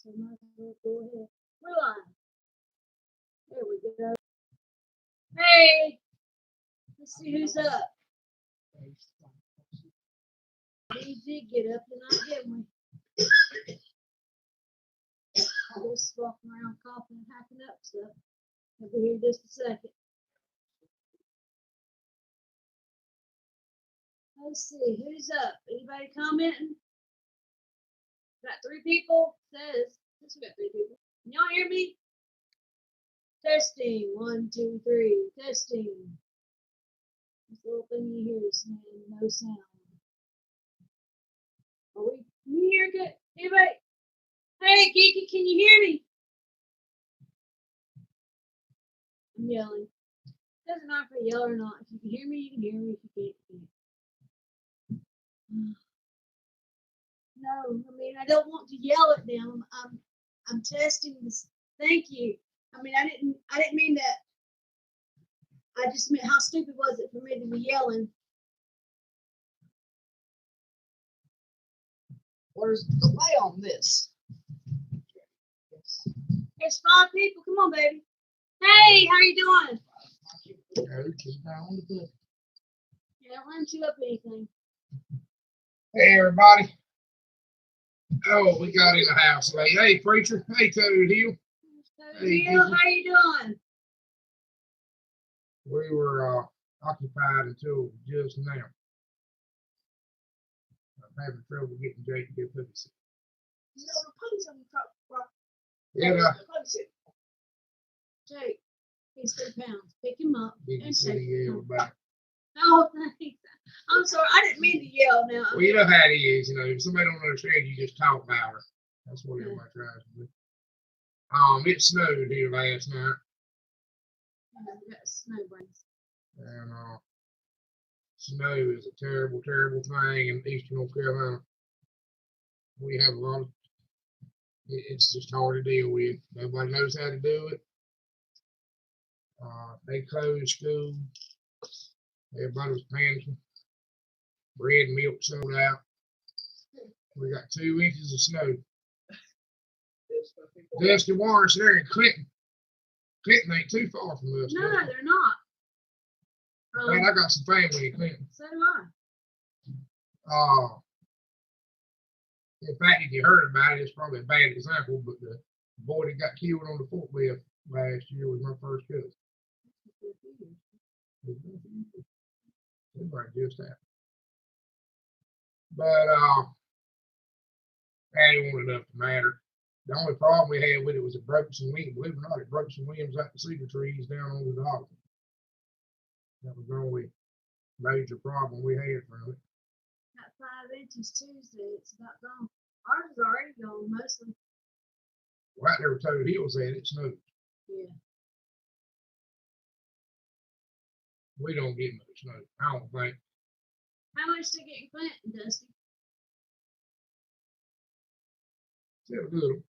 so I might as well go ahead. We're live. There we go. Hey, let's see who's up. Easy, get up and not get me. I'm just walking around coughing and hacking up stuff. I'll be here just a second. Let's see, who's up? Anybody commenting? Got 3 people? Says, this we got 3 people. Can y'all hear me? Testing. 1, 2, 3. Testing. This little thing you hear is saying no sound. Are we? Can you hear good? Anybody? Hey, Geeky, can you hear me? I'm yelling. Doesn't matter if I yell or not. If you can hear me, you can hear me. If you can't, you can't. No, I mean I don't want to yell at them. I'm testing this. Thank you. I mean I didn't mean that. I just meant how stupid was it for me to be yelling. Where's the delay on this? There's 5 people. Come on, baby. Hey, how you doing? Yeah, I don't you up anything. Hey, everybody. Oh, we got in the house late. Hey, preacher. Hey, Toad Hill. Hey, Hill, how you doing? We were occupied until just now. I'm having trouble getting Jake to get pussy. You know the punch on the truck, bro. Yeah, Jake, he's 3 pounds. Pick him up and say take him. back. Oh, thanks. I'm sorry. I didn't mean to yell now. Well, you know how it is. You know, if somebody don't understand, you just talk about her. That's what everybody tries to do. It snowed here last night. We got snow brains. And snow is a terrible, terrible thing in eastern North Carolina. We have a lot of, it's just hard to deal with. Nobody knows how to do it. They closed school. Everybody was panicking. Bread and milk sold out. We got 2 inches of snow. Dusty Warren's there in Clinton. Clinton ain't too far from us. No, they're not. Man, I got some family in Clinton. So do I. In fact, if you heard about it, it's probably a bad example, but the boy that got killed on the forklift last year was my first cousin. Everybody just happened. But that ain't one enough to matter. The only problem we had with it was it broke some limbs. Believe it or not, it broke some limbs out the cedar trees down on the dock. That was the only major problem we had from it. Got 5 inches Tuesday. It's about gone. Ours is already gone mostly. Right there where Toad Hill said it snowed. Yeah. We don't get much snow. I don't think. How much to get in Clinton, Dusty? Still a little.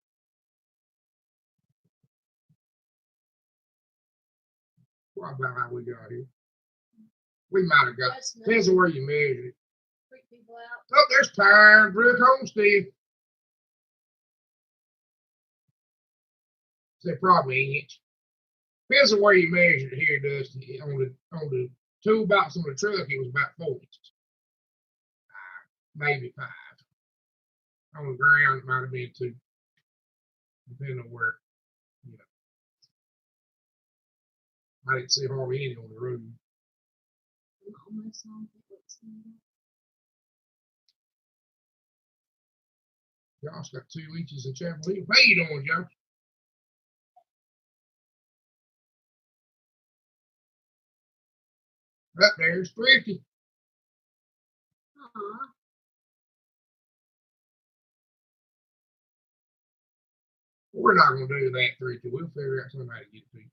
What about how we got here? We might have got. Depends on where you measure it. Freak people out. Oh, there's Pine Brook Homestead. Say probably an inch. Depends on where you measure it here, Dusty. On the toolbox on the truck, it was about 4 inches. Maybe 5. On the ground, it might have been 2. Depending on where, you know. I didn't see hardly any on the road. Josh got 2 inches in Chapel Hill. How you doing, Josh? Up there's Thrifty. We're not going to do that, Thrifty. We'll figure out somebody to get to you.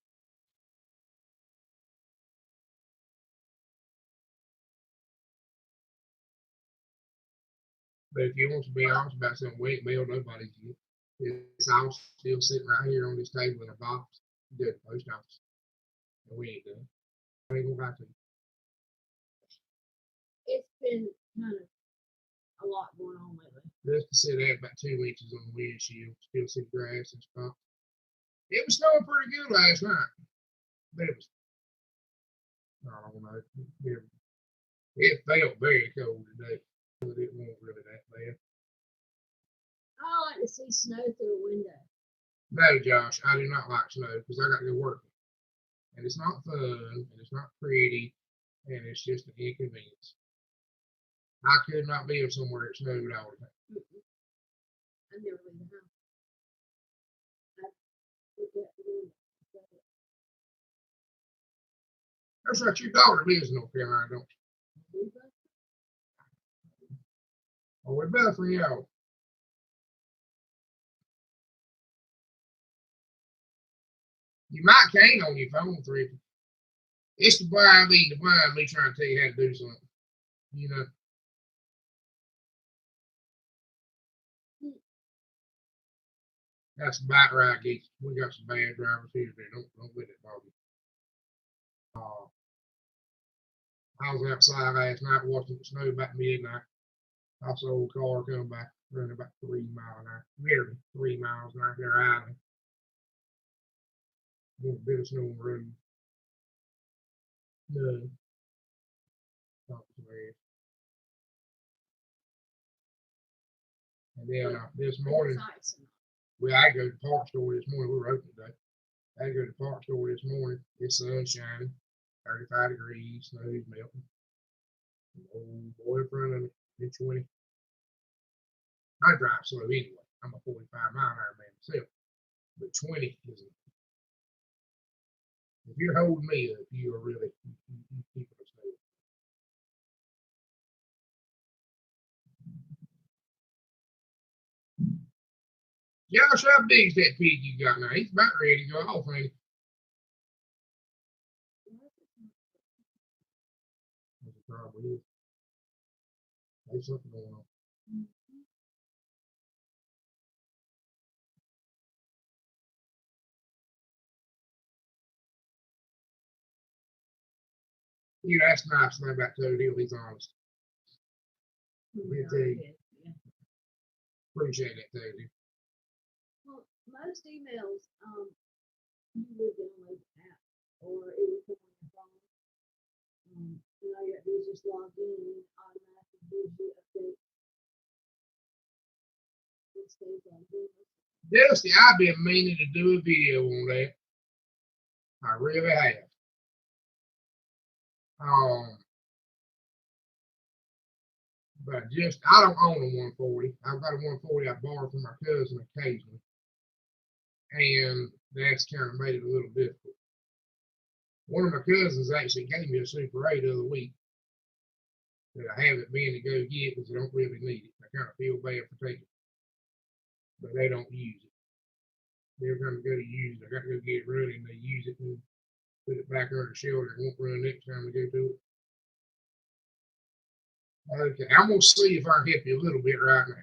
But if you want to be honest about something we ain't mailed nobody to, it's all still sitting right here on this table in a box. Do it at the post office. And we ain't done. I ain't gonna lie to you. It's been kind of a lot going on lately. Just to see that about 2 inches on the windshield, still see grass and stuff. It was snowing pretty good last night, but it was, I don't know, it felt very cold today, but it wasn't really that bad. I like to see snow through a window. No, Josh, I do not like snow because I got to go working. And it's not fun, and it's not pretty, and it's just an inconvenience. I could not live somewhere it snowed all the time. I never leave the house. I look at the window. That's right, your daughter lives in North Carolina, don't you? Oh, we're better for you. You might can on your phone, Three. It's the blind leading the blind, me trying to tell you how to do something. You know. That's about right, Geeks. We got some bad drivers here today. Don't let it bother you. I was outside last night watching the snow about midnight. I saw a car come by running about 3 miles an hour, nearly 3 miles an hour. They're idling. A bit of snow on the road. No. And then this morning, I go to the park store this morning. We were open today. I go to the park store this morning. It's sun shining, 35 degrees, snow's melting. Old boy in front of me, mid 20. I drive slow anyway. I'm a 45 mile an hour man myself. But 20 isn't. If you're holding me up, you are really you keep us slow. Josh, how big is that pig you got now? He's about ready to go off, ain't he? That's the problem is. There's something going on. You know, that's the nice thing about Toadie. He's honest. Appreciate that, Toadie. Well, most emails, you would download the app, or it would come on your phone. And all you have to do is just log in and it automatically gives you updates. It stays on Google. Dusty, I've been meaning to do a video on that. I really have. But I don't own a 140. I've got a 140 I borrowed from my cousin occasionally. And that's kind of made it a little difficult. One of my cousins actually gave me a Super 8 the other week that I haven't been to go get because I don't really need it. I kind of feel bad for taking it. But they don't use it. They're going to go to use it. I got to go get it running. They use it and put it back under the shelter. It won't run next time we go to it. Okay, I'm going to see if I can help you a little bit right now.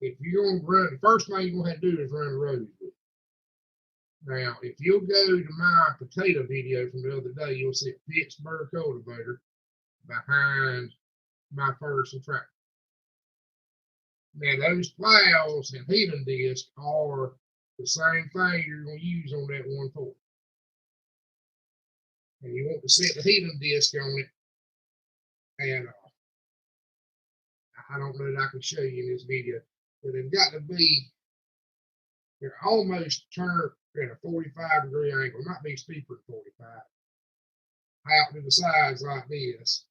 If you're going to run, the first thing you're going to have to do is run the road. Now, if you'll go to my potato video from the other day, you'll see a Pittsburgh cultivator behind my Ferguson tractor. Now, those plows and heating discs are the same thing you're going to use on that 140. And you want to set the heating disc on it. And I don't know that I can show you in this video, but they've got to be, they're almost turned at a 45-degree angle. It might be steeper than 45. Out to the sides like this.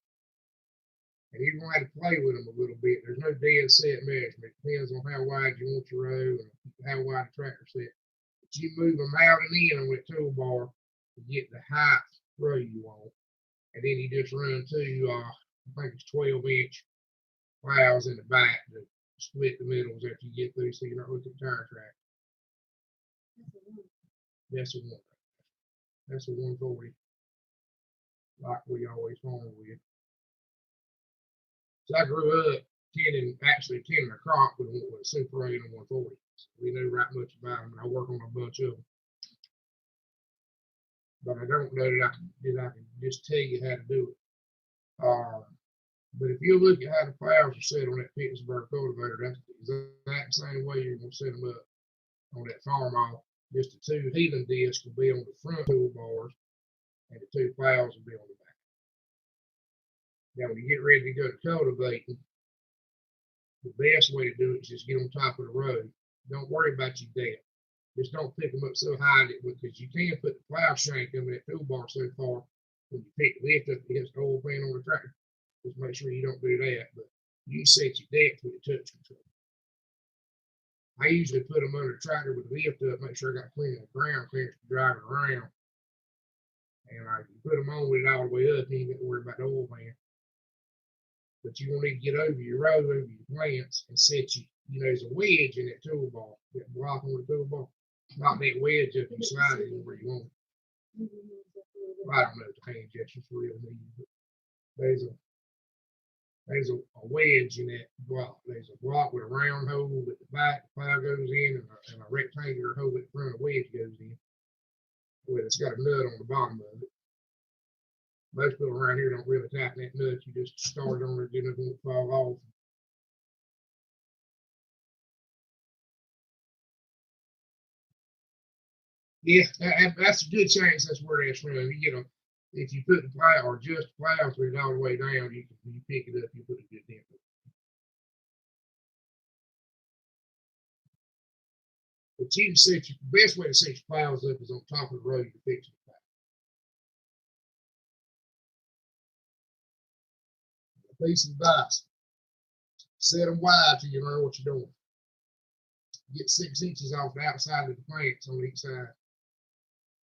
And you're going to have to play with them a little bit. There's no dead set measurement. It depends on how wide you want your row and how wide the tractor set. But you move them out and in on that toolbar to get the height row you want. And then you just run two, I think it's 12-inch plows in the back to split the middles after you get through so you're not looking at the tire track. That's a one. That's a 140. Like we always farm with. So I grew up tending a crop with a Super 8 and 140. So we know right much about them, and I work on a bunch of them. But I don't know that I can just tell you how to do it. But if you look at how the plows are set on that Pittsburgh cultivator, that's the exact same way you're going to set them up on that Farmall. Just the two healing discs will be on the front toolbars, and the two plows will be on the back. Now, when you get ready to go to cultivating, the best way to do it is just get on top of the road. Don't worry about your depth. Just don't pick them up so high that because you can put the plow shank in that toolbar so far when you pick the lift up against the oil pan on the tractor. Just make sure you don't do that. But you set your depth with the touch control. I usually put them under the tractor with the lift up, make sure I got plenty of ground clearance to drive it around. And I put them on with it all the way up, and you ain't got to worry about the oil pan. But you want to get over your road, over your plants, and set there's a wedge in that toolbar, that block on the toolbar. Knock that wedge up and slide it where you want it. I don't know if the hand gesture's real neat, but there's a wedge in that block. There's a block with a round hole at the back, the plow goes in, and a rectangular hole at the front, a wedge goes in. Well, it's got a nut on the bottom of it. Most people around here don't really tighten that nut. You just start it on it, then it won't fall off. Yeah, that's a good chance that's where that's from. If you put the plow or just plow through it all the way down, you pick it up, you put a good dent. But you can set the best way to set your plows up is on top of the road to fix the plow. A piece of advice: set them wide till you learn what you're doing. Get 6 inches off the outside of the plants on each side.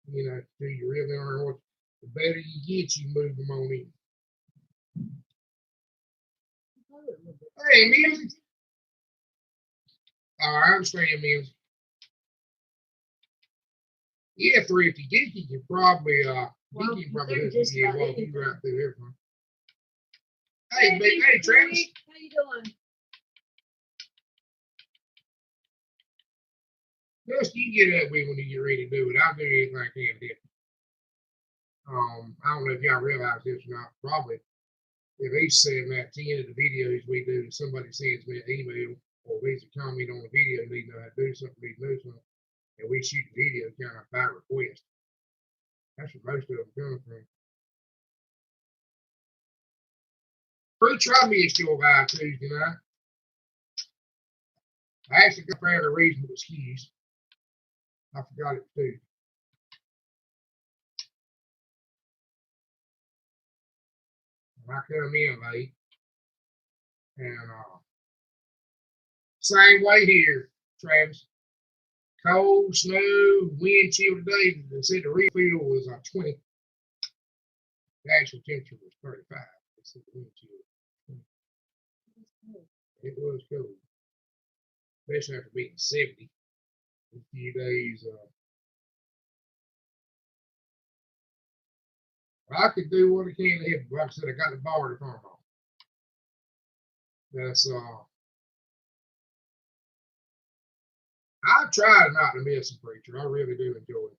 Till you really learn what. The better you get, you move them on in. Hey, music. Oh, I understand, music. Yeah, Thrifty Dicky can probably Dicky can probably walk you right through everything. Hey, Travis. How you doing? Just you get up with when you get ready to do it. I'll do anything I can to help. I don't know if y'all realize this or not. Probably at least 7 out of 10 of the videos we do, somebody sends me an email or leaves a comment on the video, need to know how to do something, and we shoot the video kind of by request. That's where most of them come from. Preacher, I missed your guy Tuesday night. I actually got a reasonable excuse. I forgot it too. I come in late, and same way here, Travis. Cold, snow, wind chill today. They said the real feel was 20. The actual temperature was 35. They said the wind chill. It was cold, especially after being 70 a few days. I could do what I can to help. Like I said, I got the bar to farm on. That's I try not to miss a preacher. I really do enjoy it.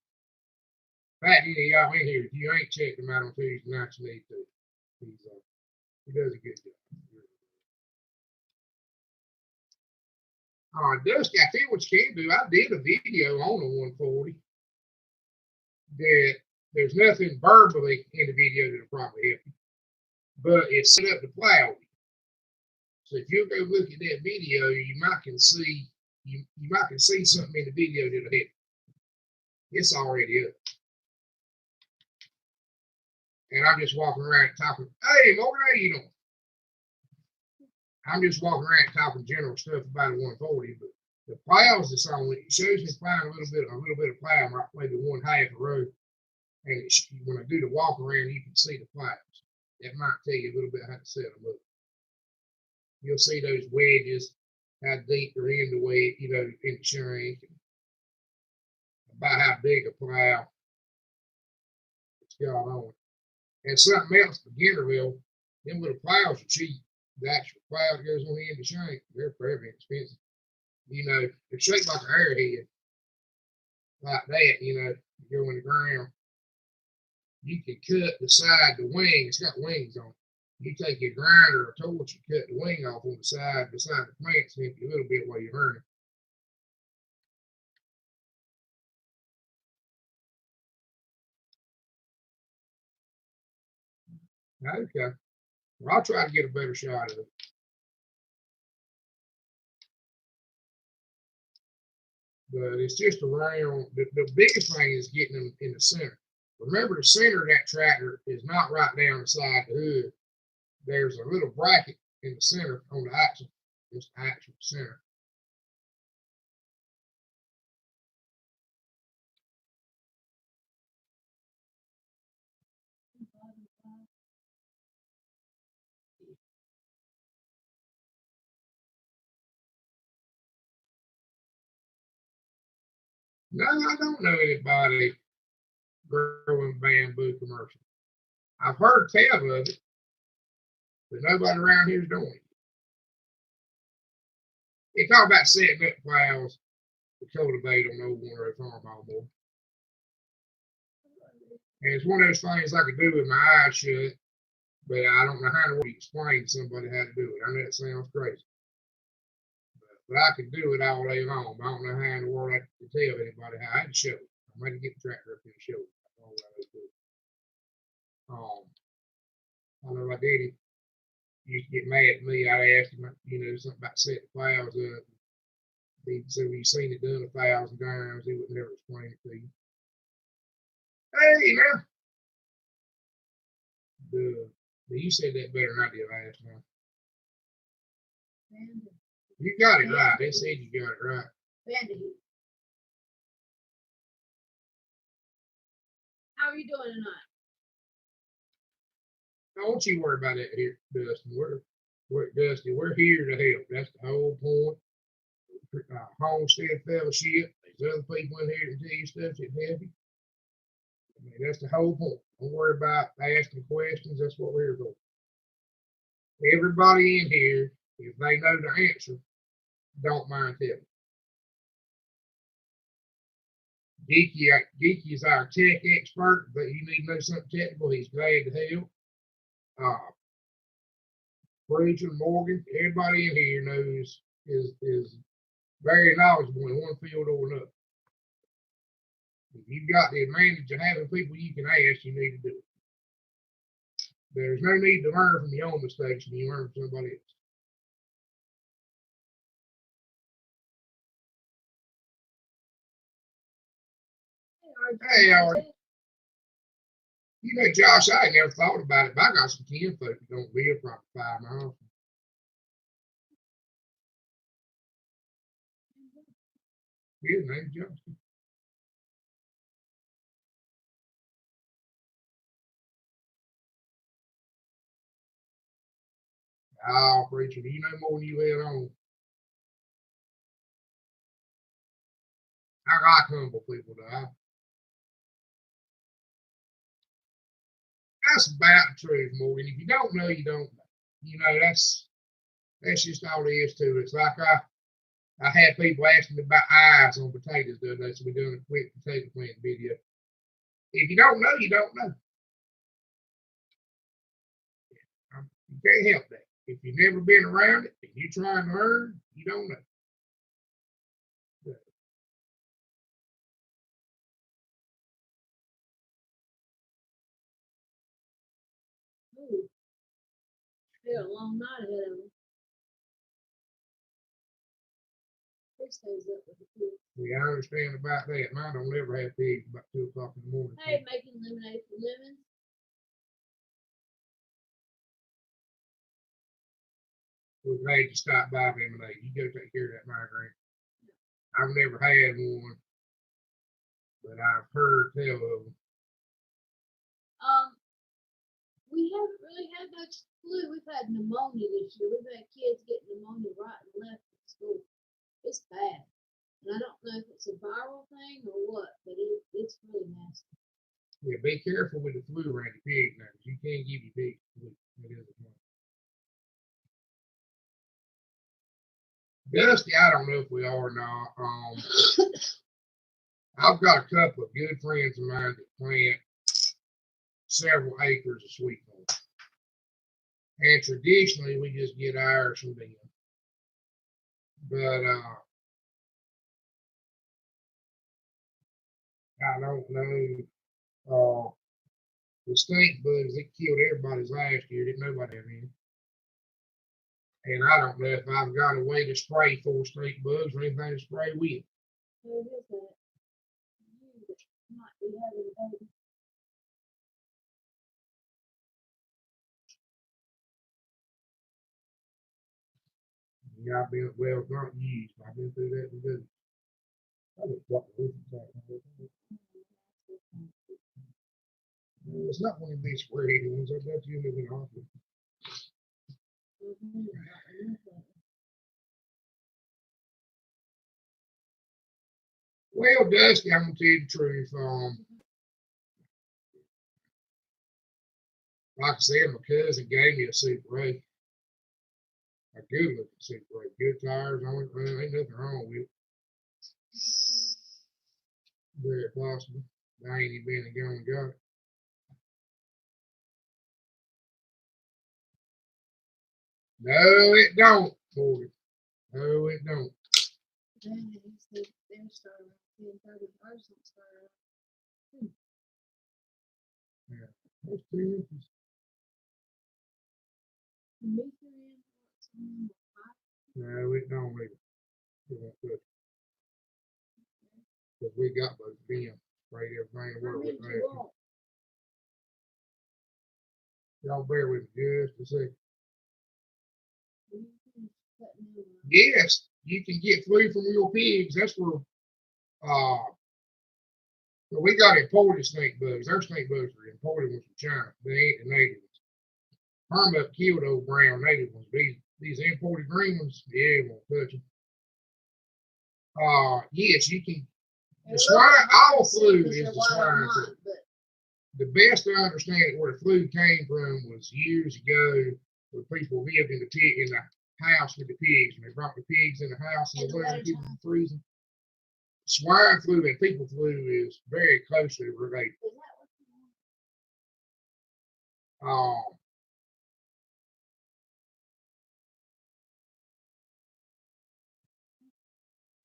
In fact, any of y'all in here, if you ain't checked him out on Tuesday nights, you need to. He does a good job. Dusty, I tell you what you can do. I did a video on the 140 that there's nothing verbally in the video that'll probably help you, but it's set up to plow. So if you go look at that video, you might can see something in the video that'll help you. It's already up. And I'm just walking around talking, hey, Morgan, how you doing? I'm just walking around talking general stuff about the 140, but the plows that's on it shows me plowing a little bit of plow, right, maybe one half a row. And when I do the walk around, you can see the plows. That might tell you a little bit how to set them up. You'll see those wedges, how deep they're in the wedge, in the shank, about how big a plow it's got on it. And something else, beginnerville, them little plows are cheap. The actual plow that goes on the end of the shank, they're very expensive. They're shaped like an arrowhead, like that, go in the ground. You can cut the side, the wing, it's got wings on it. You take your grinder or torch, you cut the wing off on the side beside the plants, and a little bit while you're burning. Okay. Well, I'll try to get a better shot of it. But it's just around. The biggest thing is getting them in the center. Remember, the center of that tractor is not right down the side of the hood. There's a little bracket in the center on the axle. It's the actual center. No, I don't know anybody growing bamboo commercial. I've heard tell of it, but nobody around here is doing it. They talk about setting up plows to cultivate on old one row farm more. And it's one of those things I could do with my eyes shut, but I don't know how to explain to somebody how to do it. I know it sounds crazy. But I could do it all day long. I don't know how in the world I can tell anybody how. I had to show it. I'm going to get the tractor up here and show it. I know my daddy used to get mad at me. I'd ask him, something about setting plows up. He'd say, well, you've seen it done 1,000 times. He would never explain it to you. Hey, now. You said that better than I did last time. You got it right. They said you got it right. How are you doing tonight? Don't you worry about that here, Dustin. We're here to help. That's the whole point. Homestead Fellowship. There's other people in here to tell you stuff that help you. I mean, that's the whole point. Don't worry about asking questions. That's what we're here for. Everybody in here, if they know the answer, don't mind telling. Geeky is our tech expert, but you need to know something technical, he's glad to help. Preacher, Morgan, everybody in here knows is very knowledgeable in one field or another. If you've got the advantage of having people you can ask, you need to do it. There's no need to learn from your own mistakes when you learn from somebody else. Hey, Josh, I never thought about it, but I got some kinfolk that don't live probably 5 miles. His name's Josh. Oh, preacher, do you know more than you let on? I like humble people, though. That's about the truth, Morgan. If you don't know, you don't know. That's just all there is to it. It's like I had people asking me about eyes on potatoes the other day, so we're doing a quick potato plant video. If you don't know, you don't know. You can't help that. If you've never been around it and you're trying to learn, you don't know. Ooh. Still a long night ahead of them. Stays up with the kids. Yeah, I understand about that. Mine don't ever have pigs about 2 o'clock in the morning. Hey, making lemonade from lemons. We're glad you stopped by lemonade. You go take care of that migraine. I've never had one, but I've heard tell of them. We haven't really had much flu. We've had pneumonia this year. We've had kids getting pneumonia right and left at school. It's bad. And I don't know if it's a viral thing or what, but it's really nasty. Yeah, be careful with the flu around your pig now. You can't give your pig flu. Dusty, I don't know if we are or not. I've got a couple of good friends of mine that plant several acres of sweet corn. And traditionally, we just get ours from them. But I don't know. The stink bugs that killed everybody's last year, didn't nobody have any. And I don't know if I've got a way to spray for stink bugs or anything to spray with. There is that. You might be having a baby. Yeah, I've been, well, not used, but I've been through that too. I just got the roof attack. It's not one of these sprayed ones. I bet you live in the hospital. Well, Dusty, I'm gonna tell you the truth. Like I said, my cousin gave me a Super 8. A good looking Super 8. Good tires on it. Well, ain't nothing wrong with it. Very possible. I ain't even been and gone and got it. No, it don't, boy. No, it don't. Yeah, that's 2 inches. No, it don't either. Because we got both of them. Sprayed everything to work with last year. Y'all bear with me just a second. Yes, you can get flu from your pigs. That's where but we got imported snake bugs. Our snake bugs are imported ones from China. They ain't the native ones. Hermup killed those brown native ones. These imported green ones, yeah, won't touch them. Yes, you can. The swine, all flu is the swine flu. The best I understand where the flu came from was years ago, where people lived in the house with the pigs, and they brought the pigs in the house and they let people from freezing. Swine flu and people flu is very closely related.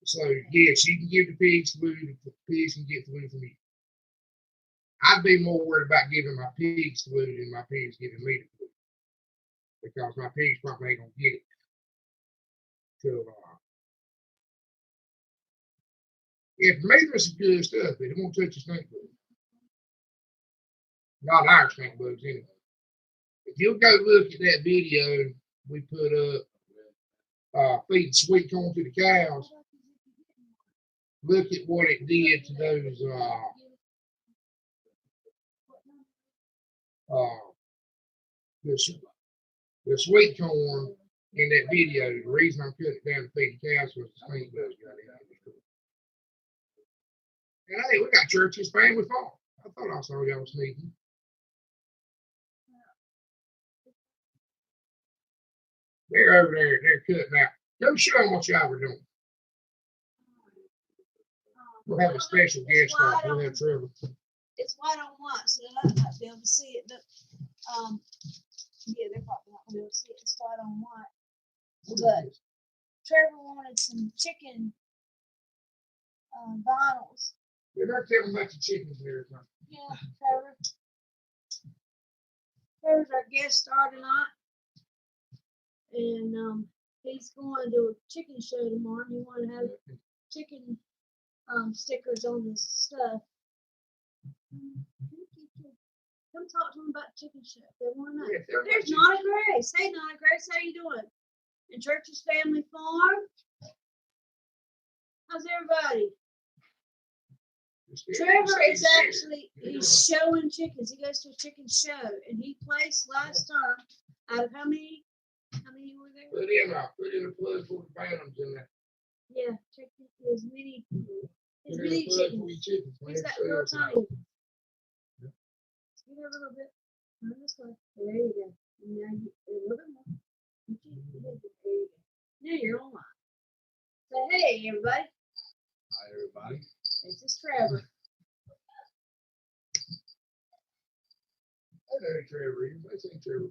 So yes, you can give the pigs flu. The pigs can get flu from you. I'd be more worried about giving my pigs flu than my pigs giving me the flu, because my pigs probably ain't gonna get it till if maybe it's good stuff, but it won't touch your snake bug. Not our snake bugs anyway. If you'll go look at that video we put up, feeding sweet corn to the cows, look at what it did to those the sweet corn in that video. The reason I cut it down to feed the cows was the snake bugs got in it. And hey, we got Church's family farm. I thought I saw y'all sneaking. They're over there. They're cutting out. Go show them what y'all were doing. We'll have a special guest on. We'll have Trevor. It's white on white, so they might not be able to see it, but yeah, they're probably not gonna be able to see it. It's white on white. But Trevor wanted some chicken vinyls. You're not telling much of chickens there, huh? Yeah, Trevor. Trevor's our guest star tonight. And he's going to do a chicken show tomorrow. He wanted to have chicken stickers on his stuff. Come talk to him about chicken show. They want to know. Yeah, there's Nonna Grace. Hey, Nonna Grace, how you doing? And Church's Family Farm. How's everybody? Trevor is actually, he's showing chickens. He goes to a chicken show, and he placed last time out of how many were there? Put in a plug for the phantoms in there. Yeah, chicken, as many chickens. He's got real tiny. Give it a little bit. Turn this way. There you go. Now you a little bit more. There you go. Now you're on line. Say hey, everybody. Hi, everybody. This is Trevor. know Trevor is. I think Trevor.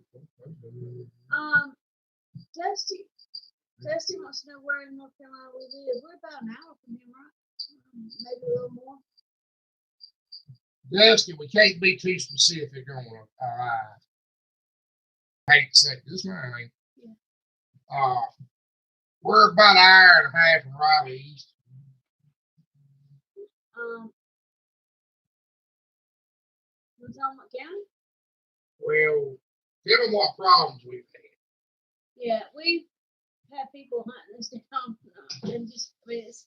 Dusty wants to know where in North Carolina we live. We're about an hour from him, right? Maybe a little more. Dusty, we can't be too specific on our life. I hate to say this, man. Yeah. We're about an hour and a half from Raleigh East. Montgomery County? Well, tell them what problems we've had. Yeah, we've had people hunting us down and just, I mean, it's,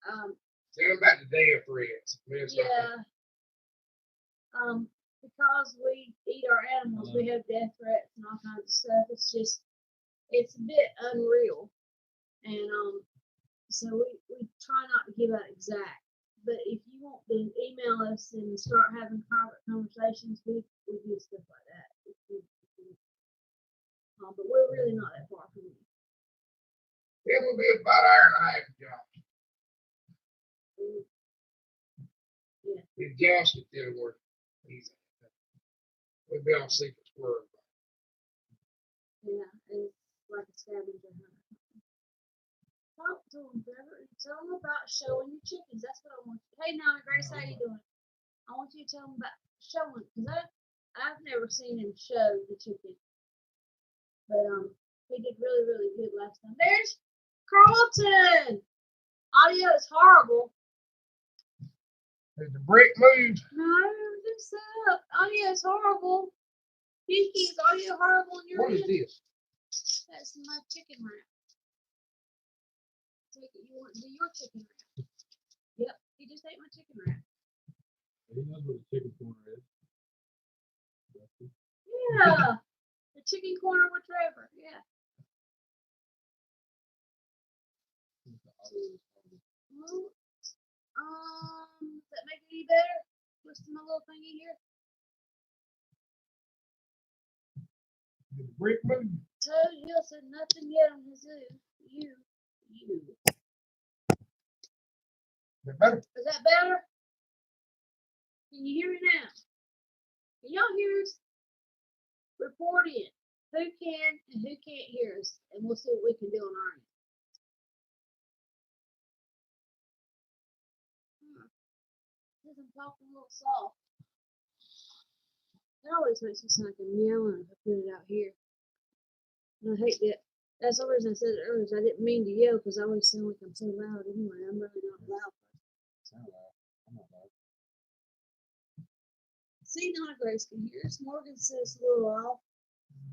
tell them about the death threats. Yeah. Because we eat our animals, we have death threats and all kinds of stuff. It's just, it's a bit unreal. And so we try not to give out exact. But if you want to email us and start having private conversations, we do stuff like that. But we're really not that far from you. It will be about an hour and a half, Josh. Yeah. If Josh could tell where he's at, we'd be on Secret Squirrel. Yeah, it's like a scavenger hunt. Talk to them, Trevor, and tell them about showing your chickens. That's what I want you. Hey, Nana Grace, how you doing? I want you to tell them about showing, because I've never seen him show the chicken. But he did really, really good last time. There's Carlton. Audio is horrible. Did the brick move? No, this up. Audio is horrible. Kiki, is audio horrible in your What is this? That's my chicken wrap. Take it. You want to do your chicken wrap? Yep. He just ate my chicken wrap. He knows what a chicken corner is. Yeah. The chicken corner with Trevor. Yeah. Well, does that make it any better? Listen to my little thingy here. Did the brick move? Toad Hill said nothing yet on the zoo. You. Is that better? Is that better? Can you hear me now? Can y'all hear us? Report in. Who can and who can't hear us, and we'll see what we can do on our end. Because I'm talking a little soft. It always makes me sound like I'm yelling if I put it out here. And I hate that. That's the reason I said it earlier. I didn't mean to yell because I always sound like I'm so loud anyway. I'm really not loud. Sound loud. I'm not loud. See, Nana Grace can hear us. Morgan says a little off,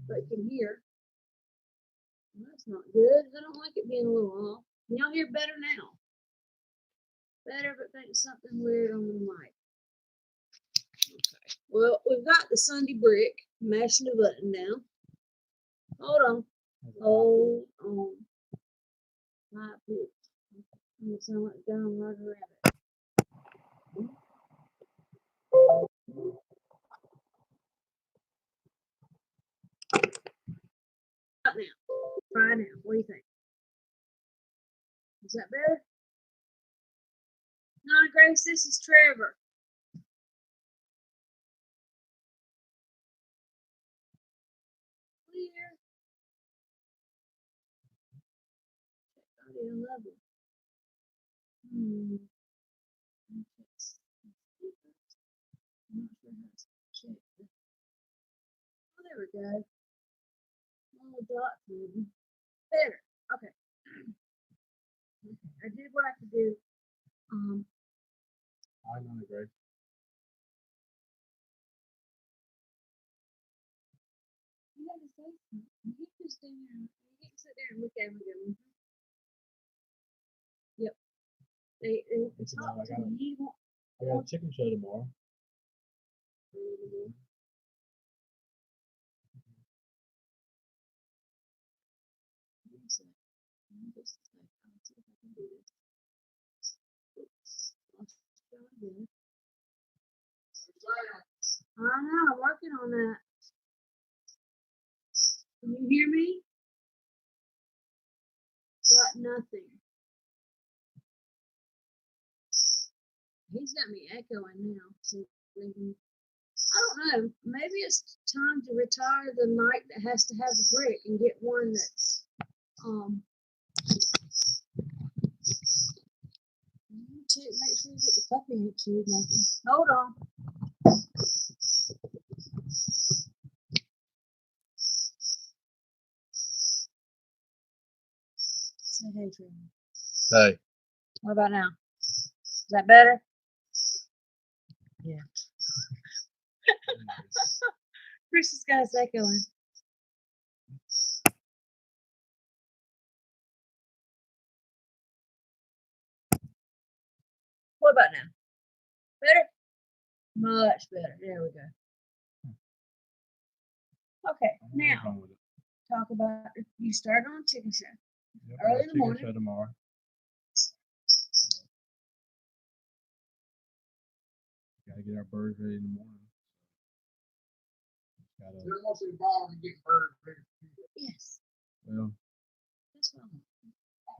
but can hear. Well, that's not good. I don't like it being a little off. Can y'all hear better now? Better, but think something weird on the mic. Okay. Well, we've got the Sunday brick. Mashing the button down. Hold on. Hold on. High pitch. I'm gonna sound like John Roger Rabbit. Right now. Try now. What do you think? Is that better? Nana Grace, this is Trevor. Clear. Audio level. I'm not sure how to check this. Oh, there we go. Little dot maybe. Better. Okay. I did what I could do. I know the great. You gotta say something. You can just stand there. You can sit there and look at them and go, Yep. They talk to me. I got a chicken show tomorrow. I know, I'm working on that. Can you hear me? Got nothing. He's got me echoing now. So I don't know. Maybe it's time to retire the night that has to have the brick and get one that's check, make sure that the puppy ain't chewed nothing. Hold on. Say hey, Trevor. Hey. What about now? Is that better? Yeah. Chris has got his echo in. What about now? Better? Much better. There we go. Okay, now talk about if you start on chicken show. Yep, early I got in the chicken morning. show tomorrow. Gotta get our birds ready in the morning. Gotta, They're mostly involved in getting birds ready for feeding. Yes, well, that's what I want.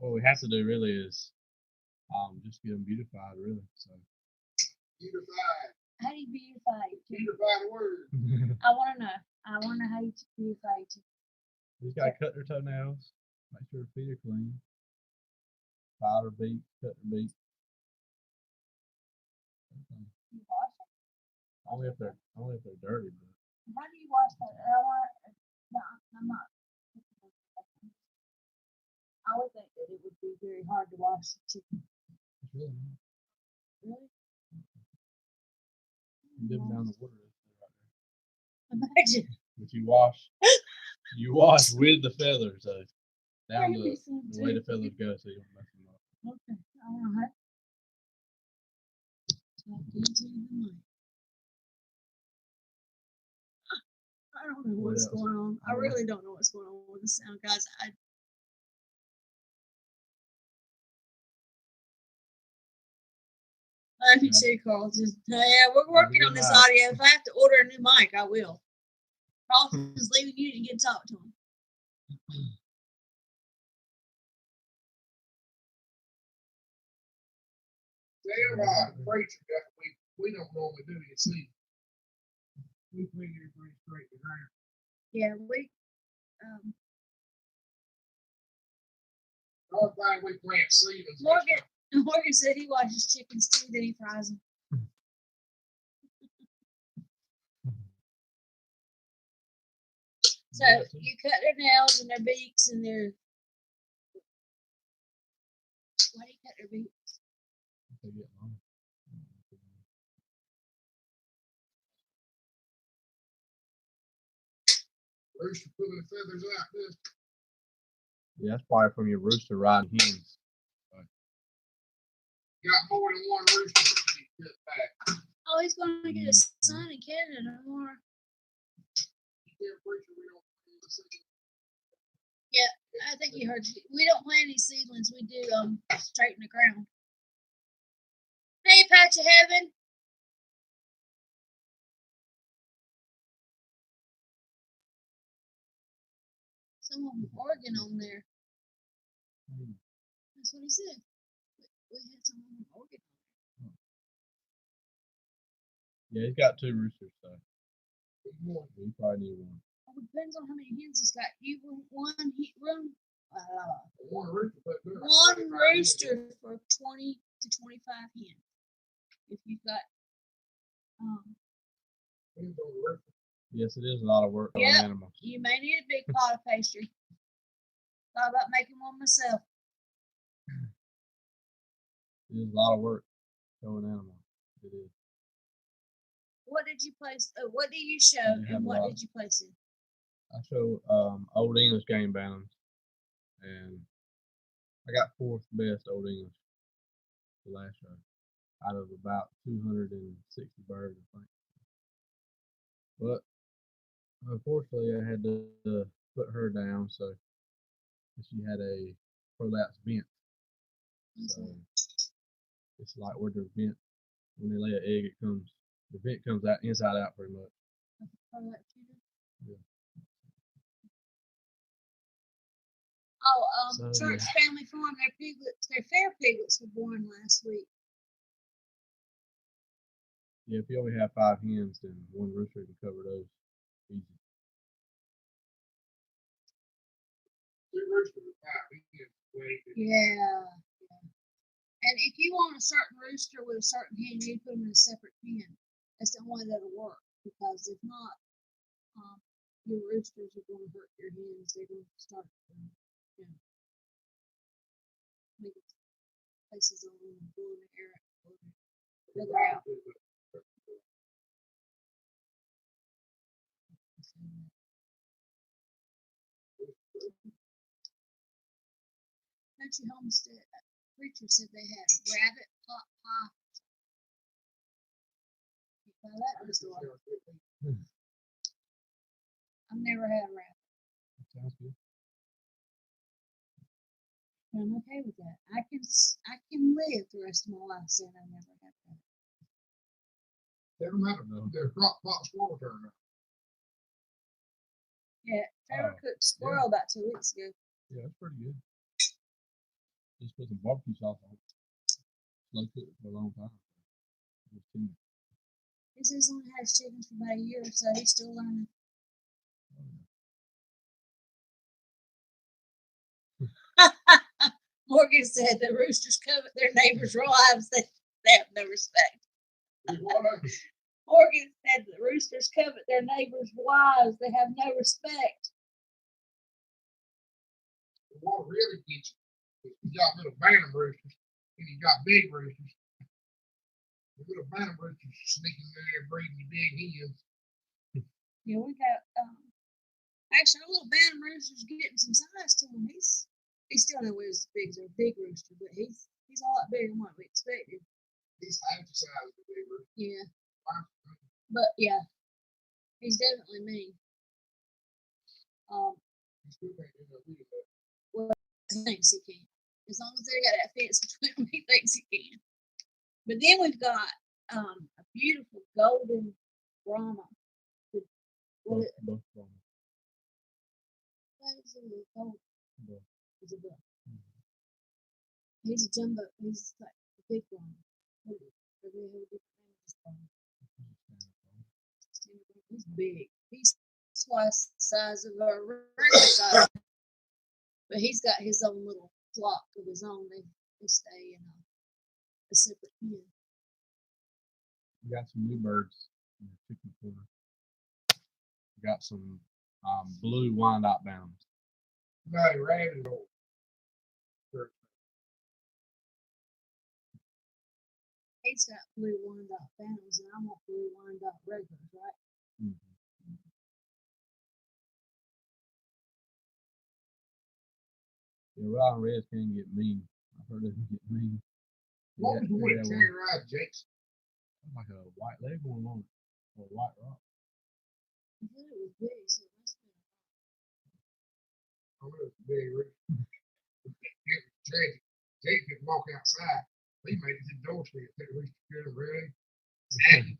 what we have to do really is just get them beautified, really. So Beautified. How do you beautify it? Beautify the word. I want to know. I want to know how you beautify it. just gotta cut their toenails, make sure their feet are clean, file their beak, cut their beak. You wash it? Only if they're dirty. But How do you wash that? I want. No, I'm not. I would think that it would be very hard to wash the chicken. it's really not. Really? You dip down the water right there. Imagine. But you wash with the feathers though, down Maybe the way the feathers go, so you don't mess them up. Okay, all right. Talk into the mic. I don't know What what's else? going on. I All right. really don't know what's going on with the sound, guys. I can Yeah. see Carl just, yeah, we're working on this mic. audio. If I have to order a new mic, I will. Carl's just leaving you to get to talk to him. Tell preacher that we don't normally do it. See, we clean everything straight to ground. Yeah, we, um, The only thing we plant seedlings. Morgan said he watches chickens too, then he fries them. So you cut their nails and their beaks and their. Why do you cut their beaks? They get long. Rooster pulling the feathers out. This. Yeah, that's probably from your rooster riding hens. Got more than one rooster that you cut back. Oh, he's going to get a son in Canada tomorrow. Tell preacher we don't plant the seedlings. Yeah, I think he heard you. We don't plant any seedlings. We do straighten the ground. Hey, Patch of Heaven. Someone from Oregon on there. That's what he said. We had someone from Oregon. Yeah, he's got 2 roosters, so More. you probably need one. Well, it depends on how many hens he's got. You want one room. One rooster put good. One rooster for 20 to 25 hens. If you've got Hens on the rooster. Yes, it is a lot of work on Yep. animals. you may need a big pot of pastry. Thought about making one myself. It is a lot of work showing animals. It is. What did you place? What do you show, You have and a what lot. did you place in? I show Old English game bantams, and I got 4th best Old English the last show out of about 260 birds, I think. But unfortunately, I had to put her down, so she had a prolapse vent. So it's like where the vent, when they lay an egg, the vent comes out inside out pretty much. Yeah. Oh, So, Church Family Farm, their fair piglets were born last week. Yeah, if you only have 5 hens, then one rooster can cover those easy. 2 roosters or 5 hens. Yeah. And if you want a certain rooster with a certain hen, you put them in a separate pen. That's the only way that'll work. Because if not, your roosters are going to hurt your hens. They're going to start, making places on them and blowing the air out. Country Homestead preacher said they had rabbit pot pie. Now that was the one. I've never had a rabbit. Sounds good. But I'm okay with that. I can live the rest of my life saying I've never had that. They don't have their crock pot squirrel turn up. Yeah, Trevor cooked squirrel about 2 weeks ago. Yeah, that's pretty good. Just put some barbecue sauce on it. Slow cook it for a long time. He says he's only had his chickens for about a year, so he's still learning. Morgan said the roosters covet their neighbors' wives. They have no respect. Morgan said the roosters covet their neighbors' wives. They have no respect. What really gets you is you got little bantam roosters and you got big roosters. The little bantam roosters sneaking in there breeding the big hens. Yeah, we got actually our little bantam rooster's getting some size to him. He's still nowhere as big as a big rooster, but he's a lot bigger than what we expected. He's half the size of the big rooster. Yeah. But yeah, he's definitely mean. Well, he thinks he can. As long as they got that fence between them, he thinks he can. But then we've got a beautiful golden Brahma. What is it? Gold? It's a buck. He's a jumbo. He's like a big Brahma. He's big. He's twice the size of our regular size. But he's got his own little flock of his own. They stay in a separate pen. We got some new birds in the chicken corner. We got some blue Wyandotte Bantams. No, rabbit or He's got blue Wyandotte Bantams, and I want blue Wyandotte regulars, right? Mm-hmm. Yeah, Ryan Reds can get mean. I've heard it can get mean. What was the one that terrorized Jackson? Like a white leg going on it, or a white rock. I thought it was big, so it must have been. I know it's big. Jake could walk outside. He made it to the doorstep. Said we should get him ready. I'm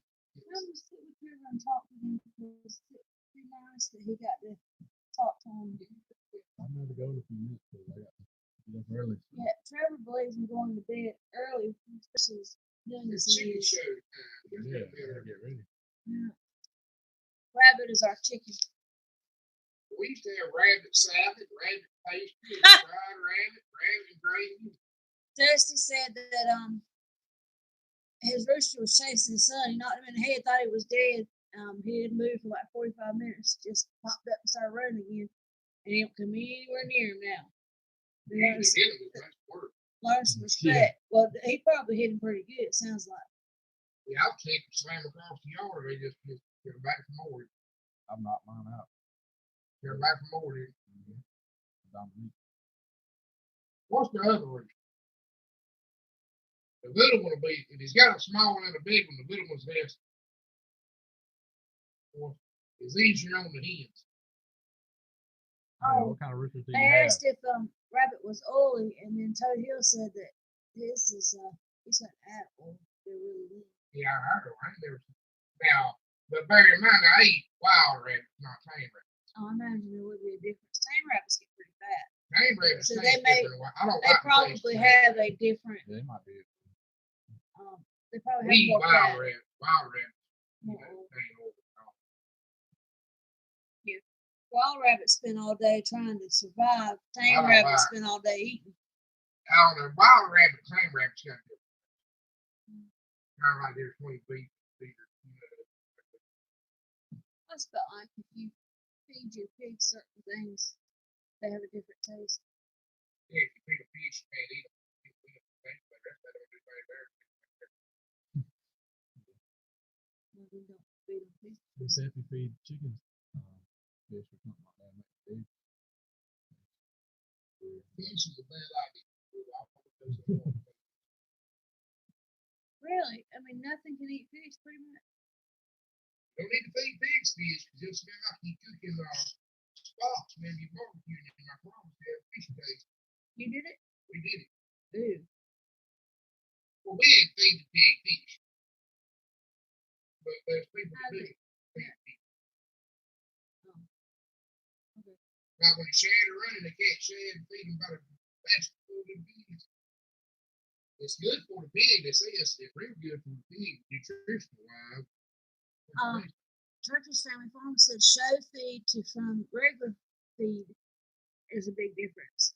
just sit with Trevor and talk to him because it's pretty nice that he got to talk to him. I'm going to go in a few minutes because I got to get up early. Yeah, Trevor believes in going to bed early versus doing this. Chicken show. Yeah, gotta get ready. Yeah. Rabbit is our chicken. We used to have rabbit salad, rabbit pastry, fried rabbit, rabbit gravy. Dusty said that his rooster was chasing his son. He knocked him in the head, thought he was dead. He had moved for like 45 minutes, just popped up and started running again. And he don't come anywhere near him now. Learn some respect. Yeah. Well, he probably hit him pretty good, it sounds like. Yeah, I'll take him slam across the yard. They just get him back from over. I've knocked mine out. Get him back from over there. What's the other rooster? The little one will be, if he's got a small one and a big one, the little one's best. It's easier on the hens. Oh, what kind of roosters do you have? They asked if Rabbit was oily, and then Toad Hill said that his is he's got apple. They're really good. Yeah, I ain't never seen. Now, but bear in mind, I eat wild rabbits, not tame rabbits. Oh, I imagine there would be a difference. Tame rabbits get pretty fat. Tame rabbits, so they may. I don't they like probably have a different. They might be. They probably We have eat more fat. wild rabbits. More You know, oil. they ain't over the top. Wild rabbits spend all day trying to survive. Tame don't rabbits like- spend all day eating. I don't know, wild rabbit, tame rabbits got different. Kind of like there's 20 feet. You know, That's about like if you feed your pig certain things, they have a different taste. yeah, if you feed a fish, you can't eat them. But the rest of them do very there. No, we don't feed them fish. They say if you feed chickens fish or something like that, make it big. Fish is a bad idea. Don't Really? I mean, nothing can eat fish, pretty much. need to feed pigs fish because you'll smell like you cooking spots when you barbecue it. And I promise you have fish taste. You did it? We did it. Ooh. Well, we didn't feed the pig fish. But there's people How that do. did- Feed fish. Oh. Okay. Like when the shed are running, they can't shed and feed them by the basket full of pigs. It's good for the pig. They say it's real good for the pig, nutritional wise. Turkish Family Farm said show feed to from regular feed is a big difference.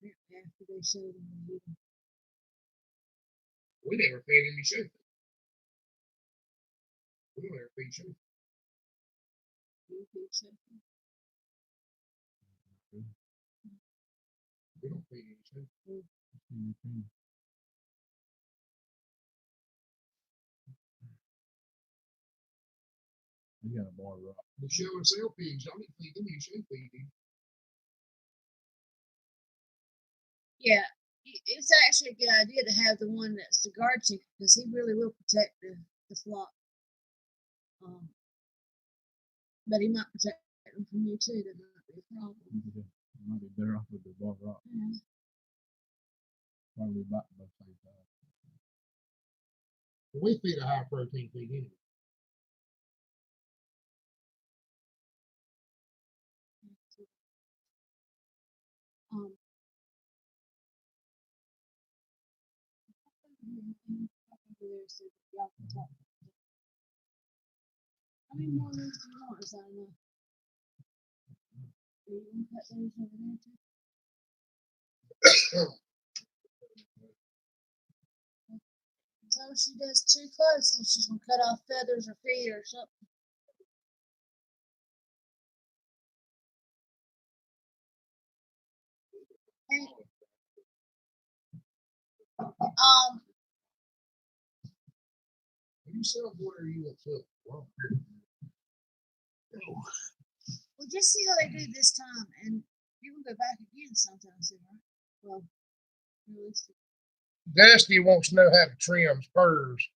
After they showed them the eating. We never fed any show feed. We don't ever feed show feed. You feed show feed. We don't feed any show feed. You got a bar rock. The show and sell pigs, y'all need to feed them any show feed. Yeah, it's actually a good idea to have the one that's the guard chicken because he really will protect the flock. But he might protect them from you too. That might be a problem. You might be better off with the bar rock. Yeah. Probably about the same time. We feed a high protein feed anyway. Um, y'all can talk. How many more leaves do you want? Is that enough? Do you want to cut those over there too? So if she does too close, then she's gonna cut off feathers or feet or something. Hey, You sell whatever you want to. Well, well, just see how they do this time, and you can go back again sometime soon, right? Well, realistic. Dusty wants to know how to trim spurs.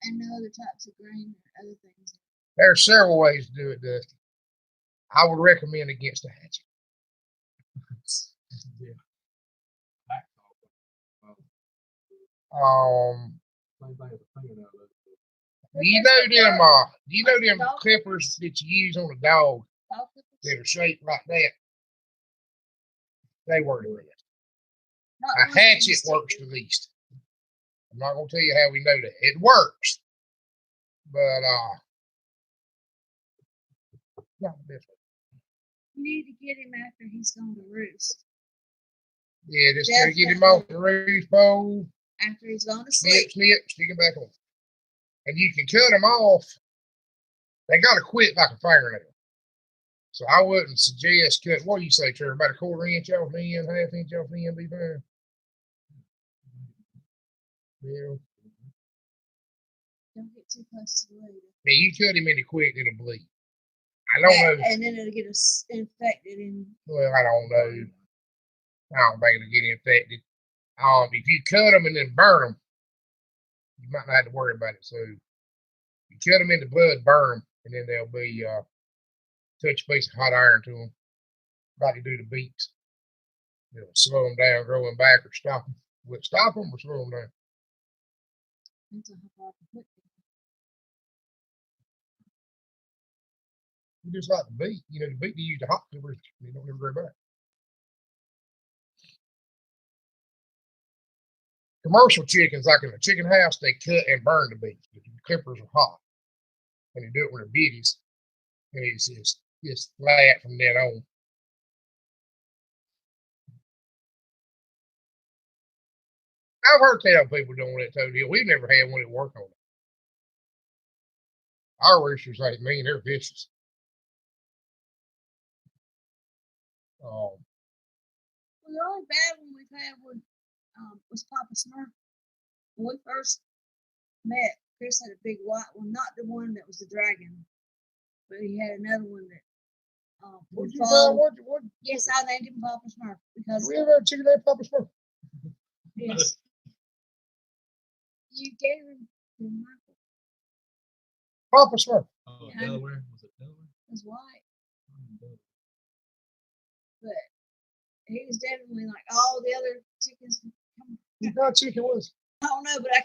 And no other types of grain or other things. There are several ways to do it, Dusty. I would recommend against a hatchet. Yeah. Same thing as a fingernail. Do you know them clippers that you use on a dog that are shaped like that? They work the best. Not A the ones that you hatchet stick works with. the least. I'm not gonna tell you how we know that. It works. But not the best way. You need to get him after he's gone to roost. Yeah, just gotta get him off the roof pole, After he's gone to snip, sleep. snip, stick him back on. And you can cut them off. They gotta quit like a fingernail. So I wouldn't suggest cut. What do you say, Trevor? About a quarter inch off the end, half inch off the end, be fine. Yeah. Don't get too close to the lady. Yeah, you cut him any quick, it'll bleed. I don't know. And then it'll get us infected and Well, I don't know. I don't think it'll get infected. If you cut them and then burn them, you might not have to worry about it. So you cut them in the blood, burn them, and then they'll be touch a piece of hot iron to them, like you do the beets. It'll slow them down, growing back, or stop them. Will it stop them or slow them down? depends on how far to put them. Just like the beet, the beet you use the hot clippers, they don't ever grow back. Commercial chickens, like in a chicken house, they cut and burn the beef. The clippers are hot, and they do it when they're bitties, and it's just flat from then on. I've heard tell people doing that too. Deal. We've never had one that work on it. Our roosters ain't mean; they're vicious. Well, the only bad one we've had was Papa Smurf. When we first met, Chris had a big white one, not the one that was the dragon, but he had another one that What? Yes, I named him Papa Smurf because we ever had chicken named Papa Smurf? yes, you gave him to Michael. Papa Smurf. Oh, Yeah. Delaware? Was it Delaware? It was white, but he was definitely like all the other chickens. What kind of chicken was? I don't know, but I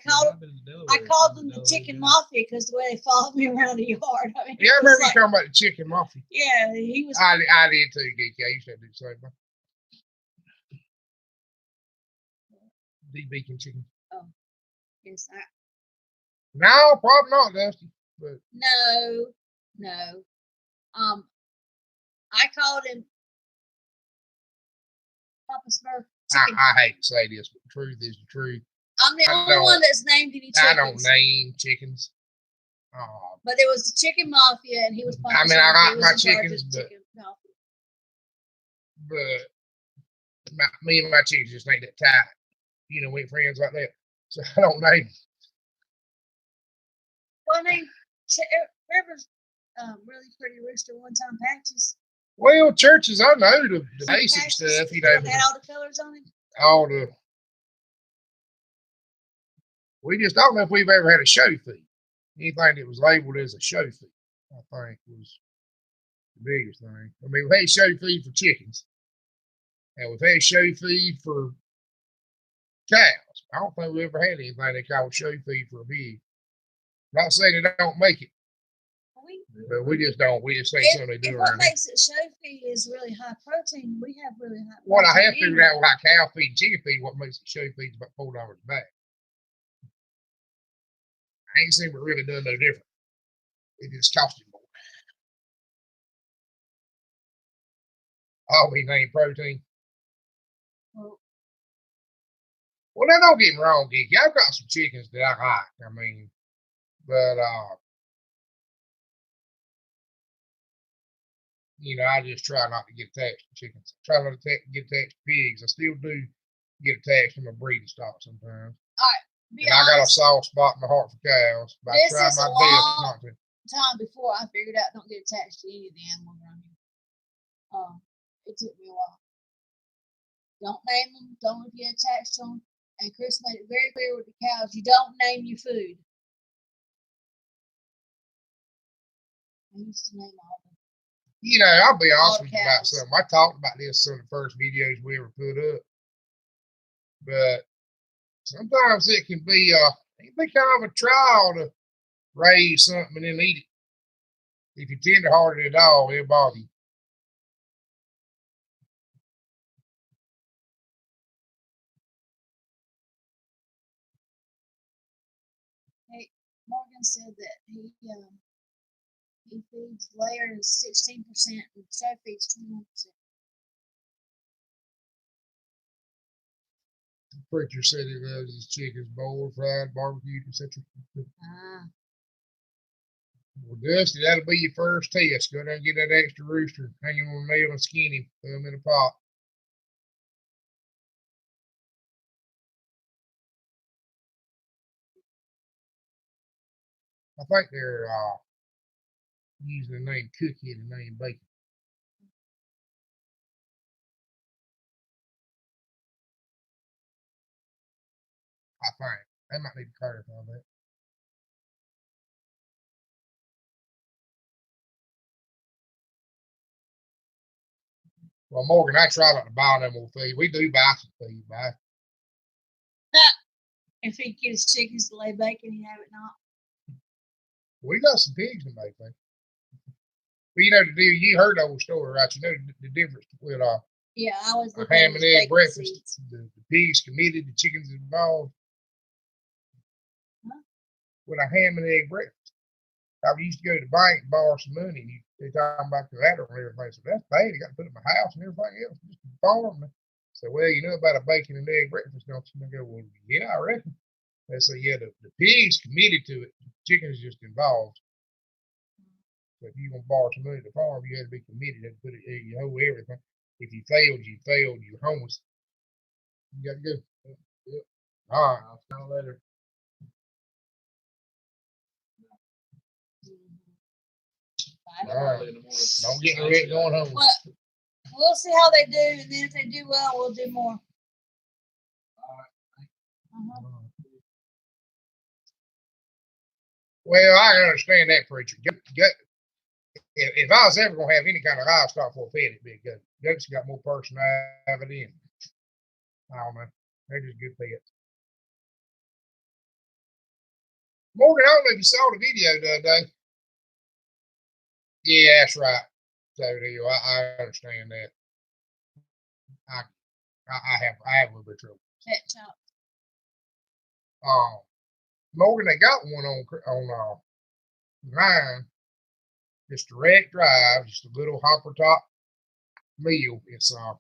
called them the Chicken Mafia because the way they followed me around the yard. I mean, Yeah, I remember you talking about the chicken mafia. yeah, he was. I did too, Geeky. I used to do the same thing. Deep beacon chicken. Yes, No, probably not, Dusty. But no. I called him Papa Smurf. I hate to say this, but the truth is the truth. I'm the only one that's named any chickens. I don't name chickens. But there was the Chicken Mafia, and he was Papa Smurf. I like my chickens, but me and my chickens just ain't that tight. You know, we ain't friends like that. So I don't name them. Well, I named Trevor's really pretty rooster one time, Patches. Well, churches, I know the basic Patches, stuff. You know, had all the colors on it. all the. We just don't know if we've ever had a show feed. Anything that was labeled as a show feed, I think, was the biggest thing. I mean, we've had show feed for chickens, and we've had show feed for cows. I don't think we ever had anything they call show feed for a pig. Not saying they don't make it, but we just don't. We just think something they do what around here. makes it show feed is really high protein. We have really high protein. What I have figured out with like cow feed and chicken feed, what makes it show feed is about $4 a bag. I ain't seen it really done no different. It just costs you more. All we name protein. Well, now don't get me wrong, Geeky. I've got some chickens that I like. I mean, but you know, I just try not to get attached to chickens. I try not to get attached to pigs. I still do get attached to my breeding stock sometimes. All right. And I got a soft spot in my heart for cows, but I try my best not to. Time before I figured out don't get attached to any of the animals around here. It took me a while. Don't name them. Don't get attached to them. And Chris made it very clear with the cows: you don't name your food. I used to name all of them. You know, I'll be honest with you about something. I talked about this in the first videos we ever put up, but sometimes it can be kind of a trial to raise something and then eat it. If you're tender-hearted at all, it'll bother you. Hey, Morgan said that he feeds layers 16% and show feeds 21%. The preacher said he loves his chickens boiled, fried, barbecued, etc. Well, Dusty, that'll be your first test. Go down and get that extra rooster, hang him on a nail and skin him, put him in a pot. I think they're using the name Cookie and the name Bacon. I think. They might need to clarify that. Well, Morgan, I try not to buy no more feed. We do buy some feed, right? If he get his chickens to lay bacon, he have it not. We got some pigs to make things. But you know the deal. You heard the old story, right? You know the difference with yeah, I was a ham and egg breakfast. The pigs committed, the chickens involved. with a ham and egg breakfast. I used to go to the bank and borrow some money, and they talking about collateral and everything. So that's bad. You got to put it in my house and everything else. Just to farm. So, well, you know about a bacon and egg breakfast, don't you? And I go, well, yeah, I reckon. They say, yeah, the pig's committed to it. The chicken's just involved. So if you're going to borrow some money to farm, you got to be committed and put it, you hold everything. If you failed, you're homeless. You got to go. Yep. All right, I'll see you later. All right. Don't get in the red going home. Well, we'll see how they do, and then if they do well, we'll do more. Uh-huh. Well, I understand that, preacher. If I was ever going to have any kind of livestock for a pet, it'd be a goat. Goats got more personality, and I don't know. They're just good pets. Morgan, I don't know if you saw the video the other day. Yeah, that's right. So I understand that. I have a little bit of trouble. Pet shop. Morgan, they got one on Vine. It's direct drive, just a little hopper top meal. It's like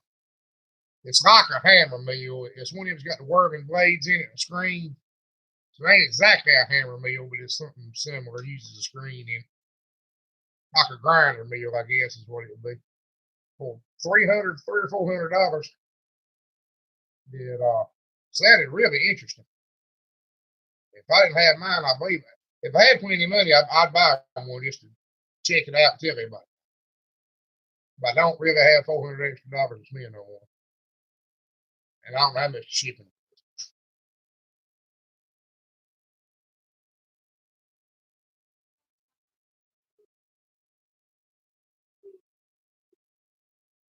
a hammer meal. It's one of them's got the working blades in it, a screen. So it ain't exactly a hammer meal, but it's something similar. It uses a screen in, like a grinder meal, I guess is what it would be. For $300 or $400. So that is really interesting. If I didn't have mine, I believe it. If I had plenty of money, I'd buy one just to check it out and tell everybody. But I don't really have $400 extra to spend on one. And I don't know how much shipping.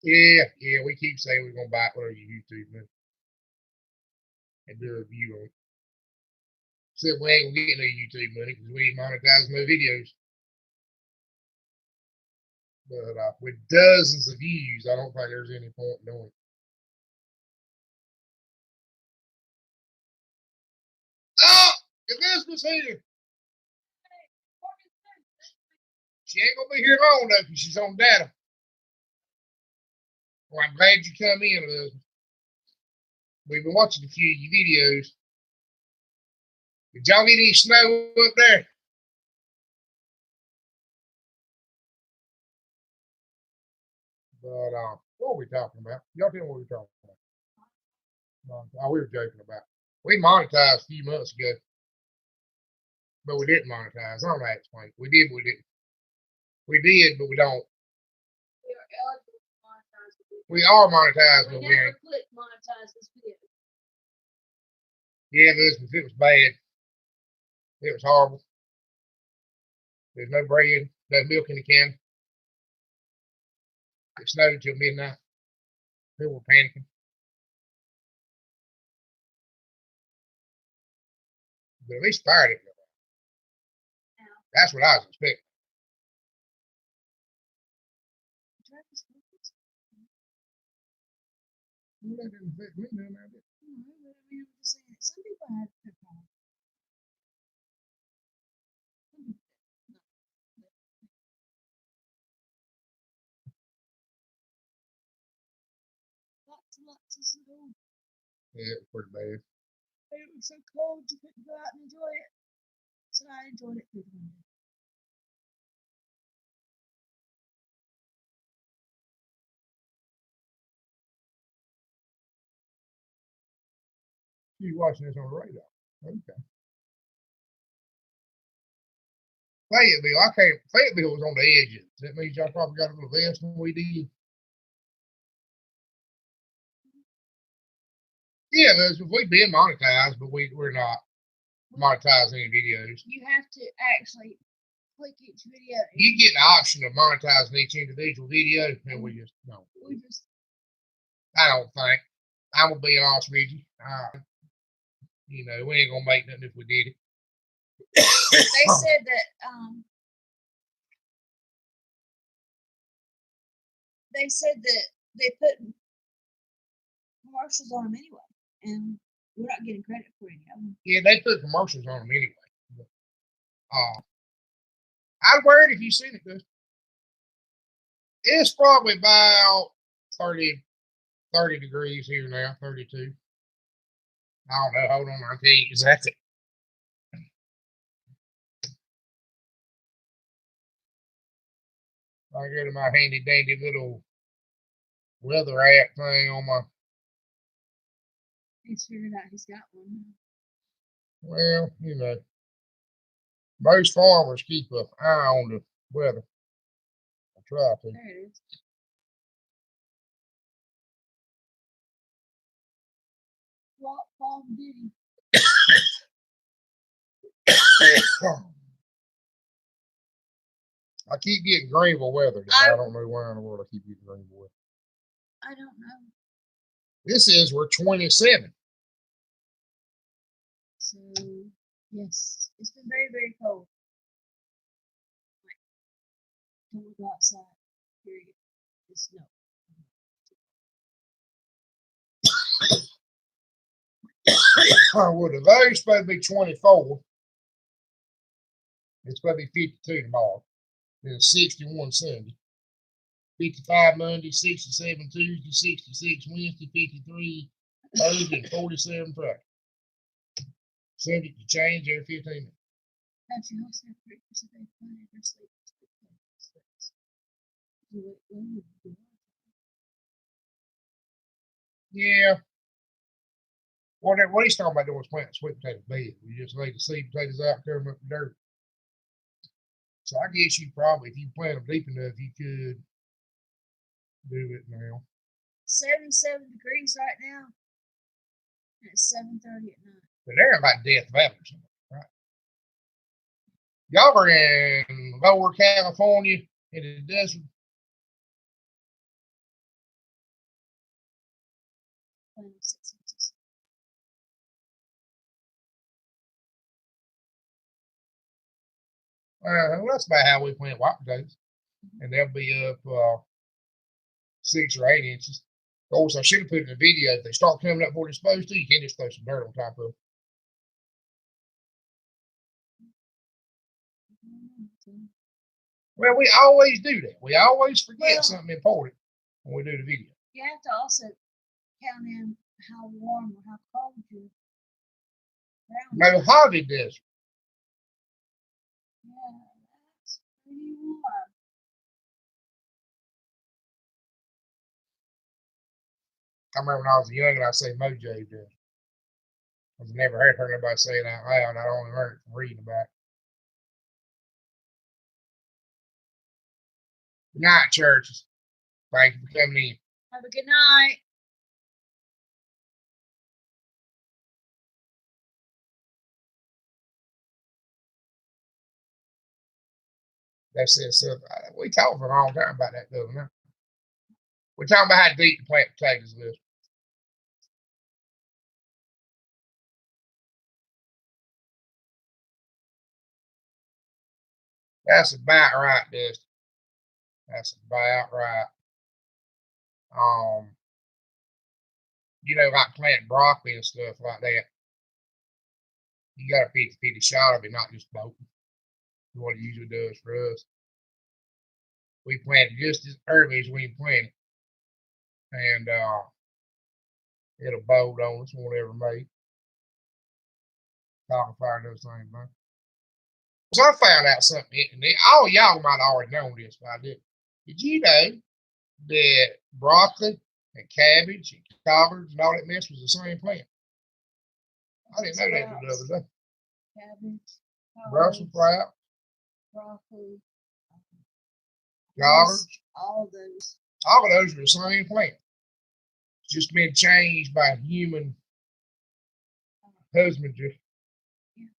Yeah, we keep saying we're gonna buy it for your YouTube man. And do a review on it. Except we ain't gonna get no YouTube money because we ain't monetizing no videos. But with dozens of views, I don't think there's any point in doing it. Oh, Elizabeth's here. She ain't gonna be here long though because she's on data. Well, I'm glad you come in, Elizabeth. We've been watching a few of your videos. Did y'all get any snow up there? But what are we talking about? Y'all tell me what we're talking about. We were joking about. We monetized a few months ago, but we didn't monetize. I don't know how to explain it. We did, but we didn't. We did, but we don't. We are monetized, but we ain't. Monetize this video. Yeah, Elizabeth, it was bad. It was horrible. There's no bread, no milk in the can. It snowed until midnight. People were panicking. But at least fire didn't go out. That's what I was expecting. Well, that didn't affect me none of it. Some people have pepper. Lots of snow. Yeah, it was pretty bad. It was so cold you couldn't go out and enjoy it. So I enjoyed it pretty much. She's watching this on the radar. Okay. Fayetteville was on the edge. That means y'all probably got a little less than we did. Yeah, we've been monetized, but we're not monetizing any videos. You have to actually click each video. You get the option of monetizing each individual video, and we just don't. I don't think. I'm gonna be honest with you. We ain't gonna make nothing if we did it. They said that they put commercials on them anyway, and we're not getting credit for any of them. Yeah, they put commercials on them anyway. I'd wear it if you seen it, Dustin. It's probably about 30 degrees here now, 32. I don't know. Hold on, I'll tell you exactly. I go to my handy dandy little weather app thing on my. He's figured out he's got one. Well, you know, most farmers keep an eye on the weather. I try to. There it is. What fall did he? I keep getting Greenville weather. I don't know where in the world I keep getting Greenville weather. I don't know. This is we're 27. So yes, it's been very, very cold. Like, don't go outside. Period. Just no. Well, today's supposed to be 24. It's supposed to be 52 tomorrow. Then 61 Sunday. 55 Monday, 67 Tuesday, 66 Wednesday, 53 Thursday, and 47 Friday. Subject to change every 15 minutes. Have your house have breakfast if they plan ever sleep. Yeah. What he's talking about doing is planting sweet potato bed. You just lay the seed potatoes out, cover them up with dirt. So I guess you probably, if you plant them deep enough, you could do it now. 77 degrees right now. And it's 7:30 at night. But they're about Death Valley or something, right? Y'all are in Lower California in the desert. Planting 6 inches. Well, that's about how we plant white potatoes. And they'll be up 6 or 8 inches. Of course, I should have put in the video, if they start coming up where they're supposed to, you can just throw some dirt on top of them. Well, we always do that. We always forget something important when we do the video. You have to also count in how warm or how cold you're around. Mojave Desert. Yeah, that's pretty warm. I remember when I was young and I say Mojo Desert. I've never heard anybody say it out loud. I only heard it from reading about it. Good night, churches. Thank you for coming in. Have a good night. That's it. So we talked for a long time about that, though. Now we're talking about how deep the plant potatoes is. That's about right, Dustin. That's about right. You know, like planting broccoli and stuff like that. You got a 50-50 shot of it, not just both. What it usually does for us. We plant it just as early as we can plant it. And it'll bolt on us, won't ever make. Talking fire does the same thing. So I found out something. All y'all might already know this, but I didn't. Did you know that broccoli and cabbage and collards and all that mess was the same plant? I didn't know that the other day. Cabbage, Brussels sprout, broccoli, collards. All of those. All of those are the same plant. It's just been changed by human husbandry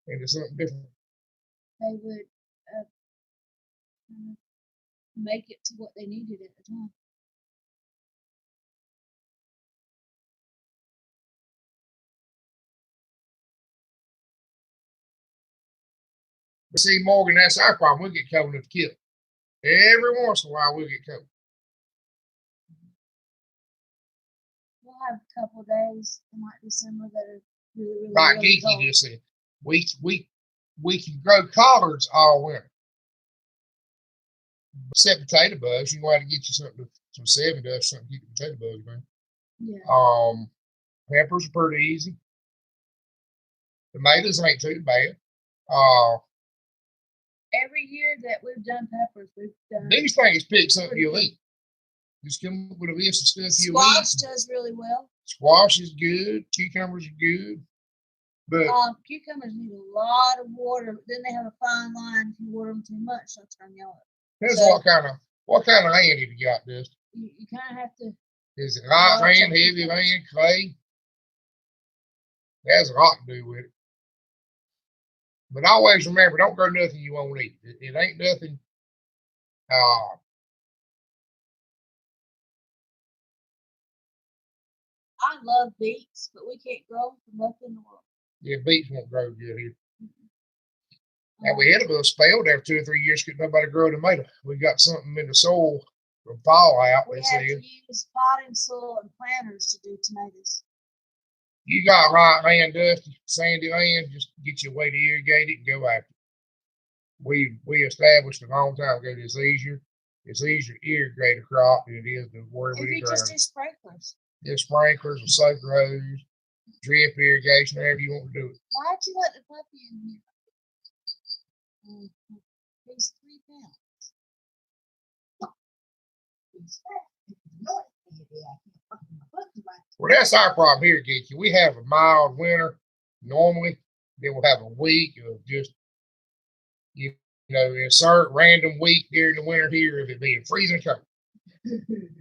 into something different. They would make it to what they needed at the time. But see, Morgan, that's our problem. We'll get cold enough to kill. Every once in a while, we'll get cold. We'll have a couple of days in like December that are really, really, Like really Geeky just said, we we can grow collards all winter. Except potato bugs, you want to get you some 7 dust, something to keep the potato bugs, man. Yeah. Peppers are pretty easy. Tomatoes ain't too bad. Every year that we've done peppers, we've done. Biggest thing is pick something Pretty you'll good. eat. Just come up with a list of stuff you'll Squash eat. does really well. Squash is good. Cucumbers are good. But Cucumbers need a lot of water. But then they have a fine line. If you water them too much, they'll turn yellow. depends So- what kind of land have you got, Dusty? You kind of have to. Is it light Well, land, check heavy it out. land, clay? That has a lot to do with it. But always remember, don't grow nothing you won't eat. It ain't nothing. I love beets, but we can't grow them for nothing in the world. Yeah, beets won't grow good here. Mm-hmm. And we had a little spell there 2 or 3 years, couldn't nobody grow tomato. We got something in the soil from fallout. We They have said to use potting soil and planters to do tomatoes. you got right land, Dusty, sandy land, just get you a way to irrigate it and go after it. We established a long time ago that it's easier to irrigate a crop than it is to worry If with you it just growing. do sprinklers. Yeah, sprinklers or soak rows, drip irrigation, however you want to do it. Why'd you let the puppy in here? He's 3 pounds. He's fat. Well, that's our problem here, Geeky. We have a mild winter normally. Then we'll have a week of just, you know, insert random week during the winter here of it being freezing cold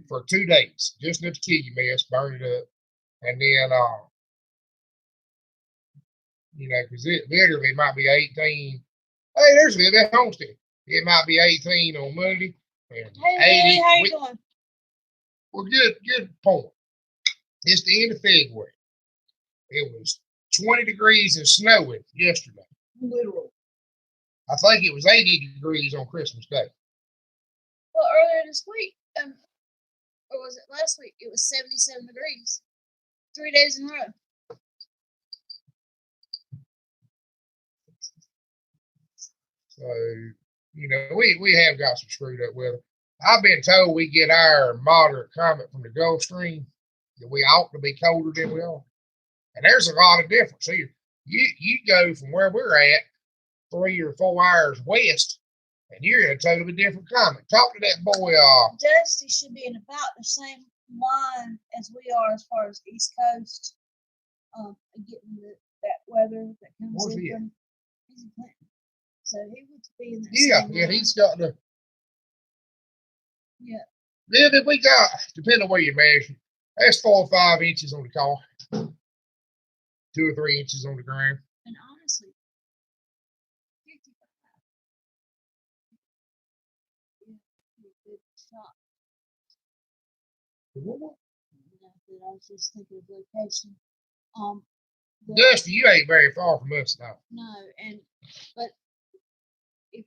for 2 days. Just enough to kill you, mess, burn it up. And then, you know, because it literally might be 18. Hey, there's a that homestead. It might be 18 on Monday. And Hey, 80. Billy, how you doing? Well, good point. It's the end of February. It was 20 degrees and snowing yesterday. Literal. I think it was 80 degrees on Christmas Day. Well, earlier this week, or was it last week? It was 77 degrees. 3 days in a row. So, you know, we have got some screwed up weather. I've been told we get our moderate climate from the Gulf Stream, that we ought to be colder than we are. And there's a lot of difference here. You go from where we're at 3 or 4 hours west, and you're in a totally different climate. Talk to that boy. Dusty should be in about the same line as we are as far as East Coast. Getting that weather that comes Where's in he at? from. He's in Clinton. So he would be in that Yeah, same yeah, line. he's got the. Yeah. Yeah, then we got, depending on where you measure, that's 4 or 5 inches on the car, 2 or 3 inches on the ground. And honestly, 55. Yeah, good shot. I was just thinking of location. Dusty, you ain't very far from us now. No, but if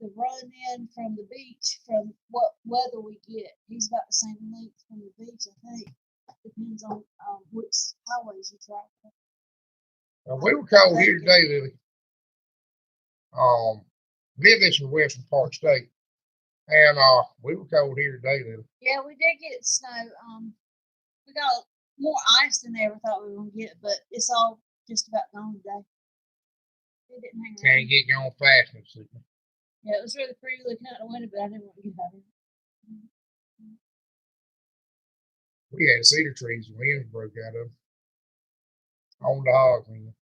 the run in from the beach, from what weather we get, he's about the same length from the beach, I think. Depends on which highways you travel. We were cold here today, Lily. Live in western part of the state. And we were cold here today, Lily. Yeah, we did get snow. We got more ice than they ever thought we were gonna get, but it's all just about gone today. It didn't hang around. Can't get going fast and shit. Yeah, it was really pretty looking out the window, but I didn't want to get out of it. We had cedar trees, the winds broke out of them. On the hog, man.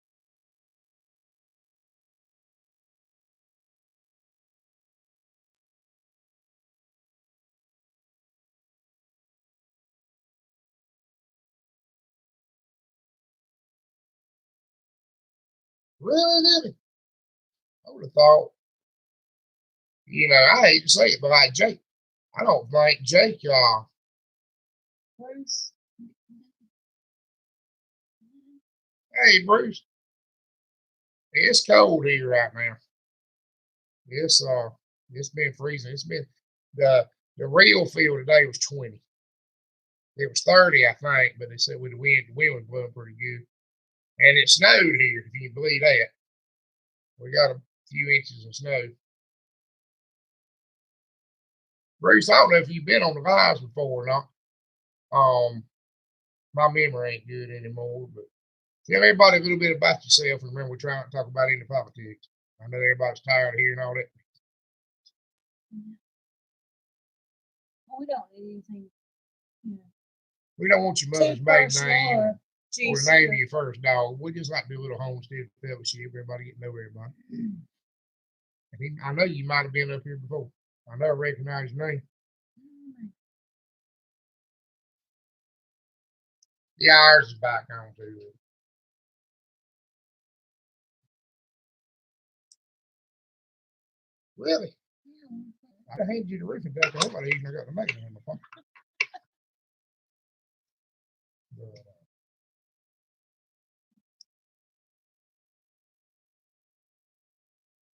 Really, Lily? I would have thought, you know, I hate to say it, but like Jake, I don't think Jake, Bruce. hey, Bruce, it's cold here right now. It's been freezing. It's been, the real feel today was 20. It was 30, I think, but they said with the wind was blowing pretty good. And it snowed here, if you can believe that. We got a few inches of snow. Bruce, I don't know if you've been on the lives before or not. My memory ain't good anymore, but tell everybody a little bit about yourself. And remember, we're trying to talk about any politics. I know everybody's tired of hearing all that. We don't need anything. We don't want your mother's Too maiden personal name or or the juicy name or- of your first dog. We just like to do a little homestead fellowship. Everybody get to know everybody. And I know you might have been up here before. I know I recognize your name. Yeah, ours is back on too. Really? I handed you the roofing deck. I hope I even got the making in my phone.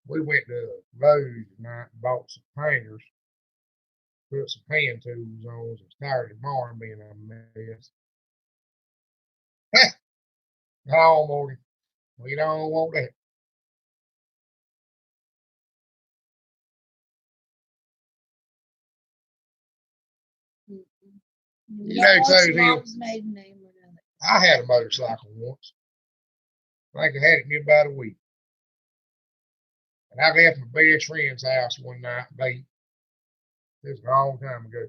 We went to Lowe's tonight and bought some hangers, put some hand tools on. I was tired of the barn being a mess. No, Morgan, we don't want that. You know, so mom's maiden name or nothing. I had a motorcycle once. I think I had it in about a week. And I left my best friend's house one night late. This was a long time ago.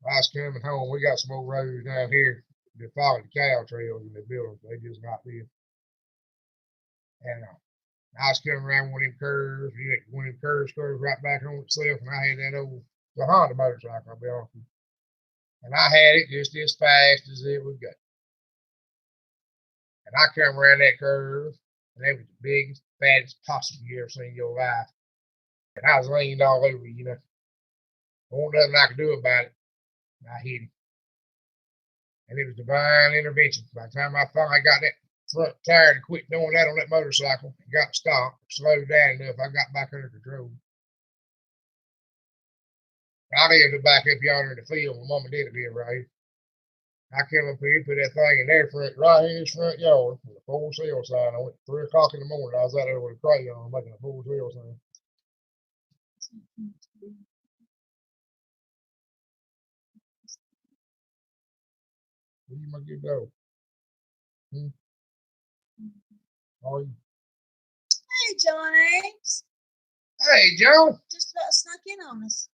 I was coming home. We got some old roads down here that follow the cow trails in the buildings. They just not there. And I was coming around one of them curves. One of them curves curves right back on itself. And I had that old Honda motorcycle, I'll be honest with you. And I had it just as fast as it would go. And I come around that curve, and it was the biggest, fattest possum you ever seen in your life. And I was leaned all over, you know. There wasn't nothing I could do about it. And I hit him. And it was divine intervention. By the time I thought I got that front tire to quit doing that on that motorcycle, and got stopped, slowed down enough, I got back under control. I lived back up yonder in the field. My mom and dad lived right here. I came up here, put that thing in there front, right in his front yard with a full sale sign. I went 3 o'clock in the morning. I was out there with a crayon making a full sale sign. Where you might get dog? How are you? Hey, John Ames. Hey, John. Just about snuck in on us.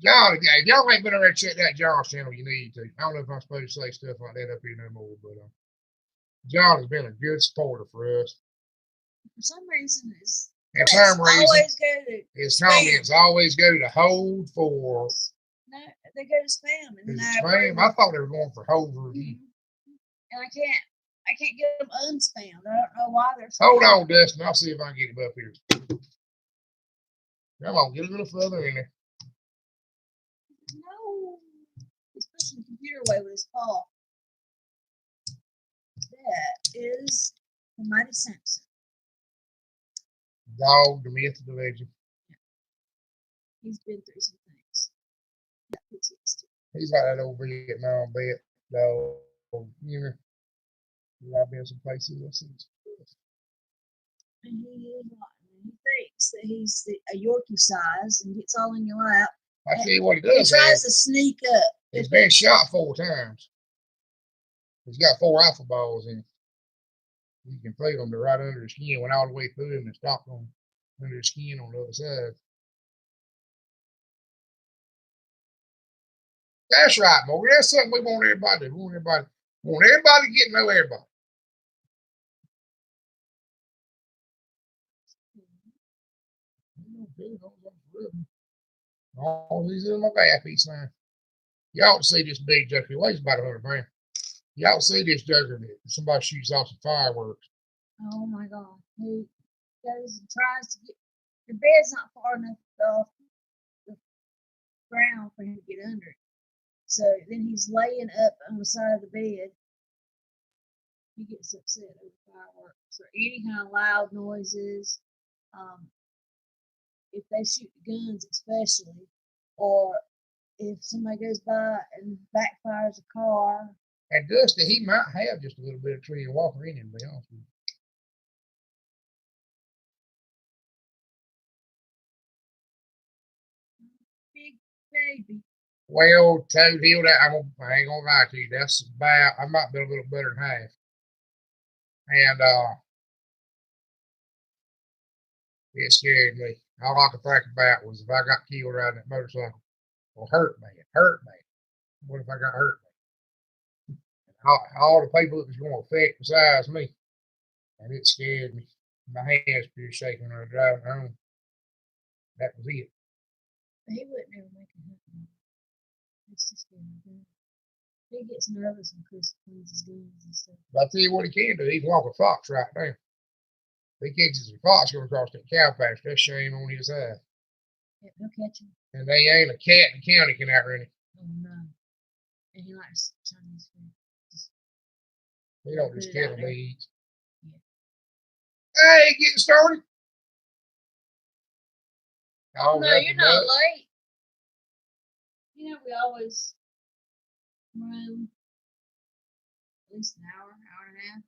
John, if y'all ain't been over there check that John's channel, you need to. I don't know if I'm supposed to say stuff like that up here no more, but John has been a good supporter for us. For some reason, his comments always go to hold for. No, they go to spam. And spam? I thought they were going for hold review. And I can't get them unspammed. I don't know why they're. Hold on, Dustin. I'll see if I can get him up here. Come on, get a little further in there. No, he's pushing the computer away with his paw. That is the Mighty Simpson. Dog, the myth, the legend. Yeah. He's been through some things. He's like that old Vietnam vet, dog. You know, I've been some places. I see stuff. And he is rotten. He thinks that he's a Yorkie size and gets all in your lap. I tell you what he does. He tries to sneak up. He's been shot 4 times. He's got 4 rifle balls in it. You can feel them. They're right under the skin. Went all the way through him and stopped on under the skin on the other side. That's right, Morgan. That's something we want everybody to do. We want everybody to get to know everybody. Oh, he's in my bath each time. You ought to see this big joker. He weighs about 100 pounds. You ought to see this joker that somebody shoots off some fireworks. Oh my God. He goes and tries to get the bed's not far enough off the ground for him to get under it. So then he's laying up on the side of the bed. He gets upset over fireworks or any kind of loud noises. If they shoot guns, especially, or if somebody goes by and backfires a car. And Dusty, he might have just a little bit of tree and walker in him, to be honest with you. baby. Well, Toad Hill, that I ain't gonna lie to you. That's about, I might be a little better than half. And it scared me. All I could think about was if I got killed riding that motorcycle, or hurt me. What if I got hurt? All the people it was going to affect besides me. And it scared me. My hands were shaking when I was driving home. That was it. He wouldn't ever make it happen. It's just scared. He gets nervous when Chris cleans his guns and stuff. But I tell you what he can do. He can walk a fox right now. If he catches a fox going across that cow pasture, that's shame on his side. Yeah, he'll catch him. And they ain't a cat in the county can outrun him. Oh no. And he likes Chinese food. He don't just kill him, he eats. Yeah. Hey, getting started. Oh, no, you're not late. You know, we always run at least an hour and a half.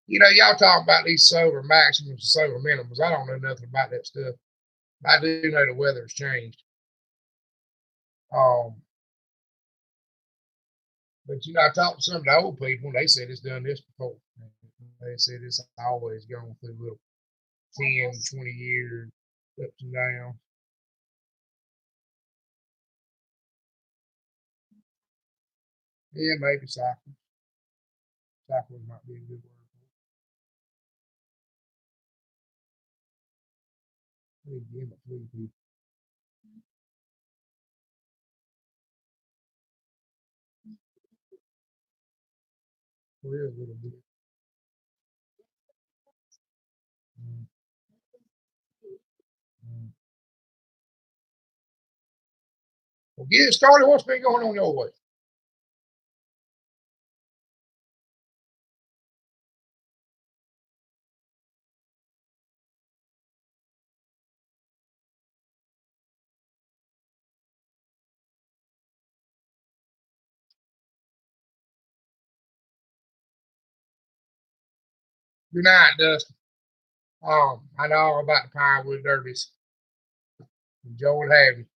You know, y'all talking about these solar maximums and solar minimums. I don't know nothing about that stuff. I do know the weather's changed. But you know, I talked to some of the old people, and they said it's done this before. They said it's always gone through little 10, 20 years, ups and downs. Yeah, maybe cycles. Cycles might be a good word for it. Give it 3 people. For real, a little bit. Well, get it started. What's been going on your way? Good night, Dustin. I know all about the Pinewood Derbies. Enjoyed having you.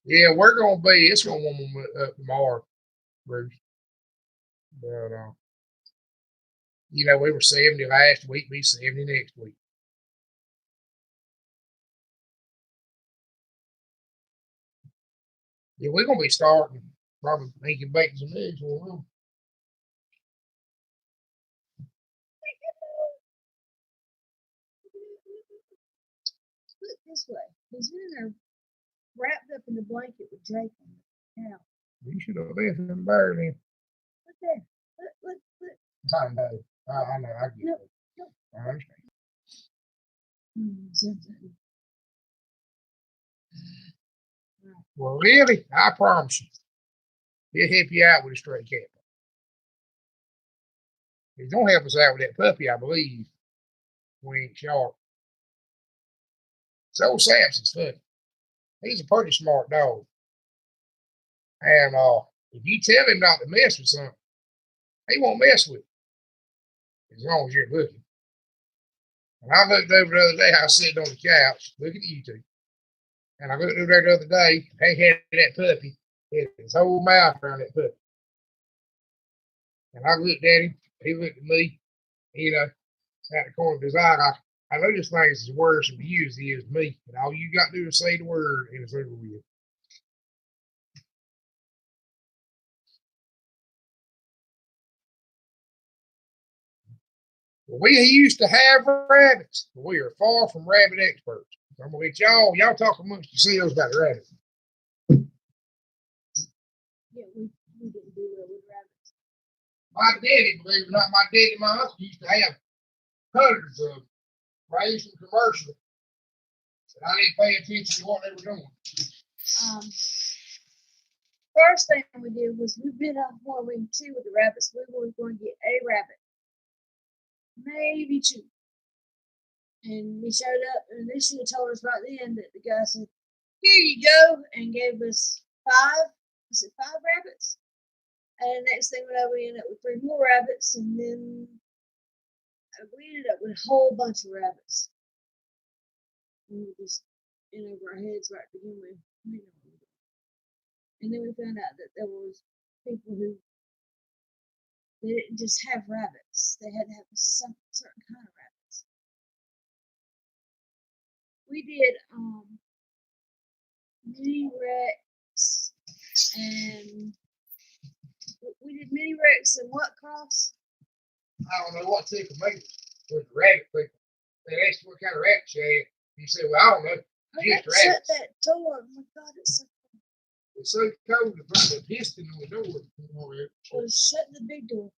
Yeah, it's gonna warm up tomorrow, Bruce. But you know, we were 70 last week, be 70 next week. Yeah, we're gonna be starting probably making bacon some eggs for a while. Look this way. He's in there wrapped up in the blanket with Jake on the couch. You should have left him there then. Look there. Look. I know. I know. I get it. Nope. I understand. Well, really, I promise you, he'll help you out with a stray cat. He's gonna help us out with that puppy, I believe. We ain't sharp. It's old Samson's funny. He's a pretty smart dog. And if you tell him not to mess with something, he won't mess with it as long as you're looking. And I looked over the other day, I was sitting on the couch looking at YouTube. And I looked over there the other day, he had that puppy, he had his whole mouth around that puppy. And I looked at him, he looked at me, you know, out the corner of his eye. I know this thing is worse for you as it is me. And all you got to do is say the word and it's over with. Well, we used to have rabbits, but we are far from rabbit experts. I'm gonna let y'all talk amongst yourselves about rabbits. Yeah, we didn't do well with rabbits. My daddy, believe it or not, my daddy and my uncle used to have hundreds of raised from commercial. And I didn't pay attention to what they were doing. First thing we did was we bit off more we can chew with the rabbits. We were going to get a rabbit, maybe 2. And we showed up, and they should have told us right then that the guy said, "Here you go," and gave us 5. Was it 5 rabbits? And next thing we know, we ended up with 3 more rabbits, and then we ended up with a whole bunch of rabbits. We were just in over our heads right to begin with. We didn't know what we were doing. And then we found out that there was people who they didn't just have rabbits; they had to have some certain kind of rabbits. We did mini Rex and we did mini Rex and what cross? I don't know what tickled me with the rabbit people. They asked you what kind of rabbit you had. You said, well, I don't know. I Just shut rabbits. that door. Oh my God, it's so It's so cold to put the piston on the door. well, shut the big door.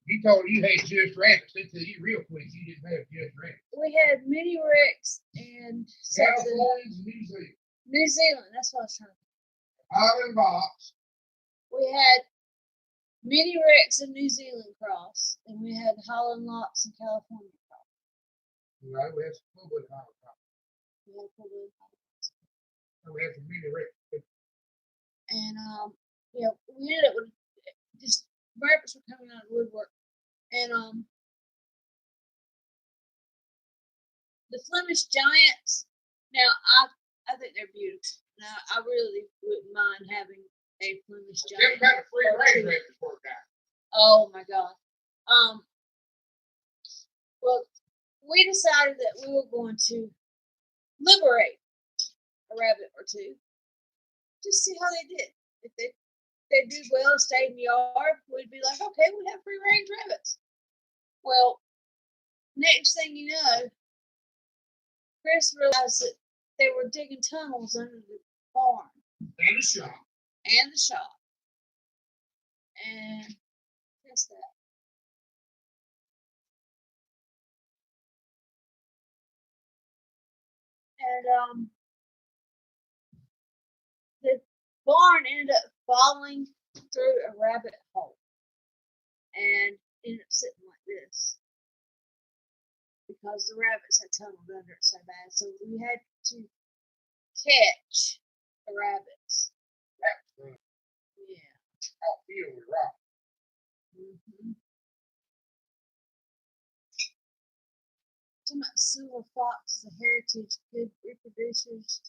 You told you had just rabbits. They tell you real quick you didn't have just rabbits. We had mini Rex and something. Californians and New Zealand. New Zealand. That's what I was trying to think. Island box. We had mini Rex and New Zealand cross, and we had Holland Locks and California cross. You know, we had some public Island box. We had probably And we had some mini Rex. and yeah, we ended up with just rabbits were coming out of the woodwork, and the Flemish Giants. Now I think they're beautiful. Now I really wouldn't mind having a Flemish Them Giant. kind of free range rabbits worked out. Oh my God. Well, we decided that we were going to liberate a rabbit or two, just see how they did. If they did well, stayed in the yard, we'd be like, okay, we have free range rabbits. Well, next thing you know, Chris realized that they were digging tunnels under the barn And the shop. and the shop. And guess that. And the barn ended up falling through a rabbit hole and ended up sitting like this because the rabbits had tunneled under it so bad. So we had to catch the rabbits. Rabbits. Yeah. Out field with rock. Mm-hmm. Talking about silver fox is a heritage, good reproducers,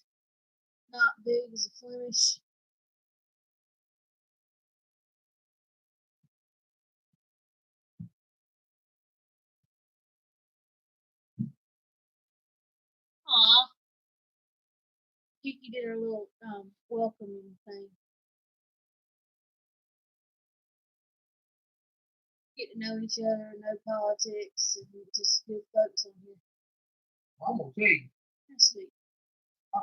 not big as a Flemish. Aw. Kiki did her little welcoming thing. Get to know each other, know politics, and just good folks on here. I'm gonna tell you, That's sweet. I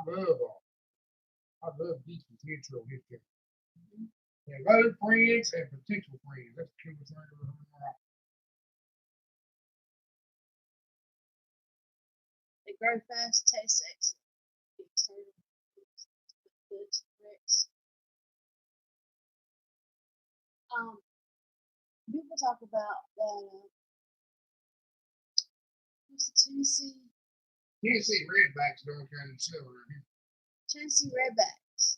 love these potential history. And love friends and potential friends. That's the coolest thing I've ever heard in my life. They grow fast, taste excellent. Good Rex. People talk about that. What's the Tennessee Tennessee Redbacks don't kind of sell around here. Tennessee Redbacks?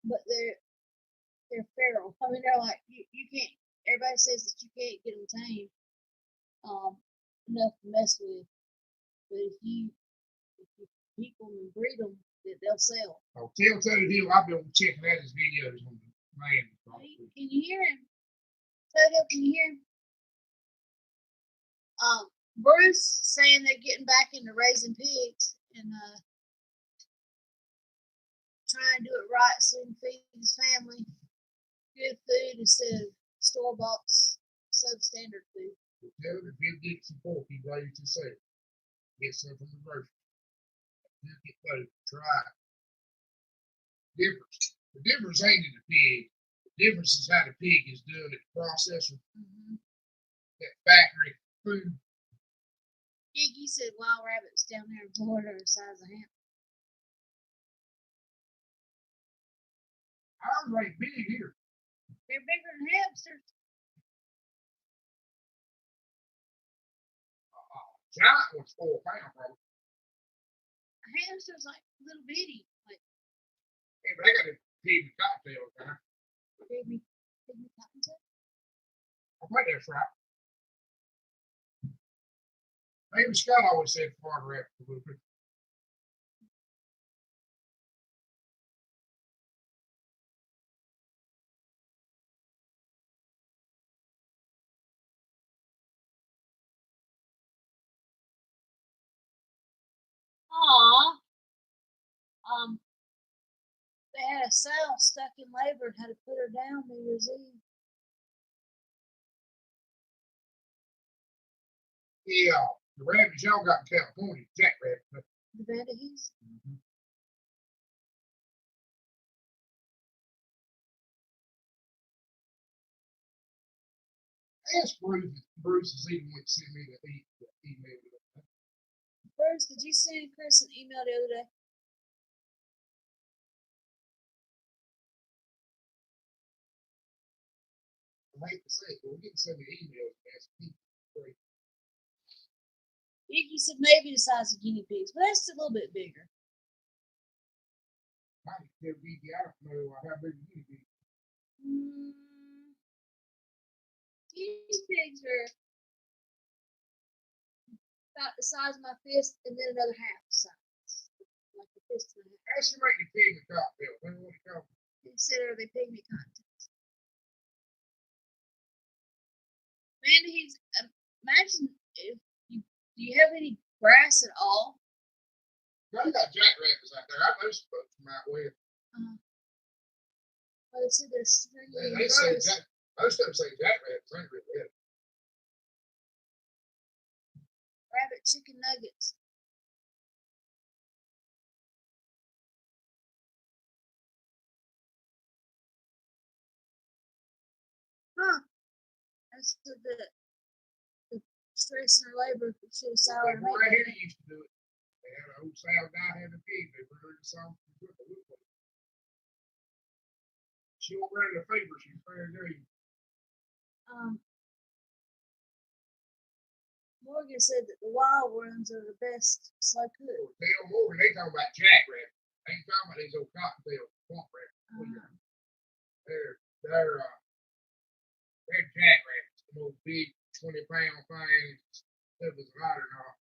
But they're feral. I mean, they're like you can't. Everybody says that you can't get them tamed. Enough to mess with. But if you keep them and breed them, they'll sell. Oh, tell Tony Hill I've been checking out his videos on the land. Can you hear him? Toto, can you hear him? Bruce saying they're getting back into raising pigs and trying to do it right so he can feed his family good food instead of store-bought substandard food. Tell him if he'll get some pork, he raised himself. Get some from the grocery. He'll get both. Try it. The difference ain't in the pig. The difference is how the pig is doing it, the processor, that factory food. Kiki said wild rabbits down there in Florida are the size of ham. Ours ain't big here. They're bigger than hamsters. Giant one's 4 pounds, bro. A hamster's like little bitty. Like Hey, but they got a pig cocktail, kind. pygmy cottontail. I think that's right. Maybe Scott always said farther after the little bit. Aw. They had a sow stuck in labor and had to put her down New Year's Eve. Yeah, the rabbits y'all got in California, jackrabbit. But The Vandahies. ask Bruce. Bruce is even went to send me the email. Bruce, did you send Chris an email the other day? I hate to say it, but we're getting so many emails and ask people. Iggy said maybe the size of guinea pigs, but that's a little bit bigger. I don't know how big the guinea pig. Guinea pigs are about the size of my fist and then another half the size. Like the fist and a half. Ask him make the pig a cocktail. When will it come? Consider they pygmy contest. Vandahies, imagine if do you have any grass at all? They got jackrabbits out there. I know some folks from out west. Well, they said they're stringy. They say most of them say jackrabbits ain't really it. Rabbit chicken nuggets. Huh. I said that the stress in her labor should have soured People right here used to do it. They had an old sow guy had a pig. They put her in the song. She won't run in a fever. She's very good. Morgan said that the wild ones are the best slow cook. Tell Morgan, they talking about jackrabbits. They ain't talking about these old cottontail swamp rabbits. They're jackrabbits. The old big 20-pound things. Stuff is hot or not.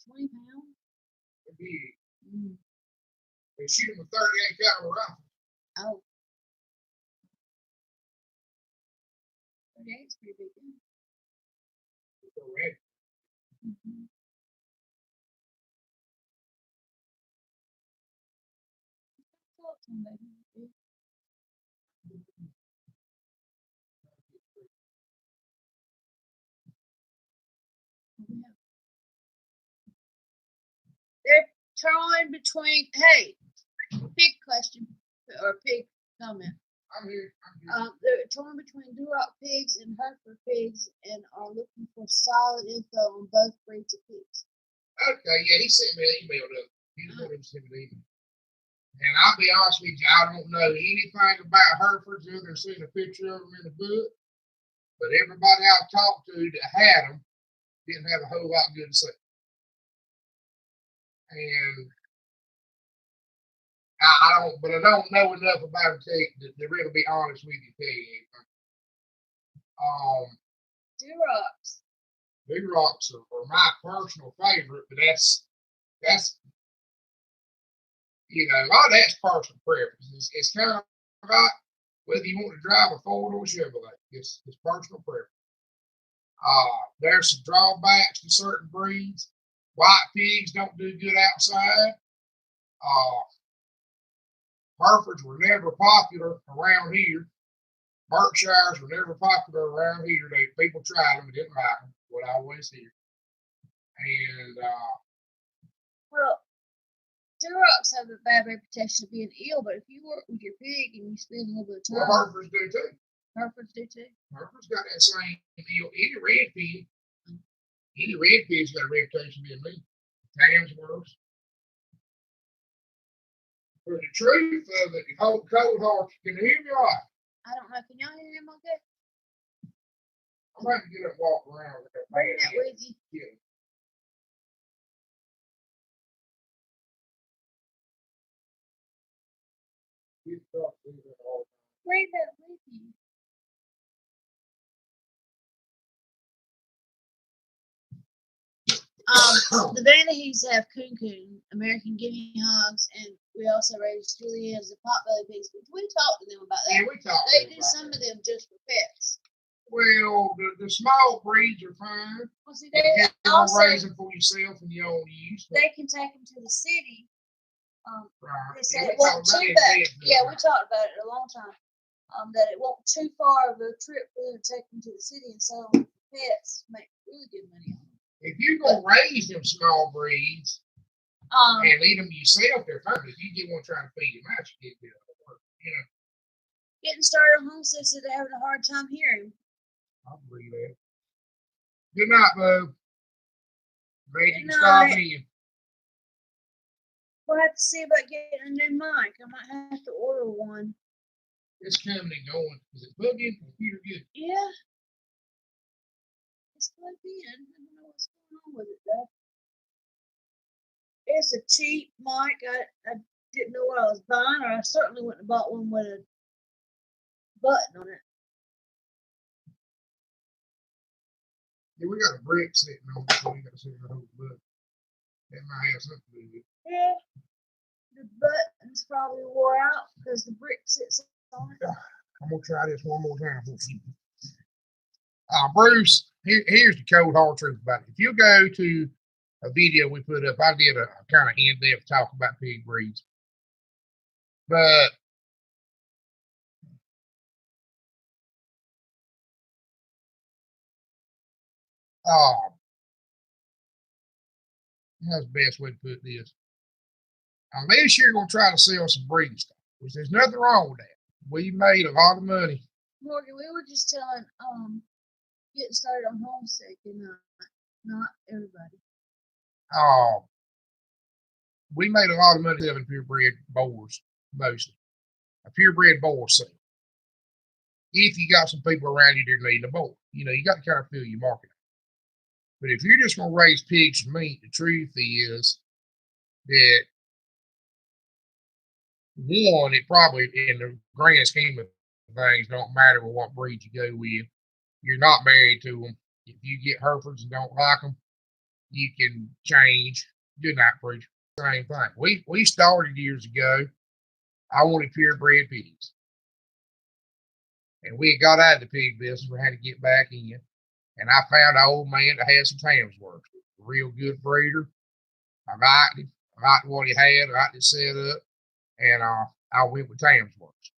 20 pounds? They're big. They shoot them with 38 caliber rifles. Oh. 38's pretty big. So red. They're torn between. Hey, pig question or pig comment. I'm here. They're torn between Duroc pigs and Hereford pigs and are looking for solid info on both breeds of pigs. Okay, yeah, he sent me an email though. He just wanted to send me an email. And I'll be honest with you, I don't know anything about Herefords other than seeing a picture of them in the book. But everybody I've talked to that had them didn't have a whole lot good to say. And I don't know enough about it to really be honest with you, tell you anything. Durocs are my personal favorite, but that's a lot of that's personal preference. It's kind of like whether you want to drive a four-door Chevrolet. It's personal preference. There's some drawbacks to certain breeds. White pigs don't do good outside. Herefords were never popular around here. Berkshires were never popular around here. People tried them, didn't like them. What I always hear. And well, Durocs have a bad reputation of being ill, but if you work with your pig and you spend a little bit of time, Herefords do too. Herefords do too. Herefords got that same deal. Any red pig's got a reputation of being mean. Tam's worse. For the truth of it, cold heart, can you hear me all right? I don't know. Can y'all hear him okay? I'm going to get up and walk around with that. Bring that with you. Yeah. Bring that with you. The Vanahees have coon, American guinea hogs, and we also raise Juliennes and potbelly pigs. We talked to them about that. Yeah, we talked. They do some of them just for pets. Well, the small breeds are fine. Well, see, You they can also raise them for yourself and your own use. they can take them to the city. Right. They said Yeah, it wasn't we talked too about bad. that, Yeah, right. we talked about it a long time. That it wasn't too far of a trip for them to take them to the city and sell them for pets, make really good money on them. If you're gonna raise them small breeds and eat them yourself, they're fine. If you get one trying to feed them out, you get good work. You know, Getting started on homestead, so they're having a hard time hearing. I believe that. Good night, Bo. Glad you Good can stop night. in. We'll have to see about getting a new mic. I might have to order one. It's coming and going. Is it plugged in? Computer good. Yeah. It's plugged in. I don't know what's going on with it though. It's a cheap mic. I didn't know what I was buying, or I certainly wouldn't have bought one with a button on it. Yeah, we got a brick sitting on it, so we got to sit there hold the button. That might have something to do with it. Yeah. The button's probably wore out because the brick sits on it. I'm gonna try this one more time. Bruce, here's the cold hard truth about it. If you go to a video we put up, I did a kind of in-depth talk about pig breeds, but how's the best way to put this? Unless you're gonna try to sell some breeding stuff, which there's nothing wrong with that. We made a lot of money. Morgan, we were just telling getting started on homestead, not everybody. We made a lot of money selling purebred boars, mostly. A purebred boar sale. If you got some people around you that need a boar, you got to kind of fill your market. But if you're just gonna raise pigs for meat, the truth is that one, it probably in the grand scheme of things don't matter what breed you go with. You're not married to them. If you get Herefords and don't like them, you can change. Good night, preacher. Same thing. We started years ago. I wanted purebred pigs, and we got out of the pig business. We had to get back in, and I found an old man that had some Tamsworths. A real good breeder. I liked him. I liked what he had. I liked it set up, and I went with Tamsworths.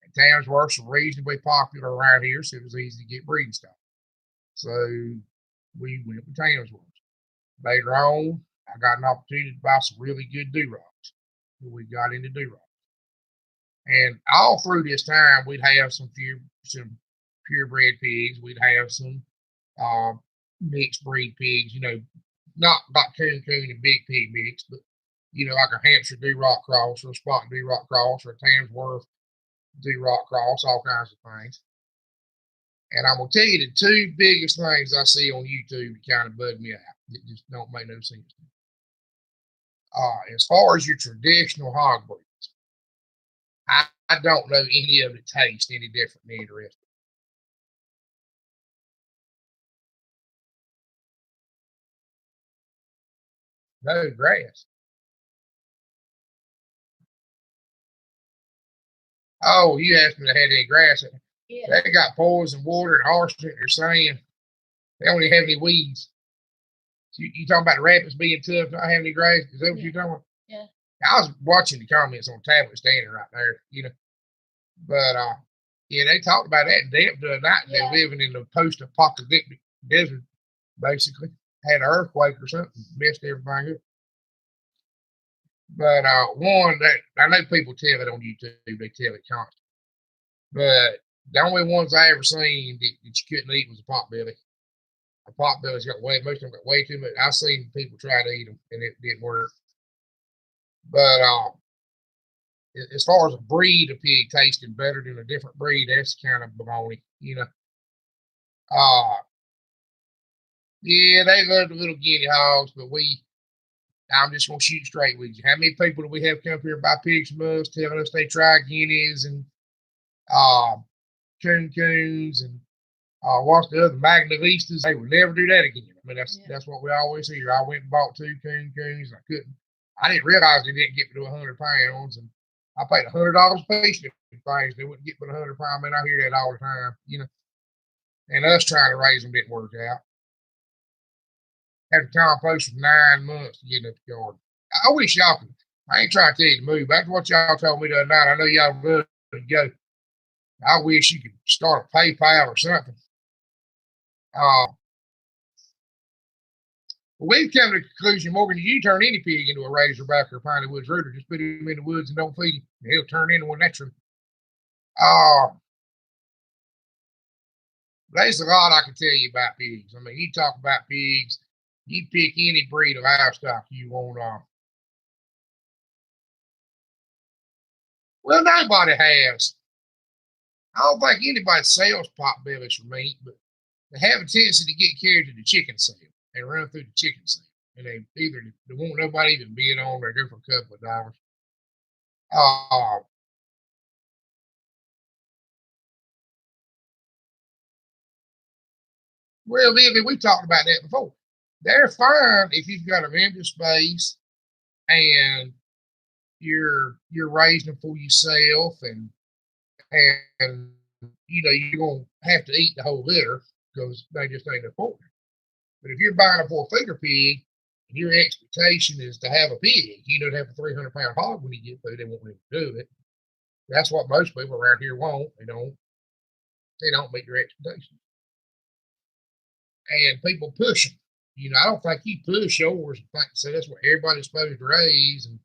And Tamsworths are reasonably popular around here, so it was easy to get breeding stuff. So we went with Tamsworths. Later on, I got an opportunity to buy some really good Durocs. We got into Durocs. And all through this time, we'd have some purebred pigs. We'd have some mixed breed pigs, not like coon and big pig mix, but, like a Hampshire Duroc cross or a Spartan Duroc cross or a Tamsworth Duroc cross, all kinds of things. And I'm going to tell you the two biggest things I see on YouTube that kind of bug me out. It just don't make no sense. As far as your traditional hog breeds, I don't know any of it tastes any different than the rest. No grass. Oh, you asked me if they had any grass. Yeah. They got poison water and arsenic. They're saying they don't even have any weeds. You talking about the rabbits being tough, not having any grass? Is that what you're talking about? Yeah. I was watching the comments on tablet standing right there, But yeah, they talked about that in depth the other night. Yeah. They're living in the post-apocalyptic desert, basically. Had an earthquake or something, messed everything up. But one, I know people tell it on YouTube. They tell it constantly. But the only ones I ever seen that you couldn't eat was a potbelly. A potbelly's got most of them got way too much. I've seen people try to eat them and it didn't work. But as far as a breed of pig tasting better than a different breed, that's kind of baloney, Yeah, they love the little guinea hogs, but I'm just gonna shoot straight with you. How many people do we have come up here buy pigs from us telling us they try guineas and coons and what's the other Magnavistas. They would never do that again. I mean, Yeah. that's what we always hear. I went and bought 2 coons. I didn't realize they didn't get me to 100 pounds, and I paid $100 a piece for things. They wouldn't get me to 100 pounds. I mean, I hear that all the time, you know. And us trying to raise them didn't work out. Had to compost for 9 months to get up the garden. I wish y'all could. I ain't trying to tell you to move. After what y'all told me the other night, I know y'all love to go. I wish you could start a PayPal or something. We've come to the conclusion, Morgan, you turn any pig into a razorback or a piney woods rooter. Just put him in the woods and don't feed him. And he'll turn into one naturally. There's a lot I can tell you about pigs. I mean, you talk about pigs, you pick any breed of livestock you want on. Well, nobody has. I don't think anybody sells pot bellies for meat, but they have a tendency to get carried to the chicken sale and run through the chicken sale. And they won't nobody even bid on, or go for a couple of dollars. Well, Livy, we talked about that before. They're fine if you've got a empty space and you're raising them for yourself, and you know you're gonna have to eat the whole litter because they just ain't affording it. But if you're buying a 4-feeder pig and your expectation is to have a pig, you know, to have a 300-pound hog when you get through, they won't be able to do it. That's what most people around here want. They don't meet your expectations. And people push them. You know, I don't think you push yours and think, so that's what everybody's supposed to raise. And,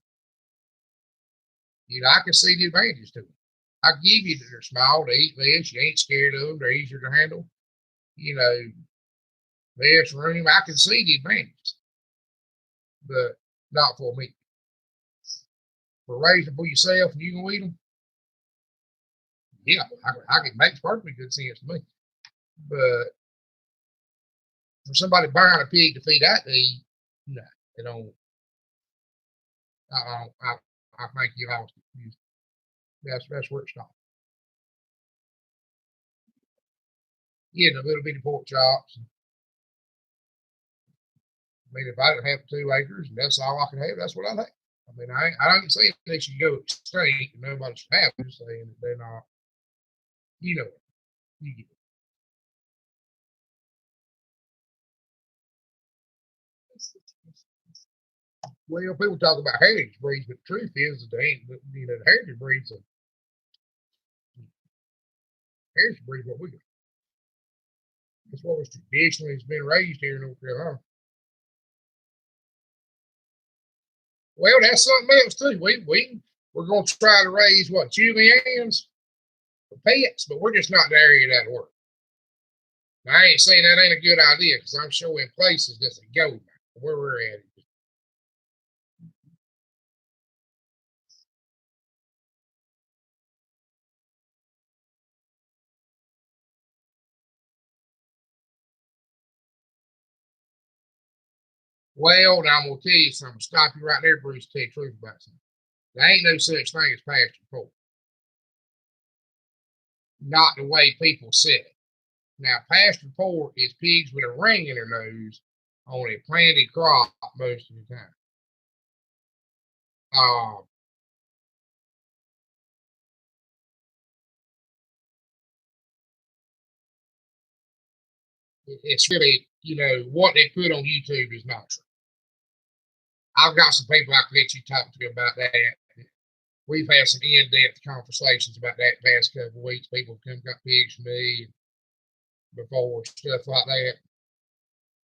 you know, I can see the advantages to them. I give you that they're small, they eat less, you ain't scared of them, they're easier to handle. You know, less room, I can see the advantages, but not for me. For raising for yourself and you can eat them, yeah, it makes perfectly good sense to me. But for somebody buying a pig to feed that day, no, they don't. I think you lost it. That's where it stopped. Getting a little bitty pork chops. I mean, if I didn't have 2 acres and that's all I can have, that's what I'd have. I mean, I don't say they should go extinct and nobody should have. I'm just saying that they're not, you know, you get it. Well, people talk about heritage breeds, but the truth is that they ain't, you know, the heritage breeds what we got. That's what was traditionally has been raised here in North Carolina. Well, that's something else too. We're going to try to raise what Juliennes for pets, but we're just not in the area that'll work. Now, I ain't saying that ain't a good idea because I'm sure in places that's a go where we're at. Well, now I'm gonna tell you something. Stop you right there, Bruce. Tell you the truth about something. There ain't no such thing as pasture pork. Not the way people say it. Now, pasture pork is pigs with a ring in their nose on a planted crop most of the time. It's really, you know, what they put on YouTube is not true. I've got some people I can let you talk to about that. We've had some in-depth conversations about that the past couple of weeks. People come got pigs from me before, stuff like that.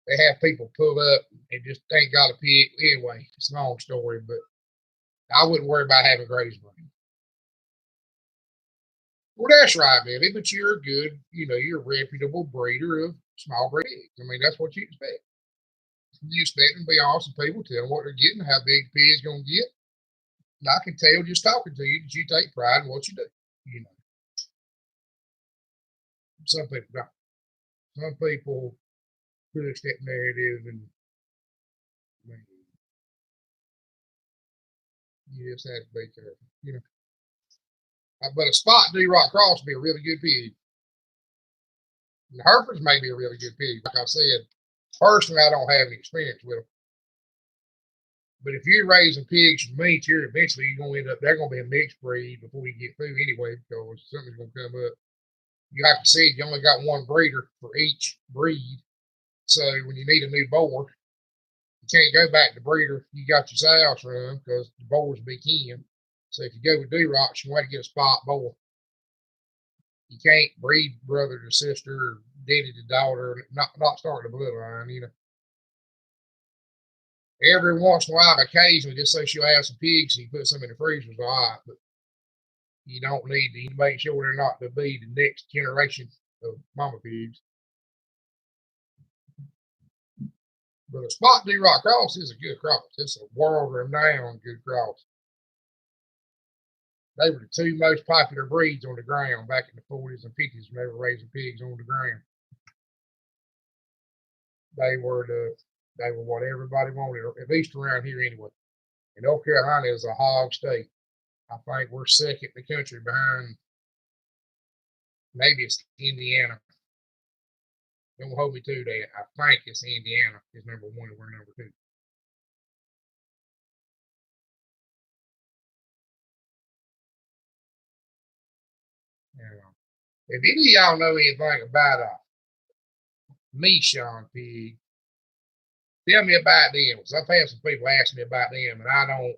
They have people pull up and just ain't got a pig. Anyway, it's a long story, but I wouldn't worry about having grazing land. Well, that's right, Billy, but you're a good, you know, you're a reputable breeder of small breed pigs. I mean, that's what you expect. You expect them to be awesome people, tell them what they're getting, how big the pig's going to get. And I can tell just talking to you that you take pride in what you do. You know, some people don't. Some people push that narrative, and I mean, you just have to be careful. You know, But a spot D-Rock Cross would be a really good pig. And the Herefords may be a really good pig. Like I said, personally, I don't have any experience with them. But if you're raising pigs for meat, you're eventually going to end up, they're going to be a mixed breed before you get through anyway, because something's going to come up. You have to see you only got one breeder for each breed. So when you need a new boar, you can't go back to the breeder you got your sows from, because the boars will be kin. So if you go with D-Rocks, you want to get a spot boar. You can't breed brother to sister or daddy to daughter, not starting the bloodline, you know. Every once in a while, occasionally, just so she'll have some pigs, so you put some in the freezer, all right, but you don't need to make sure they're not to be the next generation of mama pigs. But a spot D-Rock Cross is a good cross. It's a world-renowned good cross. They were the two most popular breeds on the ground back in the 40s and 50s when they were raising pigs on the ground. They were what everybody wanted, at least around here anyway. And North Carolina is a hog state. I think we're second in the country behind, maybe it's Indiana. Don't hold me to that. I think it's Indiana is number one and we're number two. If any of y'all know anything about Meishan pig, tell me about them. Because I've had some people ask me about them, and I don't.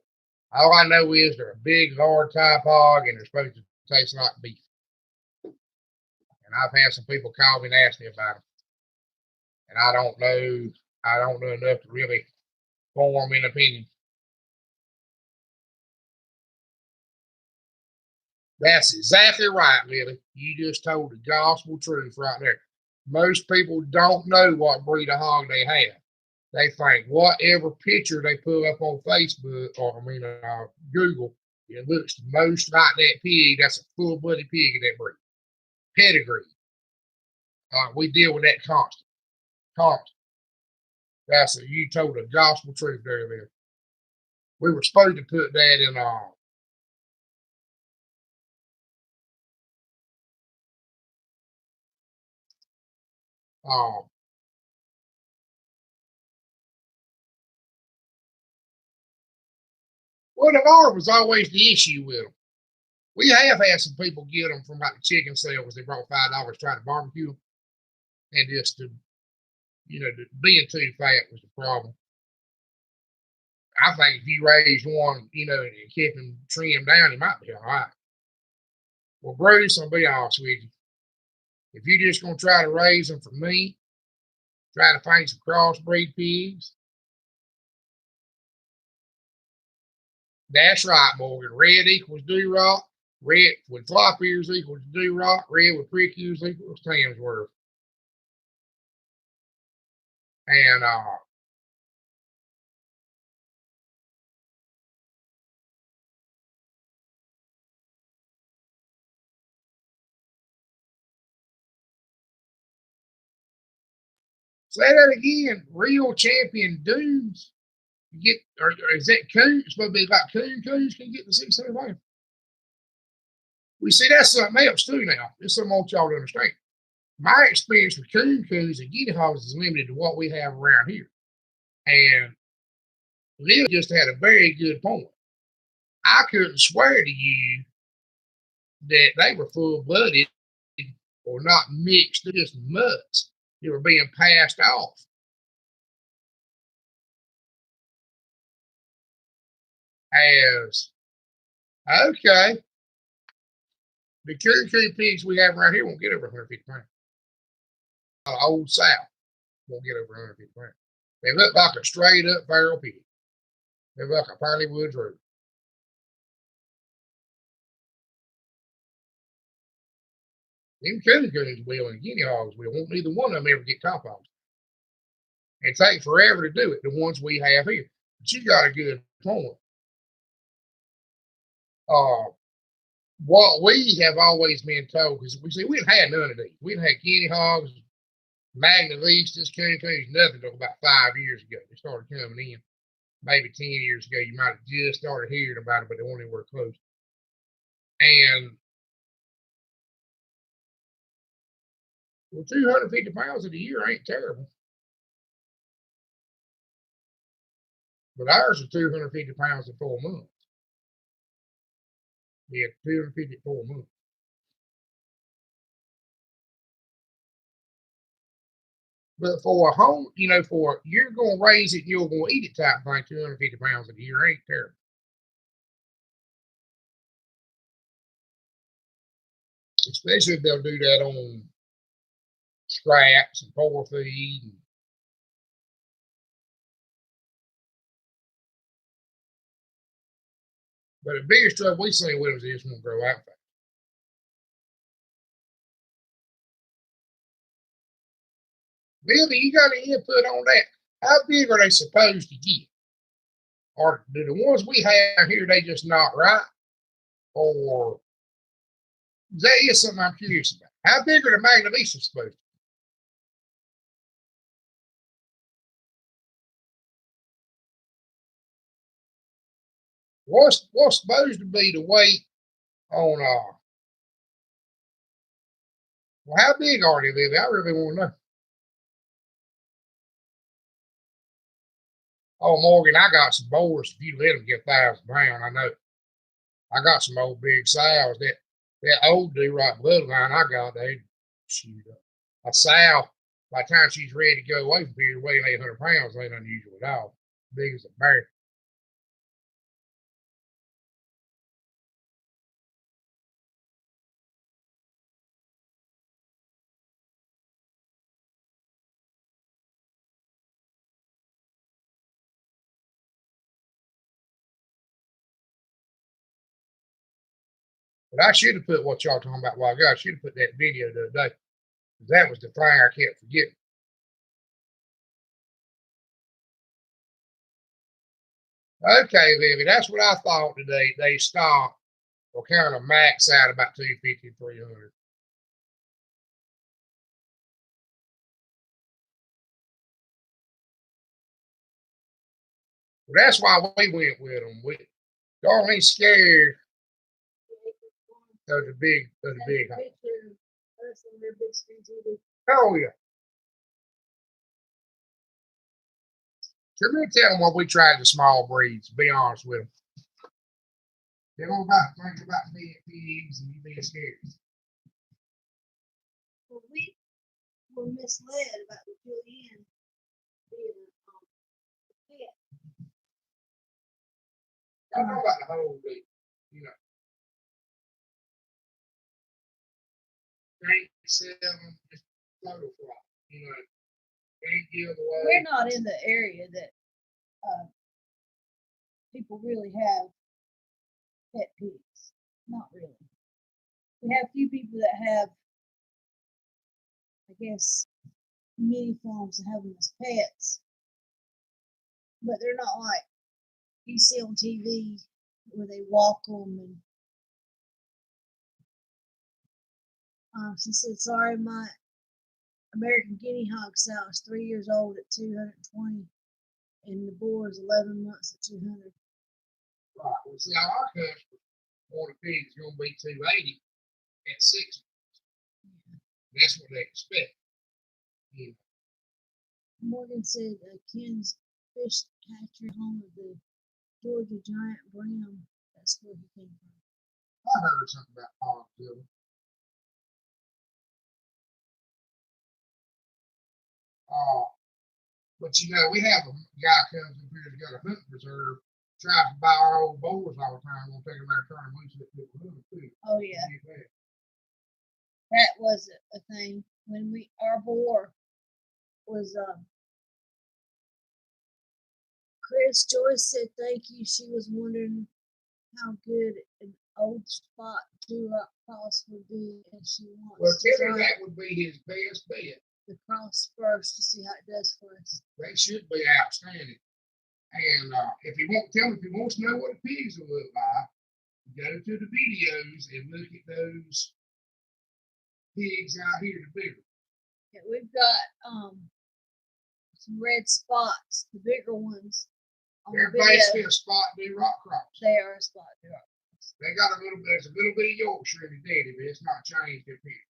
All I know is they're a big, hard type hog, and they're supposed to taste like beef. And I've had some people call me and ask me about them, and I don't know. I don't know enough to really form an opinion. That's exactly right, Lily. You just told the gospel truth right there. Most people don't know what breed of hog they have. They think whatever picture they put up on Facebook or Google, it looks the most like that pig. That's a full-blooded pig of that breed. Pedigree. We deal with that constant. You told the gospel truth there. We were supposed to put that in well, the guard was always the issue with them. We have had some people get them from like the chicken sales. They brought $5 trying to barbecue them, and just being too fat was the problem. I think if you raised one, and kept him trimmed down, he might be all right. Well, Bruce, I'll be honest with you. If you're just going to try to raise them for meat, try to find some crossbreed pigs. That's right, Morgan. Red equals D-Rock. Red with flop ears equals D-Rock. Red with prick ears equals Tamsworth. And say that again. Real champion dudes get, or is that coon? It's supposed to be like coons can get the 600 pounds. We see that's something else too now. It's something I want y'all to understand. My experience with coons and guinea hogs is limited to what we have around here. And Lil just had a very good point. I couldn't swear to you that they were full-blooded or not mixed, just mutts. They were being passed off. As, okay, the coon pigs we have around here won't get over 150 pounds. Old South won't get over 150 pounds. They look like a straight-up feral pig. They look like a Piney Woods road. Them coons will and guinea hogs will. Won't neither one of them ever get composted. It takes forever to do it, the ones we have here. But you got a good point. What we have always been told, because we didn't have none of these. We didn't have guinea hogs, Magnalistas, coons, nothing until about 5 years ago. They started coming in. Maybe 10 years ago, you might have just started hearing about it, but they weren't anywhere close. And Well, 250 pounds in a year ain't terrible. But ours are 250 pounds in 4 months. Yeah, 250 4 months. But for a home, for you're going to raise it, you're going to eat it type thing, 250 pounds a year ain't terrible. Especially if they'll do that on scraps and pour feed. But the biggest trouble we see with them is they just won't grow out fast. Billy, you got any input on that? How big are they supposed to get? Or do the ones we have here, they just not right? Or that is something I'm curious about. How big are the Magnificent supposed to be? What's supposed to be the weight on well, how big are they, Billy? I really want to know. Oh, Morgan, I got some boars. If you let them get 1,000 pounds, I know. I got some old big sows. That old do-right bloodline I got, they shoot up. A sow, by the time she's ready to go away from here, weighing 800 pounds ain't unusual at all. Big as a bear. But I should have put what y'all talking about a while ago. I should have put that video the other day. That was the thing I kept forgetting. Okay, Vivi, that's what I thought today. They stopped or kind of max out about 250, 300. Well, that's why we went with them. Darlene scared of the big house. Oh yeah. So let me tell them what we tried the small breeds. Be honest with them. They don't about think about being pigs and you being scared. Well, we were misled about the Julianne being a pet. I'm talking about the whole thing. Can't sell them, just photo fly. Can't give away. We're not in the area that people really have pet pigs. Not really. We have a few people that have, I guess, mini farms and have them as pets, but they're not like you see on TV where they walk them. And she said, "Sorry, my American guinea hog sow is 3 years old at 220, and the boar is 11 months at 200." Right. Well, see, our customers want a pig is going to be 280 at 6 months. That's what they expect. Yeah. Morgan said Ken's fish hatchery home of the Georgia giant brim. That's where he came from. I heard something about Parkville. But we have a guy comes in here, he's got a hunting preserve, tries to buy our old boars all the time. We'll take them out and turn them loose at the Oh yeah. That was a thing when our boar was Chris Joyce said thank you. She was wondering how good an old spot do-rock cross would be, and she wants Well, to tell me try that would be his best bet. the cross first to see how it does for us. They should be outstanding. And if he won't tell me if he wants to know what the pigs will look like, go to the videos and look at those pigs out here, the bigger. Yeah, we've got some red spots, the bigger ones. They're basically a spot do-rock cross. They are a spot do-rock cross. They got there's a little bit of Yorkshire in the daddy, but it's not changed up here.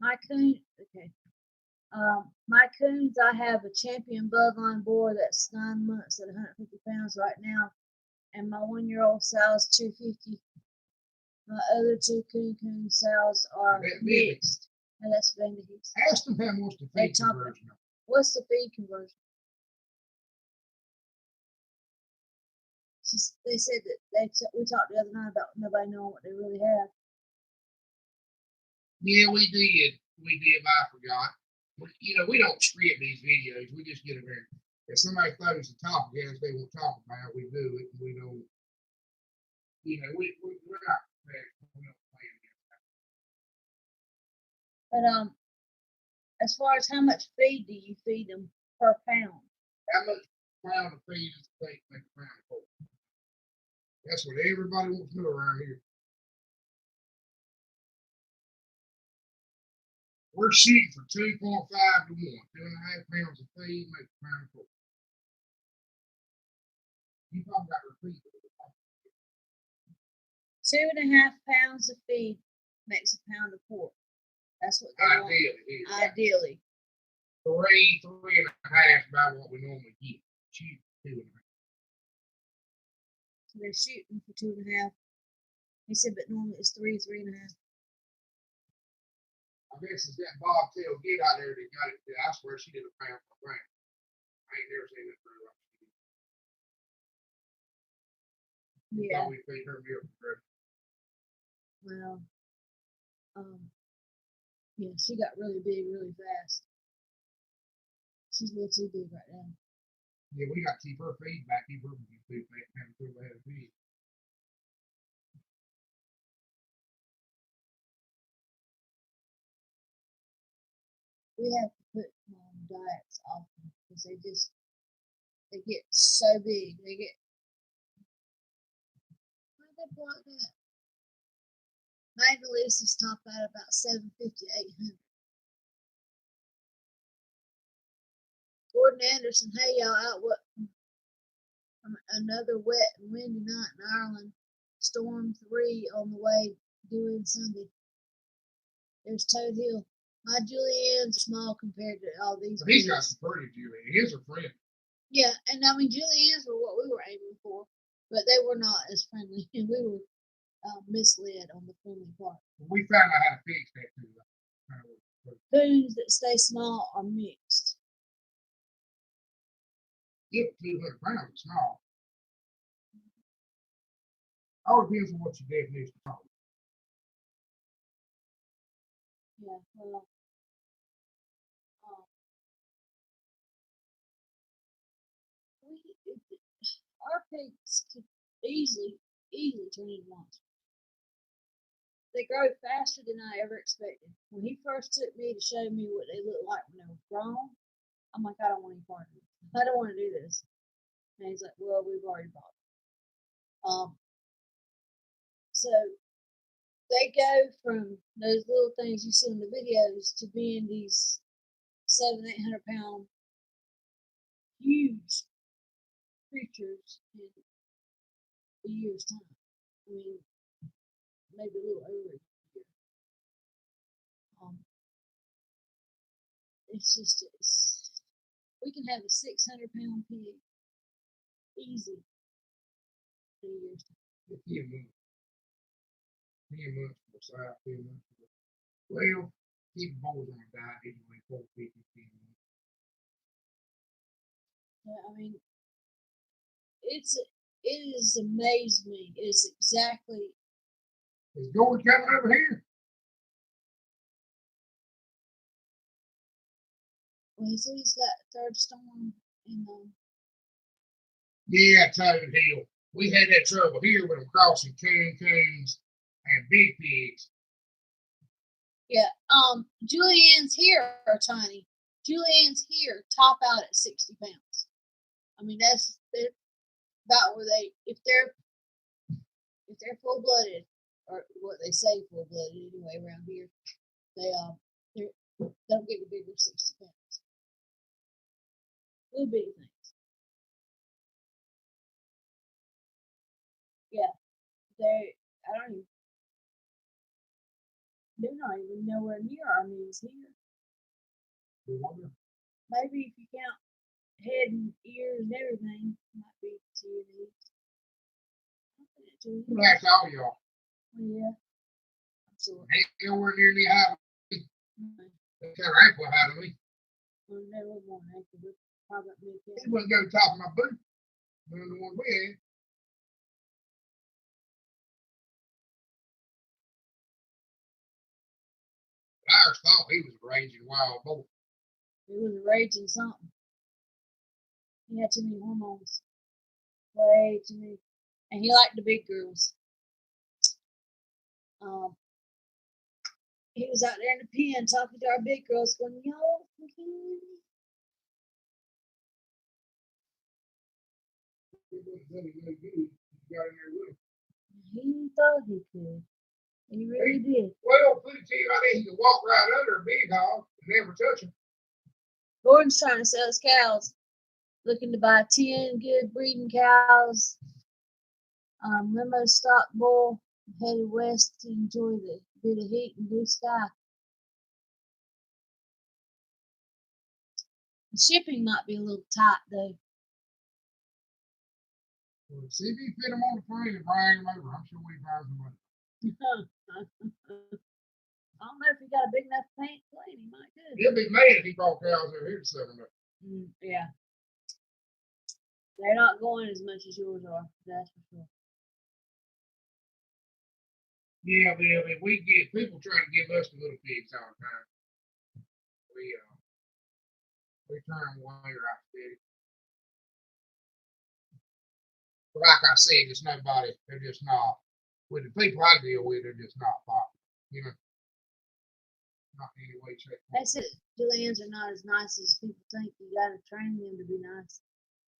My coon, okay. My coons, I have a champion bloodline boar that's 9 months at 150 pounds right now, and my 1-year-old sow's 250. My other two coon sows are mixed, and that's Vanderhees. Ask them how much the They feed top- conversion. What's the feed conversion? They said that we talked the other night about nobody knowing what they really have. Yeah, we did. But I forgot. We don't script these videos. We just get them there. If somebody throws a topic at us they want to talk about, we do it. We don't. We're not professional. We don't plan it. But as far as how much feed do you feed them per pound? How much pound of feed does it take to make a pound of pork? That's what everybody wants to know around here. We're shooting for 2.5 to 1. 2.5 pounds of feed makes a pound of pork. You probably got to repeat it. 2.5 pounds of feed makes a pound of pork. That's what they want. Ideally. 3.5 about what we normally get. Shoot 2.5. So they're shooting for 2.5. He said, but normally it's 3.5. I guess it's that bobtail get out there that got it. I swear she did a pound per pound. I ain't never seen that for like she did. Yeah. Thought we feed her milk for Well, yeah, she got really big really fast. She's a little too big right now. Yeah, we got to keep her feed back. Keep her from getting too fat and having too bad feed. We have to put them on diets often because they get so big. They get. Why did they block that? Magdalena's top out about 750, 800. Gordon Anderson, hey y'all, out what from another wet and windy night in Ireland. Storm 3 on the way due in Sunday. There's Toad Hill. My Juliennes are small compared to all these. But he's got some pretty Julienne. His are friendly. Yeah, and I mean Juliennes were what we were aiming for, but they were not as friendly, and we were misled on the friendly part. We found out how to fix that too. Coons that stay small are mixed. If 200 pounds is small. All depends on what your definition of. Yeah, well, our pigs could easily turn into monsters. They grow faster than I ever expected. When he first took me to show me what they look like when they were grown, I'm like, I don't want any part of it. I don't want to do this. And he's like, well, we've already bought it. So they go from those little things you see in the videos to being these 700-800 pound huge creatures in a year's time. I mean, maybe a little over a year. We can have a 600-pound pig easy in a year's time. 10 months. 10 months for the south, 10 months for the. Well, keep boys on a diet anyway, 450, 10 months. Yeah, I mean, it has amazed me. It's exactly. Is Gordon coming over here? Well, he said he's got a third storm in Yeah, Toad Hill. We had that trouble here with them crossing coons and big pigs. Yeah, Juliennes here are tiny. Juliennes here top out at 60 pounds. I mean, that's about where if they're full blooded, or what they say full blooded anyway around here, they don't get bigger than 60 pounds. Little bitty things. Yeah, I don't even. They're not even nowhere near our knees here. We wonder. Maybe if you count head and ears and everything, it might be to your knees. I think it's to your knees. That's all y'all. Yeah. I'm sure. Ain't nowhere near the high. Mm. That's kind of ankle high to me. Well, they would want to ankle, but probably not me. He wouldn't go to the top of my boot. Than the one we had. Ours thought he was a raging wild boy. It was raging something. He had too many hormones. Way too many. And he liked the big girls. He was out there in the pen talking to our big girls, going, "Yo, he thought he could. He really did. Well, put it to you like that, he could walk right under a big hog and never touch him. Gordon's trying to sell his cows, looking to buy 10 good breeding cows. Limo stock bull, headed west to enjoy the bit of heat and blue sky. The shipping might be a little tight though. Well, see if he fit him on the plane and bring him over. I'm sure we find some money. I don't know if he got a big enough plane. He might do. He'll be mad if he brought cows over here to sell them. Yeah. They're not going as much as yours are. That's for sure. Yeah, but if we get people trying to give us the little pigs all the time, we turn them away right steady. But like I said, it's nobody. They're just not. With the people I deal with, they're just not popular. You know, not in any way, shape, or They said Julians are not as nice as people think. You got to train them to be nice.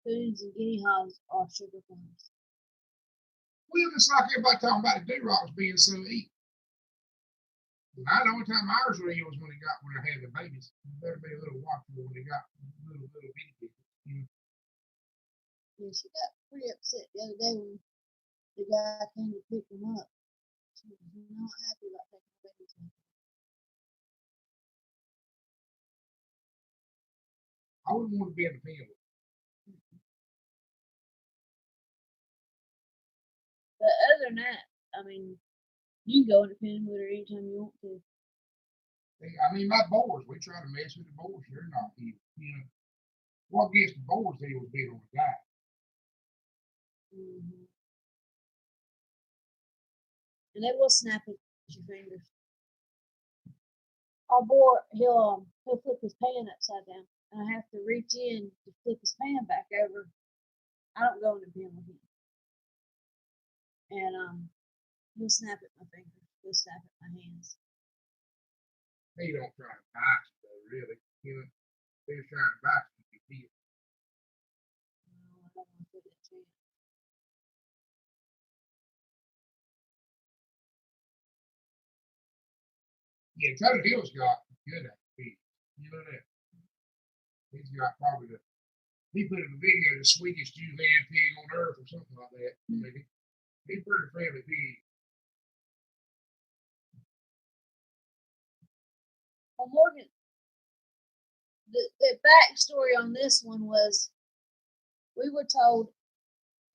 Coons and guinea hogs are sugar plums. Well, it's like everybody talking about the D-Rocks being so eat. The only time ours were was when they're having babies. You better be a little watchful when they got little bitty kids. You know? Yeah, she got pretty upset the other day when the guy came to pick them up. She was not happy about taking the babies out. I wouldn't want to be in the pen with them. But other than that, I mean, you can go in the pen with her anytime you want to. I mean, my boars, we try to mess with the boars. They're not evil. You know, what gets the boars evil is being on the guy. Mm-hmm. And they will snap at your fingers. Our boy, he'll flip his pan upside down, and I have to reach in to flip his pan back over. I don't go in the pen with him, and he'll snap at my fingers. He'll snap at my hands. They don't try to bite you, though, really. You know, they're trying to bite you if you feel. No, I don't want to put that to you. Yeah, Cutter Hill's got good at feet. You know that? He's got probably he put in the video the sweetest Julian pig on earth or something like that. Maybe. He's pretty friendly pig. Well, Morgan, the backstory on this one was we were told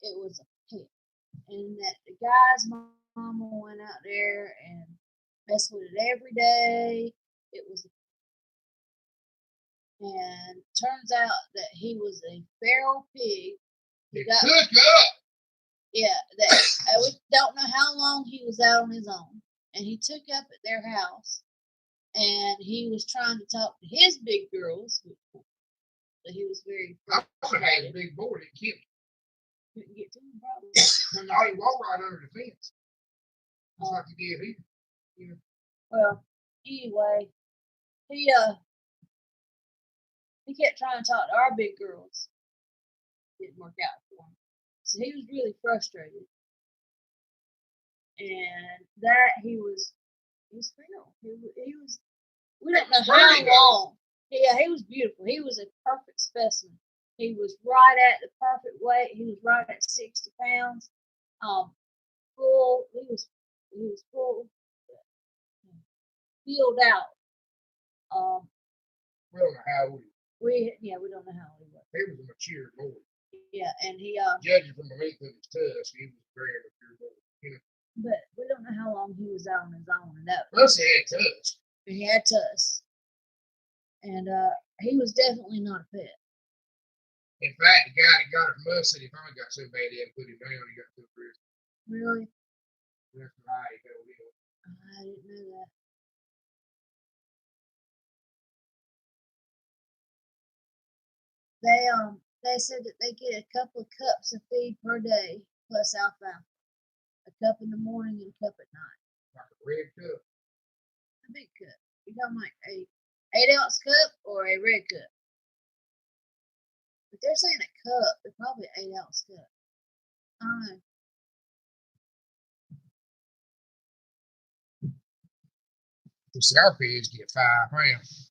it was a pet, and that the guy's mama went out there and messed with it every day. It was, and turns out that he was a feral pig. It took up. Yeah, that we don't know how long he was out on his own, and he took up at their house, and he was trying to talk to his big girls, but he was very. I also had a big board. It kept. Couldn't get to him, probably. And now he walked right under the fence. Just like he did here. You know. Well, anyway, he kept trying to talk to our big girls. Didn't work out for him. So he was really frustrated. And that he was feral. He was we don't know how long. Yeah, he was beautiful. He was a perfect specimen. He was right at the perfect weight. He was right at 60 pounds. Full. He was full. filled out. We don't know how old We don't know how old he was. he was a mature boy. Yeah, and he Judging from the length of his tusk, he was very mature boy. You know, but we don't know how long he was out on his own. No, plus he had tusk. he had tusks, and he was definitely not a pet. In fact, the guy that got it from us said he finally got so bad he had to put him down. He got to the prison. Really? That's why he got ill. I didn't know that. They said that they get a couple of cups of feed per day plus alfalfa. A cup in the morning and a cup at night. Like a red cup. A big cup. You talking like a 8-ounce cup or a red cup? If they're saying a cup, they're probably an 8-ounce cup. I don't know. The our pigs get 5 pounds.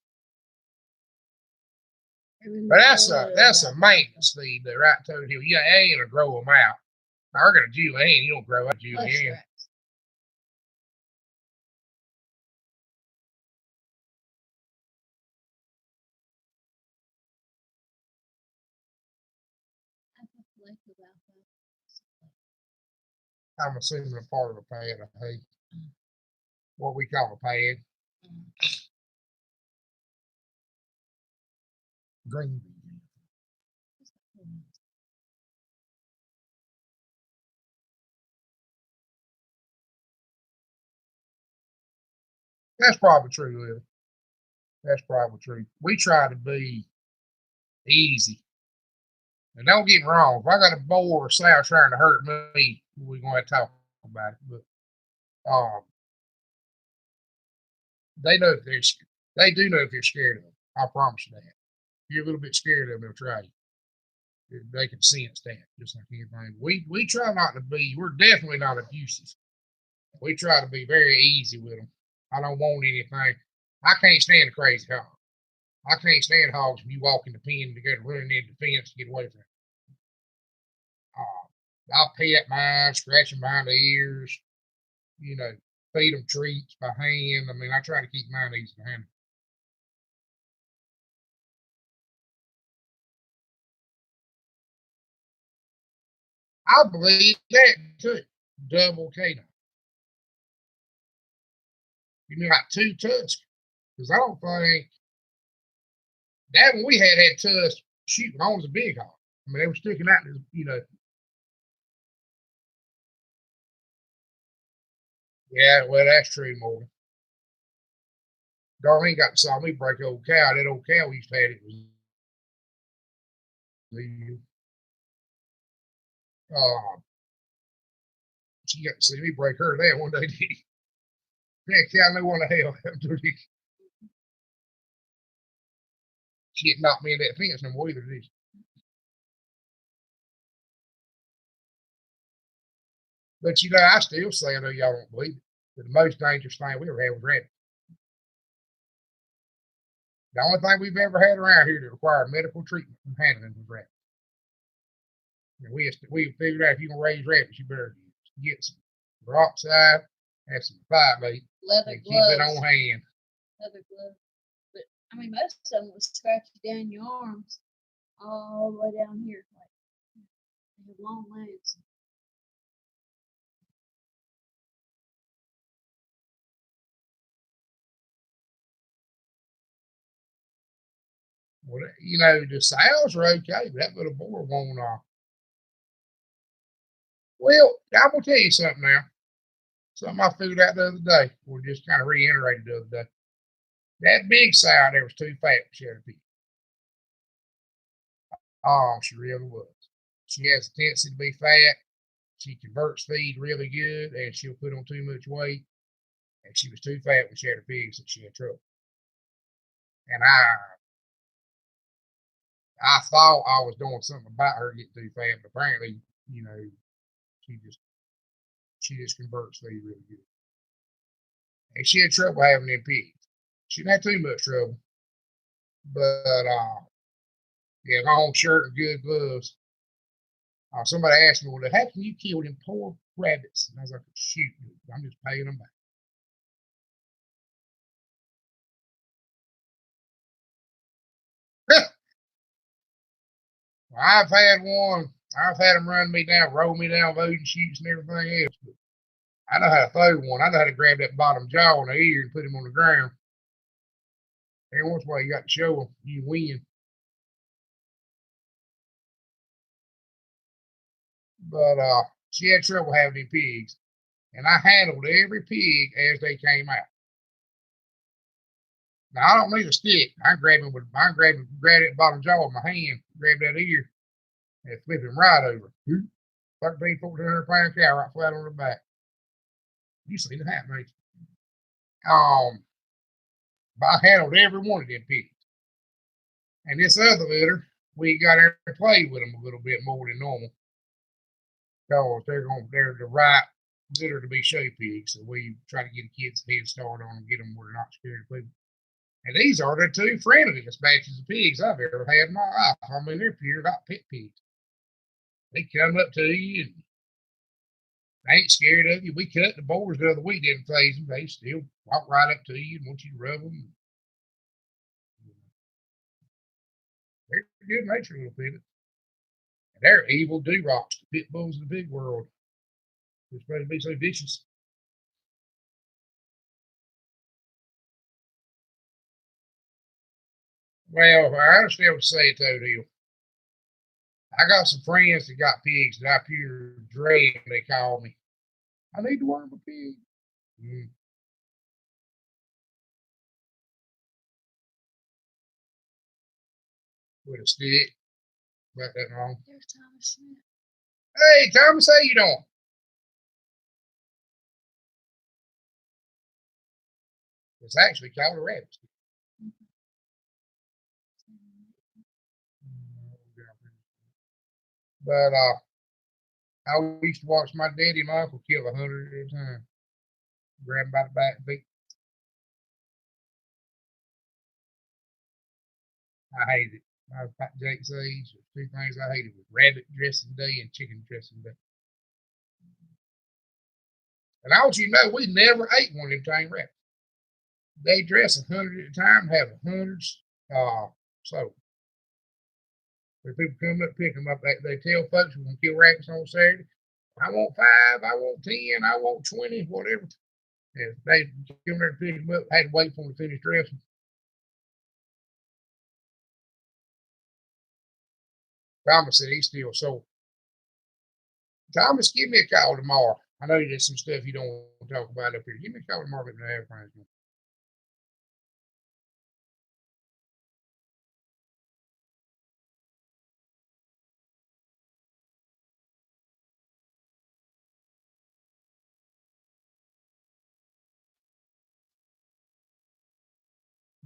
Everything But else that's a maintenance feed though, right? So you ain't gonna grow them out. I reckon a Julienne, you don't grow out plus Julienne. tracks. I put the lake of alfalfa. I'm assuming a part of a pad of hay. What we call a pad. Green. That's probably true, Lily. That's probably true. We try to be easy. And don't get me wrong, if I got a boar or sow trying to hurt me, we're going to talk about it. But they know if they do know if you're scared of them. I promise you that. If you're a little bit scared of them, they'll try you. They can sense that, just like anything. We try not to be. We're definitely not abusive. We try to be very easy with them. I don't want anything. I can't stand a crazy hog. I can't stand hogs when you walk in the pen to go running into the fence to get away from it. I'll pet mine, scratch them behind the ears, feed them treats by hand. I mean, I try to keep mine easy to handle. I believe that too. Double canine. You mean like 2 tusks? Because I don't think that one we had tusks shooting on was a big hog. I mean, they were sticking out, Yeah, well, that's true, Morgan. Darlene got to saw me break old cow. That old cow we used to have, it was she got to see me break her down one day. That cow knew what the hell happened to her. She didn't knock me in that fence no more either, did she? But I still say, I know y'all don't believe it, but the most dangerous thing we ever had was rabbits. The only thing we've ever had around here that required medical treatment from handling was rabbits. And we figured out if you can raise rabbits, you better get some peroxide and some fire bait Leather and gloves. keep it on hand. Leather gloves. But I mean, most of them will scratch you down your arms all the way down here. Like they have long legs. Well, the sows are okay, but that little boar won't. Well, I'm gonna tell you something now. Something I figured out the other day, or just kind of reiterated the other day. That big sow there was too fat for Shelly Pig. Oh, she really was. She has a tendency to be fat. She converts feed really good, and she'll put on too much weight. And she was too fat when she had her pigs, and she had trouble. And I thought I was doing something about her getting too fat, but apparently, she just converts feed really good. And she had trouble having them pigs. She didn't have too much trouble, but yeah, long shirt and good gloves. Somebody asked me, well, how can you kill them poor rabbits? And I was like, shoot, I'm just paying them back. I've had one. I've had them run me down, roll me down, loading chutes and everything else. But I know how to throw one. I know how to grab that bottom jaw in the ear and put him on the ground. Every once in a while, you got to show them you win. But she had trouble having them pigs, and I handled every pig as they came out. Now I don't need a stick. I grab that bottom jaw with my hand, grab that ear, and flip him right over. 13, 1,400 pound cow right flat on the back. You seen it happen, ain't you? But I handled every one of them pigs. And this other litter, we got to play with them a little bit more than normal. Because they're the right litter to be show pigs. So we try to get the kids a head start on them, get them where they're not scared of people. And these are the two friendliest batches of pigs I've ever had in my life. I mean, they're pure like pet pigs. They come up to you and they ain't scared of you. We cut the boars the other week, didn't phase them. They still walk right up to you and want you to rub them. They're good natured little people. And they're evil do-rocks, the pit bulls of the big world. They're supposed to be so vicious. Well, I understand what you say, Toadhill. I got some friends that got pigs that I pure dread when they call me. I need to worm a pig. With a stick. About that long. There's Thomas Smith. Hey, Thomas, how you doing? It's actually called a rabbit stick. But I used to watch my daddy and my uncle kill 100 at a time. Grab him by the back feet. I hated it. Like Jake says, two things I hated was rabbit dressing day and chicken dressing day. And I want you to know, we never ate one of them tame rabbits. They dress 100 at a time, have hundreds. So when people come up, pick them up, they tell folks we're going to kill rabbits on Saturday. I want 5, I want 10, I want 20, whatever. And they came there to pick them up, had to wait for them to finish dressing. Thomas said he's still sore. Thomas, give me a call tomorrow. I know there's some stuff you don't want to talk about up here. Give me a call tomorrow and have friends.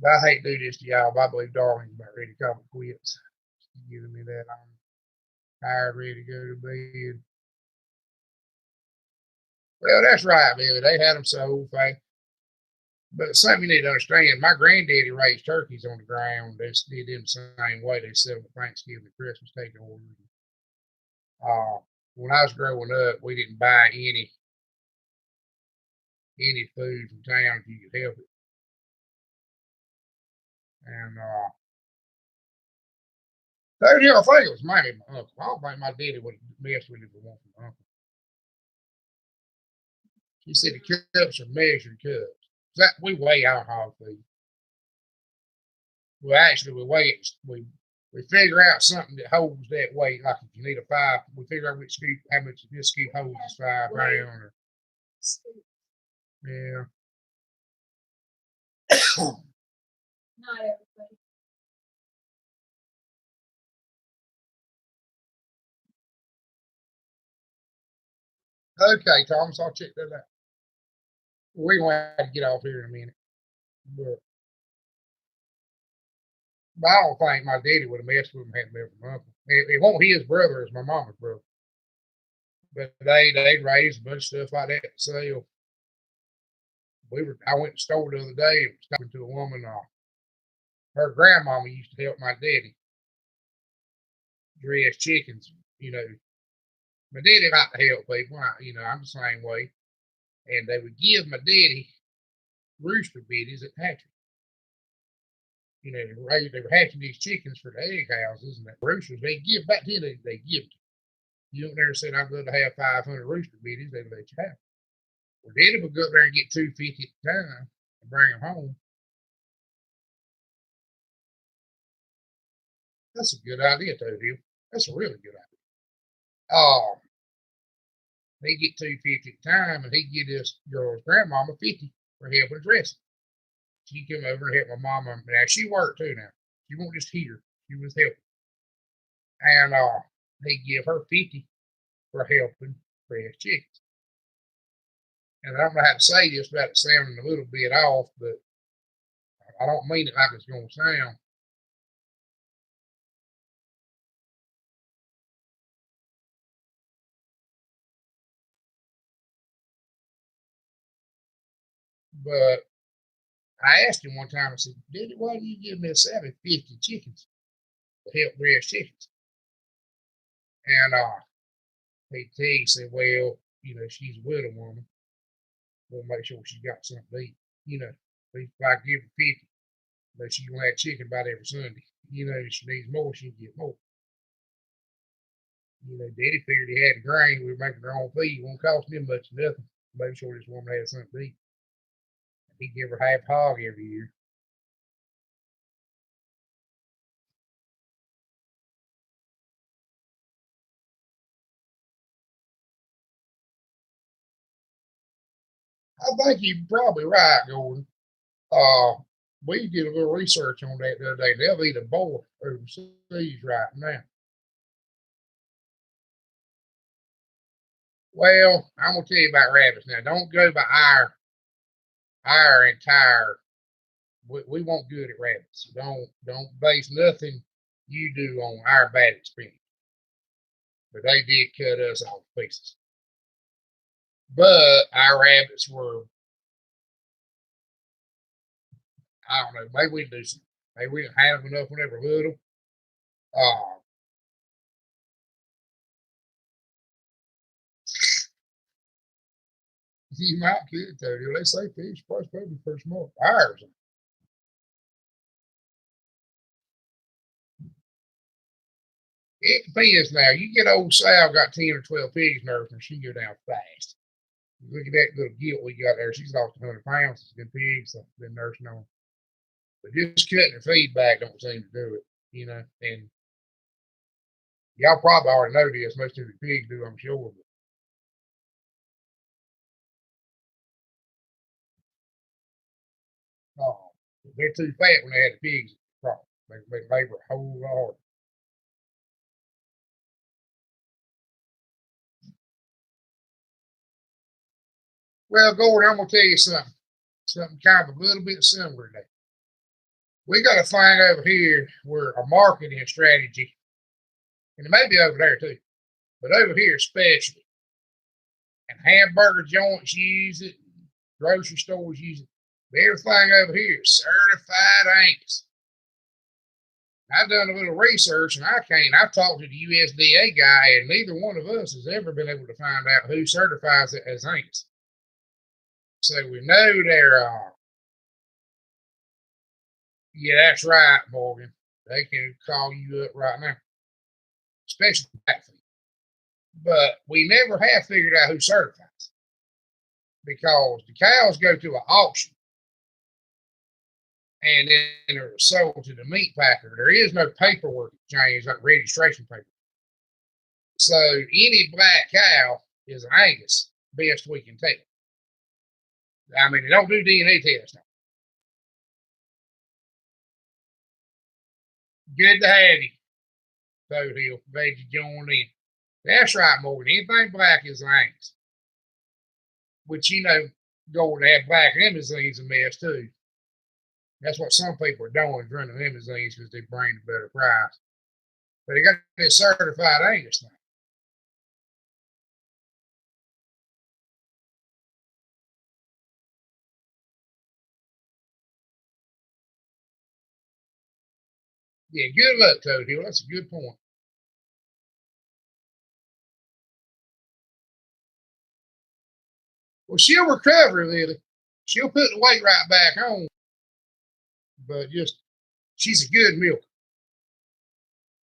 But I hate to do this to y'all, but I believe Darling's about ready to call it quits. She's giving me that I'm tired, ready to go to bed. Well, that's right, Billy. They had them sold, but something you need to understand, my granddaddy raised turkeys on the ground. They did them the same way. They sell them at Thanksgiving and Christmas, take orders. When I was growing up, we didn't buy any food from town if you could help it. And I think it was maybe my uncle. I don't think my daddy would have messed with it for one from my uncle. He said the cups are measured cups. That we weigh our hog feed. Well, actually, we figure out something that holds that weight. Like if you need a 5, we figure out which scoop, how much this scoop holds is 5 pounds. Or, yeah. Not everybody. Okay, Thomas, I'll check that out. We're going to have to get off here in a minute. But I don't think my daddy would have messed with him had been from uncle. It won't his brother, it's my mama's brother. But they raised a bunch of stuff like that to sell. I went to the store the other day and was talking to a woman. Her grandmama used to help my daddy dress chickens. You know, my daddy liked to help people. I'm the same way. And they would give my daddy rooster bitties at hatchery. you know, they were hatching these chickens for the egg houses and the roosters. They give back then. They give it. You don't never said I'm going to have 500 rooster bitties. They let you have. Well, Daddy would go up there and get 250 at the time and bring them home. That's a good idea, Toadie. That's a really good idea. They get 250 at the time, and he get this girl's grandmama 50 for helping dress. She come over and help my mama. Now she worked too. Now she won't just here. She was helping, and they give her 50 for helping raise chickens. And I don't know how to say this without it sounding a little bit off, but I don't mean it like it's going to sound. But I asked him one time, I said, Daddy, why do you give Miss Sally 50 chickens to help raise chickens? And he said, well, you know, she's a widow woman. We'll make sure she's got something to eat. You know, if I give her 50, but she's going to have chicken about every Sunday. You know, if she needs more, she'll get more. You know, Daddy figured he had the grain. We were making our own feed. It won't cost him much nothing. Make sure this woman had something to eat. He'd give her half hog every year. I think you're probably right, Gordon. We did a little research on that the other day. They'll eat a boar overseas right now. Well, I'm gonna tell you about rabbits now. Don't go by our entire. We won't good at rabbits. Don't base nothing you do on our bad experience. But they did cut us off pieces. But our rabbits were, I don't know, maybe we do something. Maybe we didn't have enough when they were little. Uh, you might could tell you. They say fish price probably first month. Ours. It depends now. You get old Sal got 10 or 12 pigs nursing, she go down fast. Look at that little gilt we got there. She's lost 100 pounds. It's good pigs. So been nursing on. But just cutting her feed back don't seem to do it, you know. And y'all probably already know this. Most of the pigs do, I'm sure. But they're too fat when they had the pigs. They labor a whole lot harder. Well, Gordon, I'm gonna tell you something kind of a little bit similar to that. We got a thing over here where a marketing strategy, and it may be over there too, but over here especially, and hamburger joints use it, grocery stores use it. But everything over here is certified Angus. I've done a little research and I've talked to the USDA guy, and neither one of us has ever been able to find out who certifies it as Angus. So we know they're, yeah, that's right, Morgan. They can call you up right now, especially that feed. But we never have figured out who certifies because the cows go to an auction and then they're sold to the meat packer. There is no paperwork exchange like registration paper. So any black cow is an Angus, best we can tell. I mean, they don't do DNA tests now. Good to have you, Toad Hill. Glad you joined in. That's right, Morgan. Anything black is an Angus. Which, you know, going to have black limousines a mess too. That's what some people are doing, running limousines because they bring a better price. But they got this certified Angus thing. Yeah, good luck, Toad Hill. That's a good point. Well, she'll recover, Lily. She'll put the weight right back on. But just she's a good milker.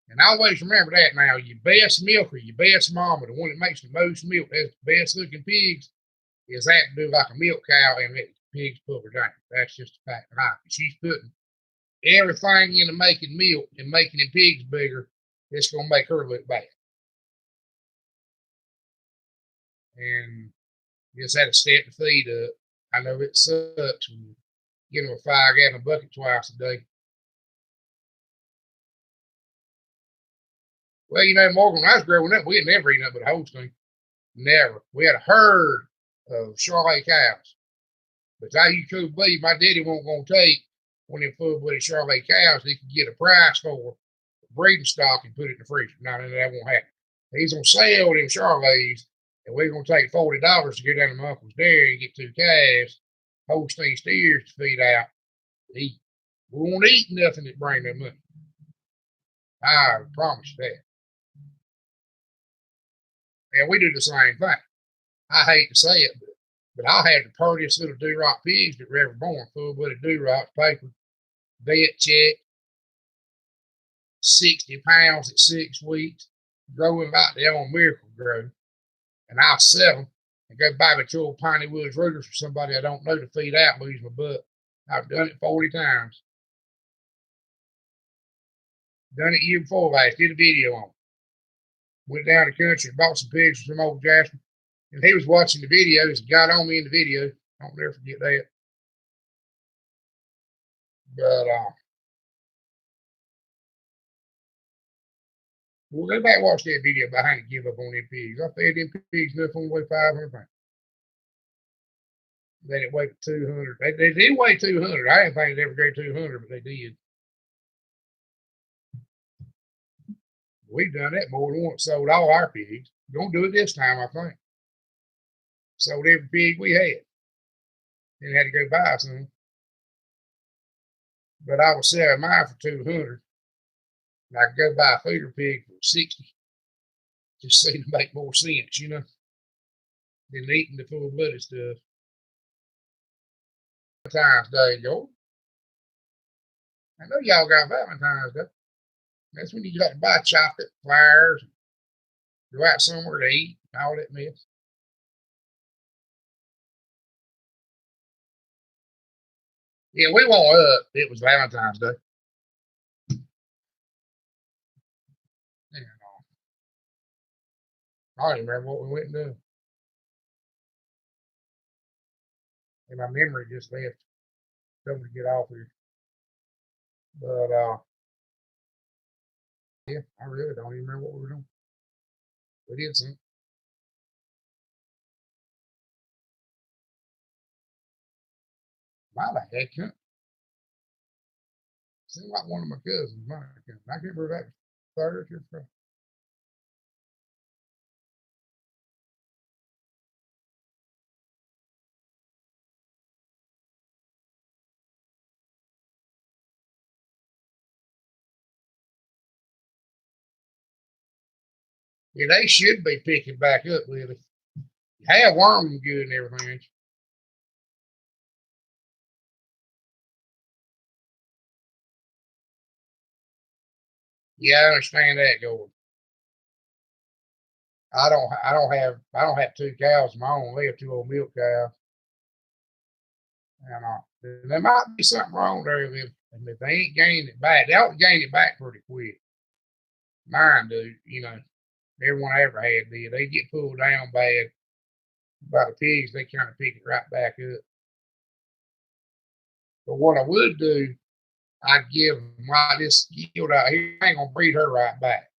And always remember that now. Your best milker, your best mama, the one that makes the most milk, has the best looking pigs, is that to do like a milk cow and let the pigs pull her down. That's just a fact of life. She's putting everything into making milk and making them pigs bigger. It's going to make her look bad. And just had to step the feed up. I know it sucks when you get them a 5-gallon bucket twice a day. Well, you know, Morgan, when I was growing up, we had never eaten up but a Holstein. Never. We had a herd of Charolais cows. But you could believe my daddy wasn't going to take one of them full-blooded Charolais cows he could get a price for breeding stock and put it in the freezer. No, that won't happen. He's going to sell them Charolais, and we're going to take $40 to get down to my uncle's dairy and get 2 calves, Holstein steers to feed out. We won't eat nothing that brings no money. I promise you that. And we do the same thing. I hate to say it, but I had the prettiest little Duroc pigs that were ever born, full-blooded Duroc, paper, vet check, 60 pounds at 6 weeks, growing like they own Miracle Grow. And I'll sell them and go buy the 2 old Piney Woods Rooters for somebody I don't know to feed out and lose my butt. I've done it 40 times. Done it year before last, did a video on it. Went down the country and bought some pigs from old Jasper. And he was watching the videos and got on me in the video. I'll never forget that. But we'll go back and watch that video about how to give up on them pigs. I fed them pigs enough on the way 500 pounds. They didn't weigh 200. They did weigh 200. I didn't think they'd ever go 200, but they did. We've done that more than once. Sold all our pigs. Gonna do it this time, I think. Sold every pig we had. Then had to go buy some. But I was selling mine for 200. And I could go buy a feeder pig for 60. Just seemed to make more sense, you know, than eating the full-blooded stuff. Valentine's Day, y'all. I know y'all got Valentine's Day. That's when you got to buy chocolate, flowers, go out somewhere to eat, all that mess. Yeah, we went up. It was Valentine's Day. And, I don't even remember what we went and done. And my memory just left. Told me to get off here. But yeah, I really don't even remember what we were doing. We did some. My bad, couldn't. Seemed like one of my cousins might have come. I can't remember that third or fourth. Yeah, they should be picking back up, Lily. Have wormed them good and everything. Yeah, I understand that, Gordon. I don't have 2 cows of my own. I have 2 old milk cows. And there might be something wrong there with them. And if they ain't gained it back, they ought to gain it back pretty quick. Mine do, you know. Everyone I ever had did. They get pulled down bad by the pigs, they kind of pick it right back up. But what I would do, I'd give them like this yield out here. I ain't gonna breed her right back.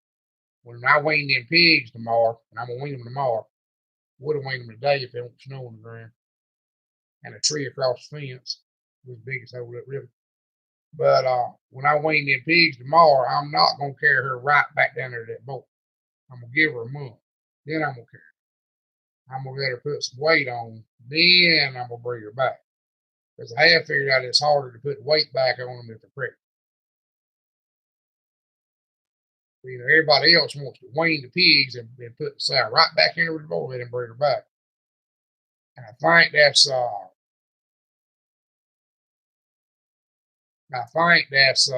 When I wean them pigs tomorrow, and I'm gonna wean them tomorrow, would have weaned them today if there wasn't snow on the ground. And a tree across the fence was the biggest hold up river. But when I wean them pigs tomorrow, I'm not gonna carry her right back down there to that boat. I'm gonna give her a month. Then I'm gonna carry her. I'm gonna let her put some weight on. Then I'm gonna bring her back. Because I have figured out it's harder to put weight back on them if they're pregnant. You know, everybody else wants to wean the pigs and put the sow right back into the bowl and bring her back. And I think that's I think that's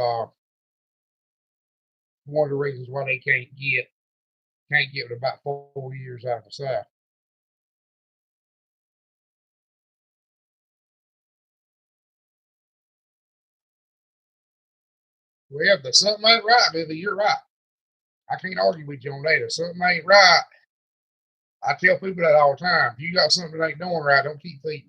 one of the reasons why they can't get with about 4 years out of the South. Well, if something ain't right, Billy, you're right. I can't argue with you on that. If something ain't right, I tell people that all the time. If you got something that ain't doing right, don't keep feeding.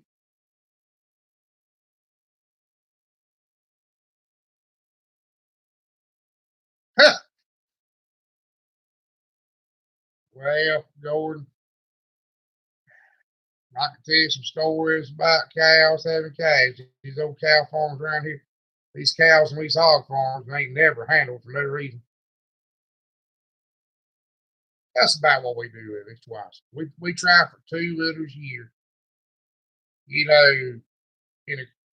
Huh. Well, Gordon, I can tell you some stories about cows having calves. These old cow farms around here, these cows and these hog farms ain't never handled for no reason. That's about what we do with it twice. We try for 2 litters a year. You know,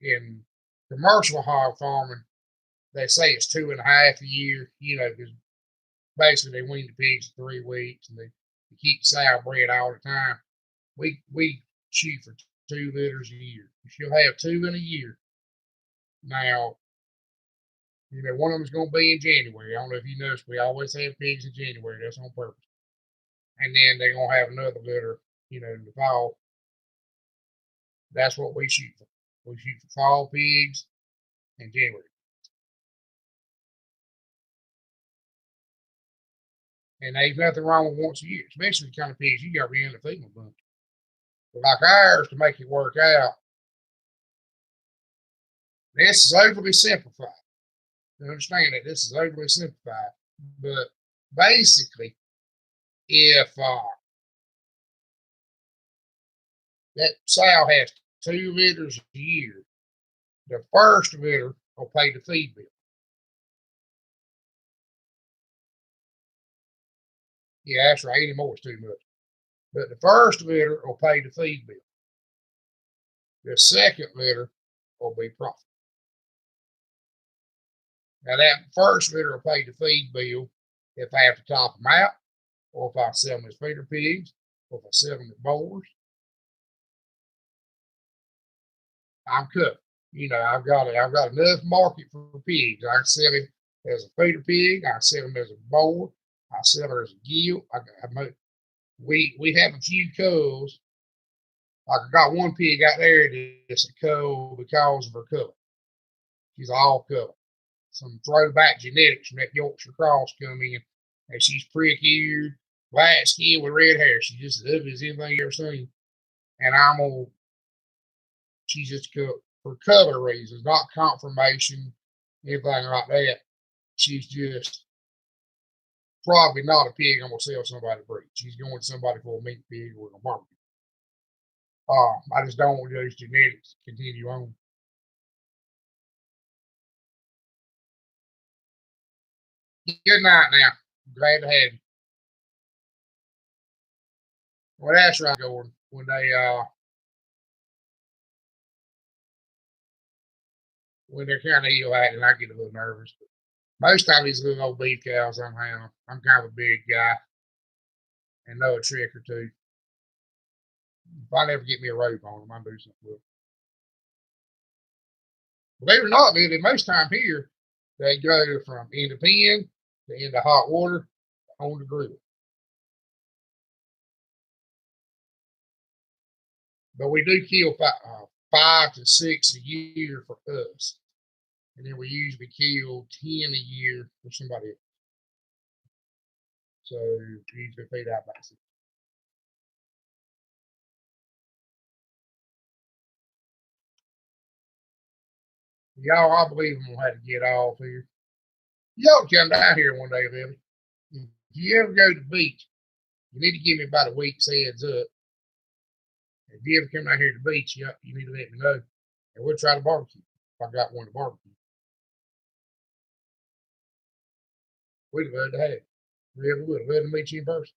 in commercial hog farming, they say it's 2.5 a year. You know, because basically they wean the pigs for 3 weeks and they keep the sow bred all the time. We shoot for 2 litters a year. She'll have 2 in a year. Now, you know, one of them's going to be in January. I don't know if you noticed, we always have pigs in January. That's on purpose. And then they're going to have another litter, you know, in the fall. That's what we shoot for. We shoot for fall pigs in January. And there's nothing wrong with once a year, especially the kind of pigs you got to be in to feed them a bunch. But like ours, to make it work out, this is overly simplified. You understand that this is overly simplified. But basically, if that sow has 2 litters a year, the first litter will pay the feed bill. Yeah, that's right. Anymore is too much. But the first litter will pay the feed bill. The second litter will be profit. Now that first litter will pay the feed bill if I have to top them out, or if I sell them as feeder pigs, or if I sell them as boars. I'm cooked. You know, I've got enough market for pigs. I can sell him as a feeder pig. I sell him as a boar. I sell her as a gill. We have a few culls. Like I got one pig out there that's a cull because of her color. She's all color. Some throwback genetics from that Yorkshire cross come in, and she's prick-eared, black skin with red hair. She's just as ugly as anything you ever seen. And she's just for color reasons, not confirmation, anything like that. She's just probably not a pig I'm gonna sell somebody to breed. She's going to somebody for a meat pig or a barbecue. I just don't want those genetics to continue on. Good night now. Glad to have you. Well, that's right, Gordon. When they're kind of ill acting, I get a little nervous. But most of these little old beef cows I'm having, I'm kind of a big guy and know a trick or two. If I never get me a rope on them, I'll do something with them. Believe it or not, Billy, most time here, they go from in the pen to into hot water on the grill. But we do kill 5 to 6 a year for us. And then we usually kill 10 a year for somebody else. So we usually pay that back. Y'all, I believe I'm gonna have to get off here. Y'all come down here one day, Billy. If you ever go to the beach, you need to give me about a week's heads up. If you ever come down here to the beach, you need to let me know, and we'll try to barbecue. If I got one to barbecue, we'd love to have it. Really would. Love to meet you in person.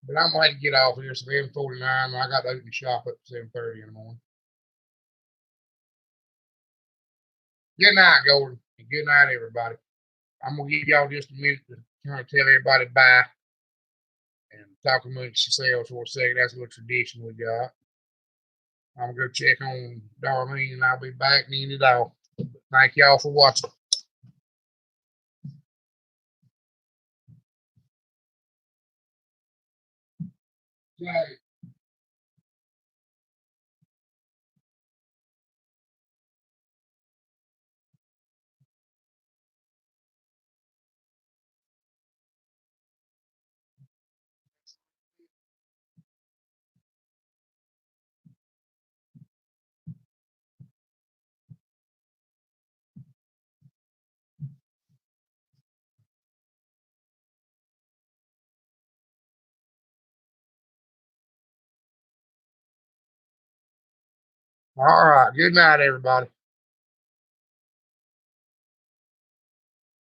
But I'm gonna have to get off here. It's 11:49. I got to open the shop up at 7:30 in the morning. Good night, Gordon, and good night, everybody. I'm gonna give y'all just a minute to kind of tell everybody bye and talk amongst yourselves for a second. That's a little tradition we got. I'm gonna go check on Darlene, and I'll be back and end it off. Thank y'all for watching. Jay. All right. Good night, everybody.